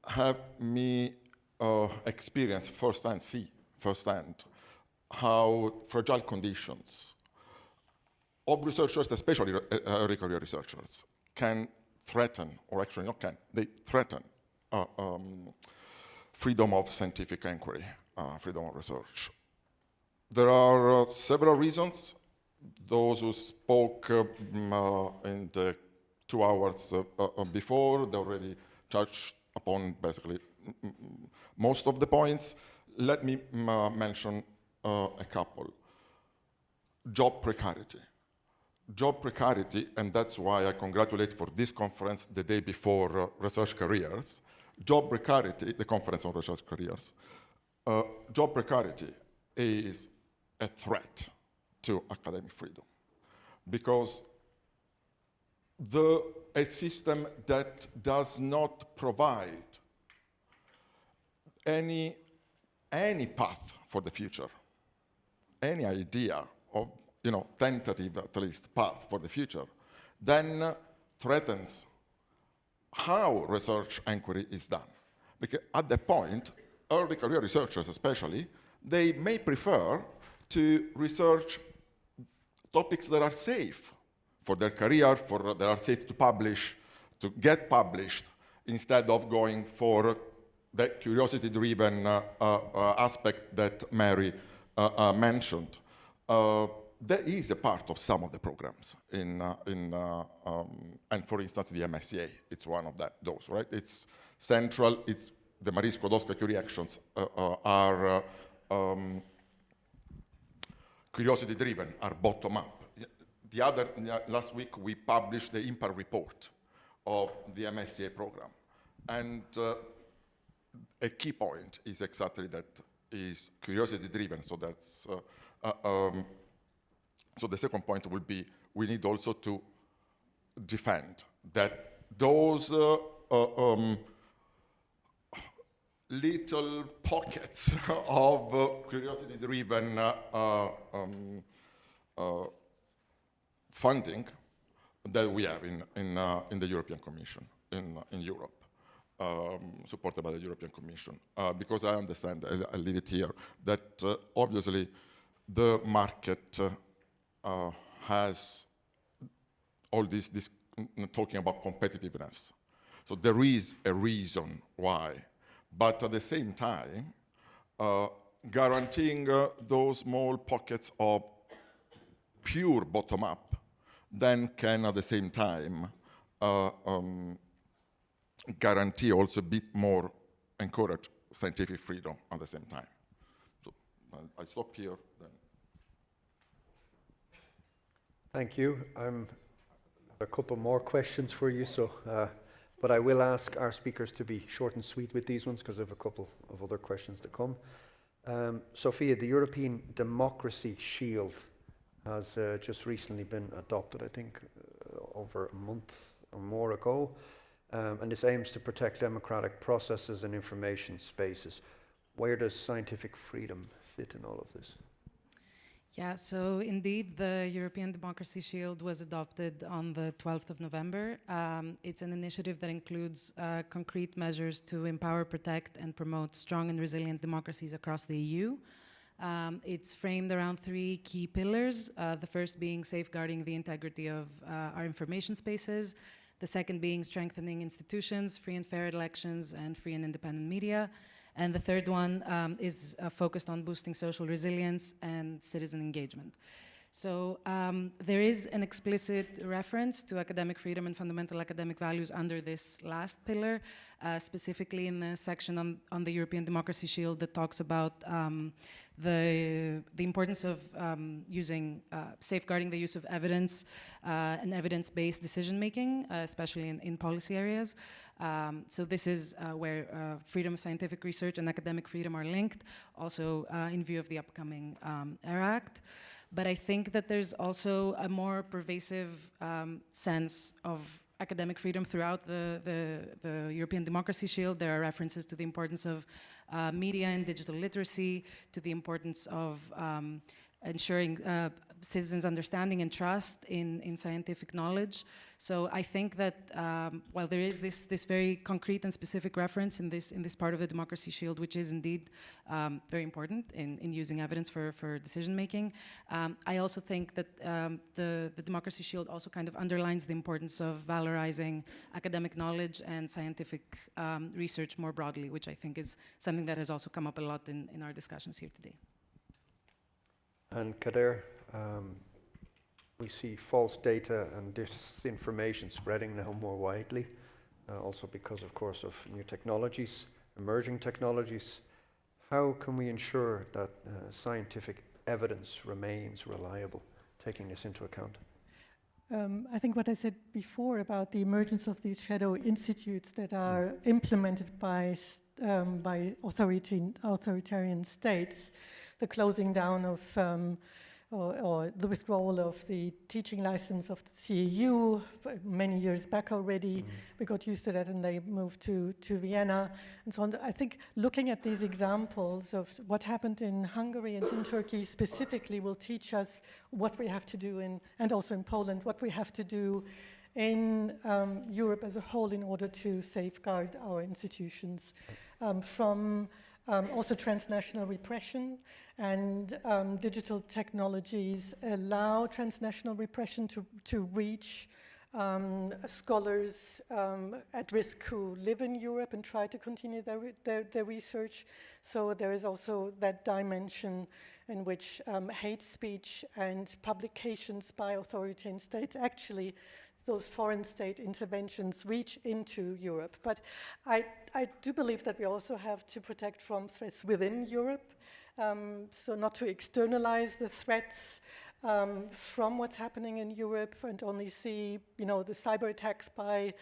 have me experience firsthand how fragile conditions of researchers, especially early career researchers, can threaten, or actually not can, they threaten freedom of scientific inquiry, freedom of research. There are several reasons. Those who spoke in the 2 hours before, they already touched upon basically most of the points. Let me mention a couple. Job precarity. Job precarity, and that's why I congratulate for this conference the day before research careers. Job precarity, the conference on research careers. Job precarity is a threat to academic freedom, because a system that does not provide any path for the future, any idea of, tentative at least path for the future, then threatens how research inquiry is done. Because at that point, early career researchers especially, they may prefer to research topics that are safe for their career, that are safe to publish, to get published, instead of going for the curiosity-driven aspect that Mary mentioned. That is a part of some of the programs and for instance, the MSCA, it's one of those, right? It's central, the Marie Skłodowska-Curie actions are curiosity-driven, are bottom-up. Last week we published the impact report of the MSCA program. And a key point is exactly that, is curiosity-driven. So that's so the second point will be, we need also to defend that those little pockets of curiosity-driven funding that we have in the European Commission, in Europe. Supported by the European Commission, because I understand, I'll leave it here, that obviously the market has all this talking about competitiveness. So there is a reason why, but at the same time, guaranteeing those small pockets of pure bottom-up then can at the same time guarantee also a bit more, encourage scientific freedom at the same time. So I stop here then. Thank you. I have a couple more questions for you, so, but I will ask our speakers to be short and sweet with these ones because I have a couple of other questions to come. Sophia, the European Democracy Shield has just recently been adopted, I think, over a month or more ago, and this aims to protect democratic processes and information spaces. Where does scientific freedom sit in all of this? Yeah, so indeed, the European Democracy Shield was adopted on the 12th of November. It's an initiative that includes concrete measures to empower, protect, and promote strong and resilient democracies across the EU. It's framed around three key pillars, the first being safeguarding the integrity of our information spaces, the second being strengthening institutions, free and fair elections, and free and independent media, and the third one is focused on boosting social resilience and citizen engagement. So there is an explicit reference to academic freedom and fundamental academic values under this last pillar, specifically in the section on the European Democracy Shield that talks about the importance of safeguarding the use of evidence and evidence-based decision-making, especially in policy areas. So this is where freedom of scientific research and academic freedom are linked, also in view of the upcoming ERA Act. But I think that there's also a more pervasive sense of academic freedom throughout the European Democracy Shield. There are references to the importance of media and digital literacy, to the importance of ensuring citizens' understanding and trust in scientific knowledge. So I think that while there is this very concrete and specific reference in this part of the Democracy Shield, which is indeed very important in using evidence for decision making, I also think that the Democracy Shield also kind of underlines the importance of valorizing academic knowledge and scientific research more broadly, which I think is something that has also come up a lot in our discussions here today. And Kader, we see false data and disinformation spreading now more widely, also because, of course, of new technologies, emerging technologies. How can we ensure that scientific evidence remains reliable, taking this into account? I think what I said before about the emergence of these shadow institutes that are implemented by authoritarian states, the closing down of or the withdrawal of the teaching license of the CEU many years back already. We got used to that and they moved to Vienna and so on. I think looking at these examples of what happened in Hungary and in Turkey specifically will teach us what we have to do and also in Poland, what we have to do in Europe as a whole in order to safeguard our institutions from also transnational repression, and digital technologies allow transnational repression to reach scholars at risk who live in Europe and try to continue their research. So there is also that dimension in which hate speech and publications by authoritarian states, actually those foreign state interventions, reach into Europe. But I do believe that we also have to protect from threats within Europe, so not to externalize the threats from what's happening in Europe and only see, the cyber attacks by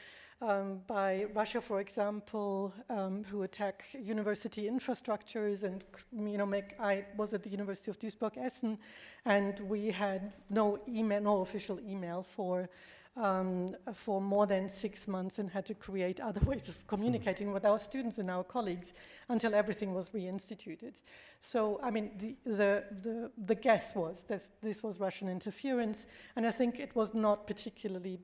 Russia, for example, who attack university infrastructures and, I was at the University of Duisburg-Essen, and we had no official email for more than 6 months and had to create other ways of communicating with our students and our colleagues until everything was reinstituted. So, I mean, the guess was that this was Russian interference, and I think it was not particularly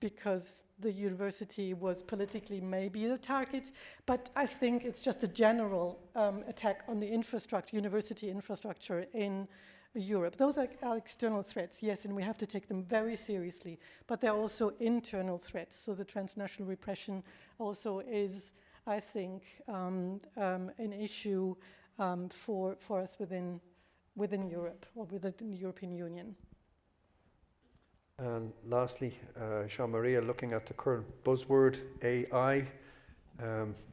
because the university was politically maybe the target, but I think it's just a general attack on the university infrastructure in Europe. Those are external threats, yes, and we have to take them very seriously, but they're also internal threats. So the transnational repression also is, I think, an issue for us within Europe or within the European Union. And lastly, Jean-Maria, looking at the current buzzword, AI,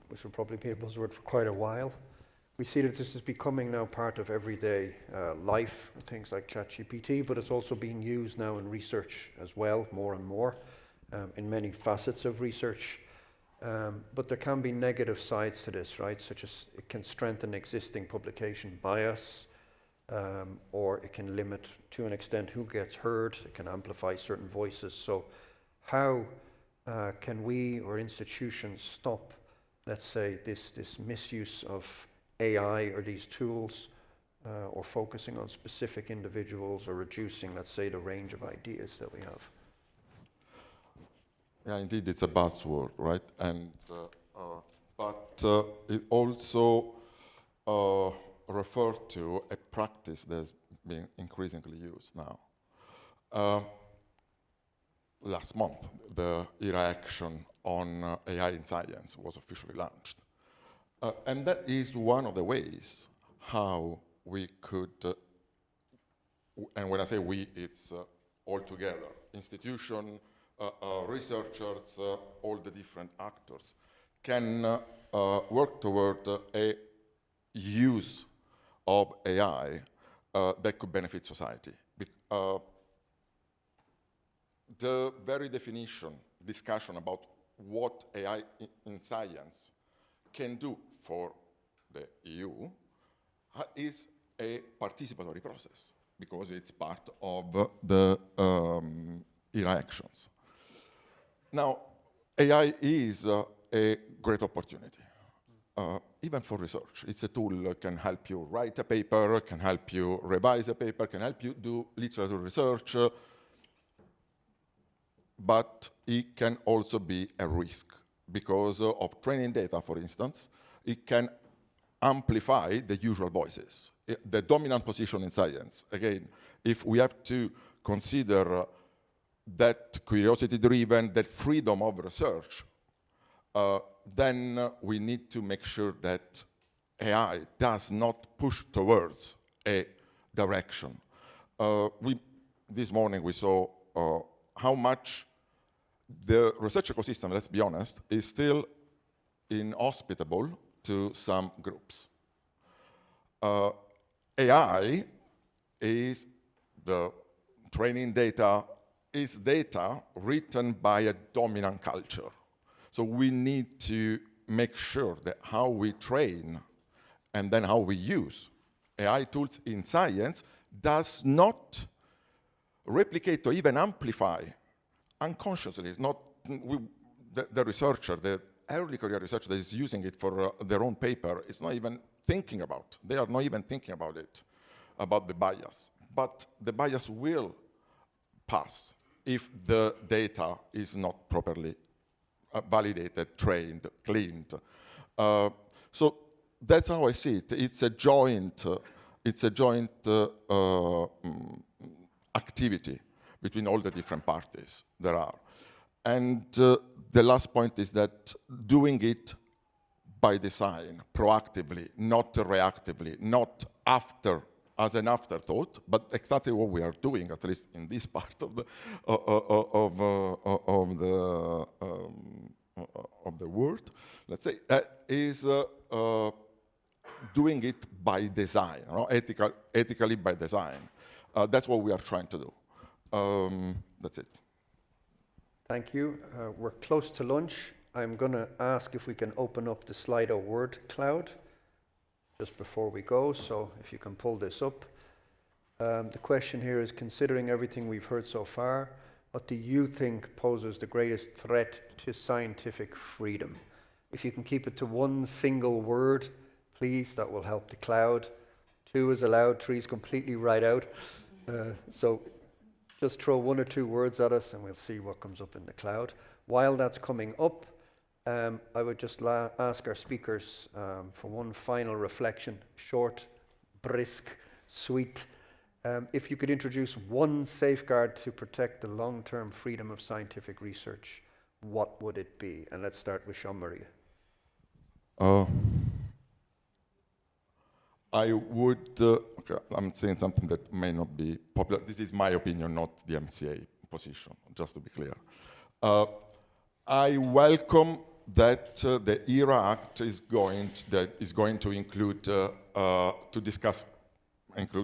which will probably be a buzzword for quite a while. We see that this is becoming now part of everyday life, things like ChatGPT, but it's also being used now in research as well, more and more, in many facets of research. But there can be negative sides to this, right? Such as it can strengthen existing publication bias, or it can limit to an extent who gets heard, it can amplify certain voices. So how can we or institutions stop, let's say, this misuse of AI or these tools, or focusing on specific individuals, or reducing, let's say, the range of ideas that we have? Yeah, indeed, it's a buzzword, right? And but it also refers to a practice that's being increasingly used now. Last month, the ERA action on AI in science was officially launched. And that is one of the ways how we could, and when I say we, it's all together, institution, researchers, all the different actors, can work toward a use of AI that could benefit society. The very discussion about what AI in science can do for the EU is a participatory process, because it's part of the ERA actions. Now, AI is a great opportunity, even for research. It's a tool that can help you write a paper, can help you revise a paper, can help you do literature research, but it can also be a risk because of training data, for instance. It can amplify the usual voices, the dominant position in science. Again, if we have to consider that curiosity-driven, that freedom of research, then we need to make sure that AI does not push towards a direction. This morning we saw how much the research ecosystem, let's be honest, is still inhospitable to some groups. AI is the training data, is data written by a dominant culture. So we need to make sure that how we train and then how we use AI tools in science does not replicate or even amplify unconsciously. The researcher, the early career researcher that is using it for their own paper is not even thinking about. They are not even thinking about it, about the bias. But the bias will pass if the data is not properly validated, trained, cleaned. So that's how I see it. It's a joint activity between all the different parties there are. And the last point is that doing it by design, proactively, not reactively, not as an afterthought, but exactly what we are doing, at least in this part of the world, let's say, is doing it by design, ethically by design. That's what we are trying to do. That's it. Thank you. We're close to lunch. I'm going to ask if we can open up the Slido word cloud just before we go, so if you can pull this up. The question here is, considering everything we've heard so far, what do you think poses the greatest threat to scientific freedom? If you can keep it to one single word, please, that will help the cloud. 2 is allowed, 3 is completely right out. So just throw 1 or 2 words at us and we'll see what comes up in the cloud. While that's coming up, I would just ask our speakers for one final reflection, short, brisk, sweet. If you could introduce one safeguard to protect the long-term freedom of scientific research, what would it be? And let's start with Jean-Marie. I would, okay, I'm saying something that may not be popular. This is my opinion, not the MCA position, just to be clear. I welcome that the ERA Act is going to include, to discuss,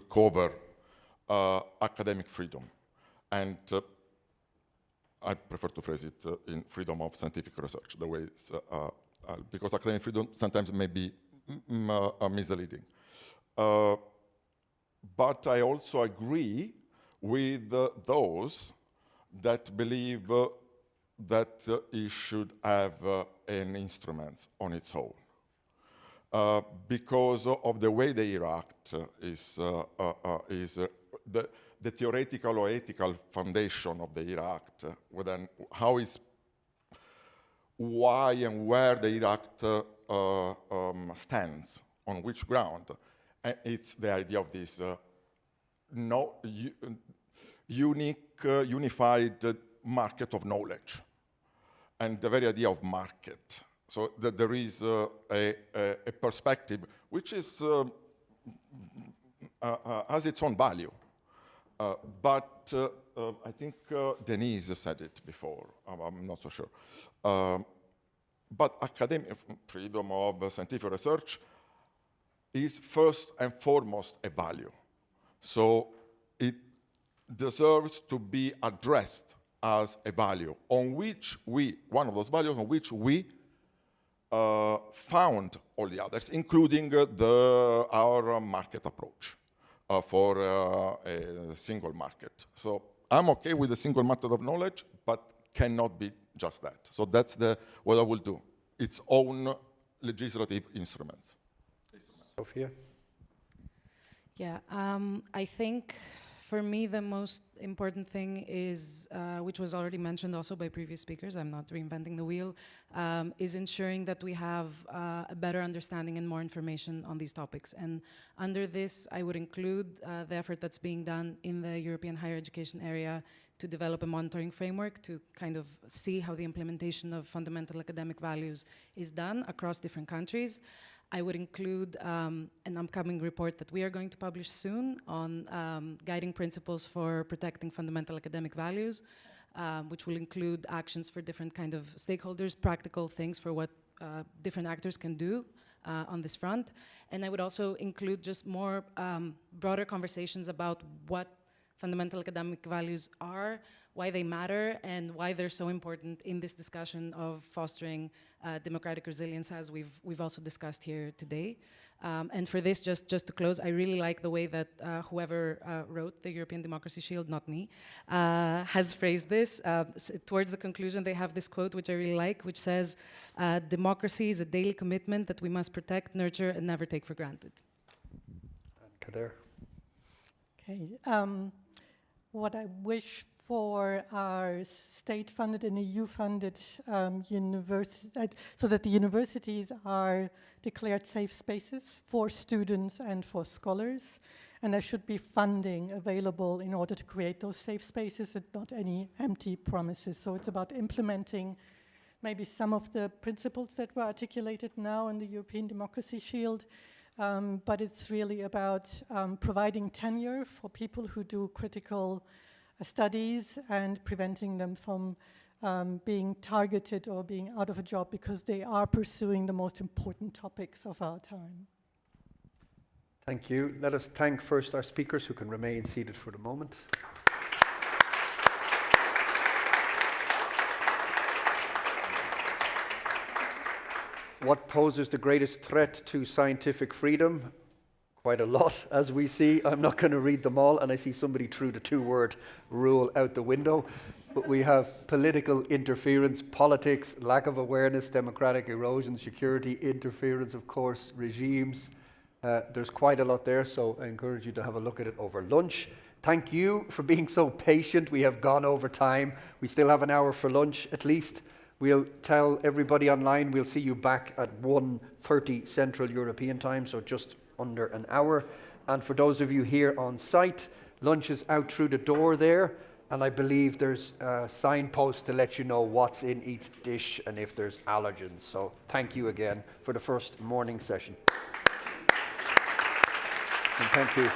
cover academic freedom. And I prefer to phrase it in freedom of scientific research, the way it's, because academic freedom sometimes may be misleading. But I also agree with those that believe that it should have an instrument on its own. Because of the way the ERA Act is the theoretical or ethical foundation of the ERA Act, then why and where the ERA Act stands, on which ground. It's the idea of this unified market of knowledge, and the very idea of market. So that there is a perspective which is has its own value. But I think Denise said it before, I'm not so sure. But academic freedom of scientific research is first and foremost a value. So it deserves to be addressed as a value on which one of those values on which we found all the others, including our market approach for a single market. So I'm okay with the single market of knowledge, but cannot be just that. So that's what I will do. Its own legislative instruments. Sophia? Yeah, I think for me the most important thing is, which was already mentioned also by previous speakers, I'm not reinventing the wheel, is ensuring that we have a better understanding and more information on these topics. And under this, I would include the effort that's being done in the European higher education area to develop a monitoring framework to kind of see how the implementation of fundamental academic values is done across different countries. I would include an upcoming report that we are going to publish soon on guiding principles for protecting fundamental academic values, which will include actions for different kind of stakeholders, practical things for what different actors can do on this front. And I would also include just more broader conversations about what fundamental academic values are, why they matter, and why they're so important in this discussion of fostering democratic resilience, as we've also discussed here today. And for this, just to close, I really like the way that whoever wrote the European Democracy Shield, not me, has phrased this. Towards the conclusion, they have this quote, which I really like, which says, democracy is a daily commitment that we must protect, nurture, and never take for granted. Kader? Okay. What I wish for our state-funded and EU-funded universities, so that the universities are declared safe spaces for students and for scholars, and there should be funding available in order to create those safe spaces and not any empty promises. So it's about implementing maybe some of the principles that were articulated now in the European Democracy Shield, but it's really about providing tenure for people who do critical studies and preventing them from being targeted or being out of a job because they are pursuing the most important topics of our time. Thank you. Let us thank first our speakers who can remain seated for the moment. What poses the greatest threat to scientific freedom? Quite a lot, as we see. I'm not going to read them all, and I see somebody threw the two-word rule out the window. But we have political interference, politics, lack of awareness, democratic erosion, security interference, of course, regimes. There's quite a lot there, so I encourage you to have a look at it over lunch. Thank you for being so patient. We have gone over time. We still have an hour for lunch, at least. We'll tell everybody online we'll see you back at 1:30 Central European Time, so just under an hour. And for those of you here on site, lunch is out through the door there, and I believe there's a signpost to let you know what's in each dish and if there's allergens. So thank you again for the first morning session. And thank you.